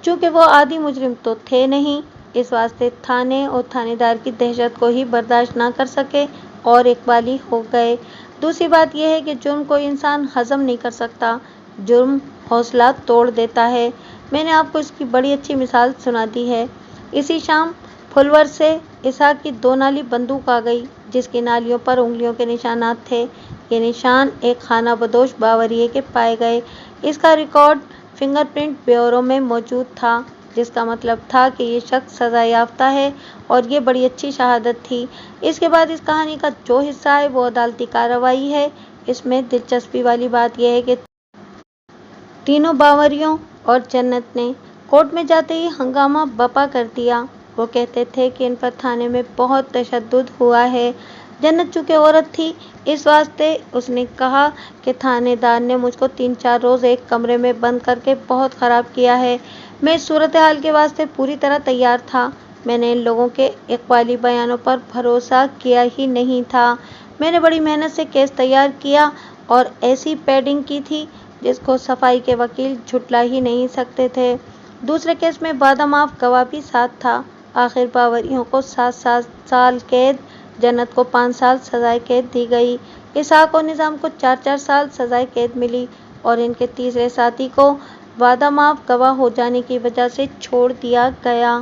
चूँकि वो आदि मुजरिम तो थे नहीं, इस वास्ते थाने और थानेदार की दहशत को ही बर्दाश्त ना कर सके और इकबाली हो गए। दूसरी बात यह है कि जुर्म कोई इंसान हजम नहीं कर सकता, जुर्म हौसला तोड़ देता है। मैंने आपको इसकी बड़ी अच्छी मिसाल सुना दी है। इसी शाम फुलवर से इसहाक की 2 नाली बंदूक आ गई, जिसकी नालियों पर उंगलियों के निशानात थे। ये निशान एक खाना बदोश बावरिये के पाए गए। इसका रिकॉर्ड फिंगरप्रिंट ब्यूरो में मौजूद था, जिसका मतलब था कि ये शख्स सज़ा याफ्ता है और ये बड़ी अच्छी शहादत थी। इसके बाद इस कहानी का जो हिस्सा है वो अदालती कार्रवाई है। इसमें दिलचस्पी वाली बात यह है कि तीनों बावरियों और जन्नत ने कोर्ट में जाते ही हंगामा बपा कर दिया। वो कहते थे कि इन पर थाने में बहुत तशद्दुद हुआ है। जन्नत चूँकि औरत थी, इस वास्ते उसने कहा कि थानेदार ने मुझको 3-4 रोज़ एक कमरे में बंद करके बहुत ख़राब किया है। मैं इस सूरत हाल के वास्ते पूरी तरह तैयार था। मैंने इन लोगों के इकबाली बयानों पर भरोसा किया ही नहीं था। मैंने बड़ी मेहनत से केस तैयार किया और ऐसी पैडिंग की थी जिसको सफाई के वकील झुटला ही नहीं सकते थे। दूसरे केस में वादा माफ गवाह भी साथ था। आखिर बावरियों को 7-7 साल कैद, जन्नत को 5 साल सजाए कैद दी गई। इसहाक और निज़ाम को 4-4 साल सजाए कैद मिली और इनके तीसरे साथी को वादा माफ गवाह हो जाने की वजह से छोड़ दिया गया।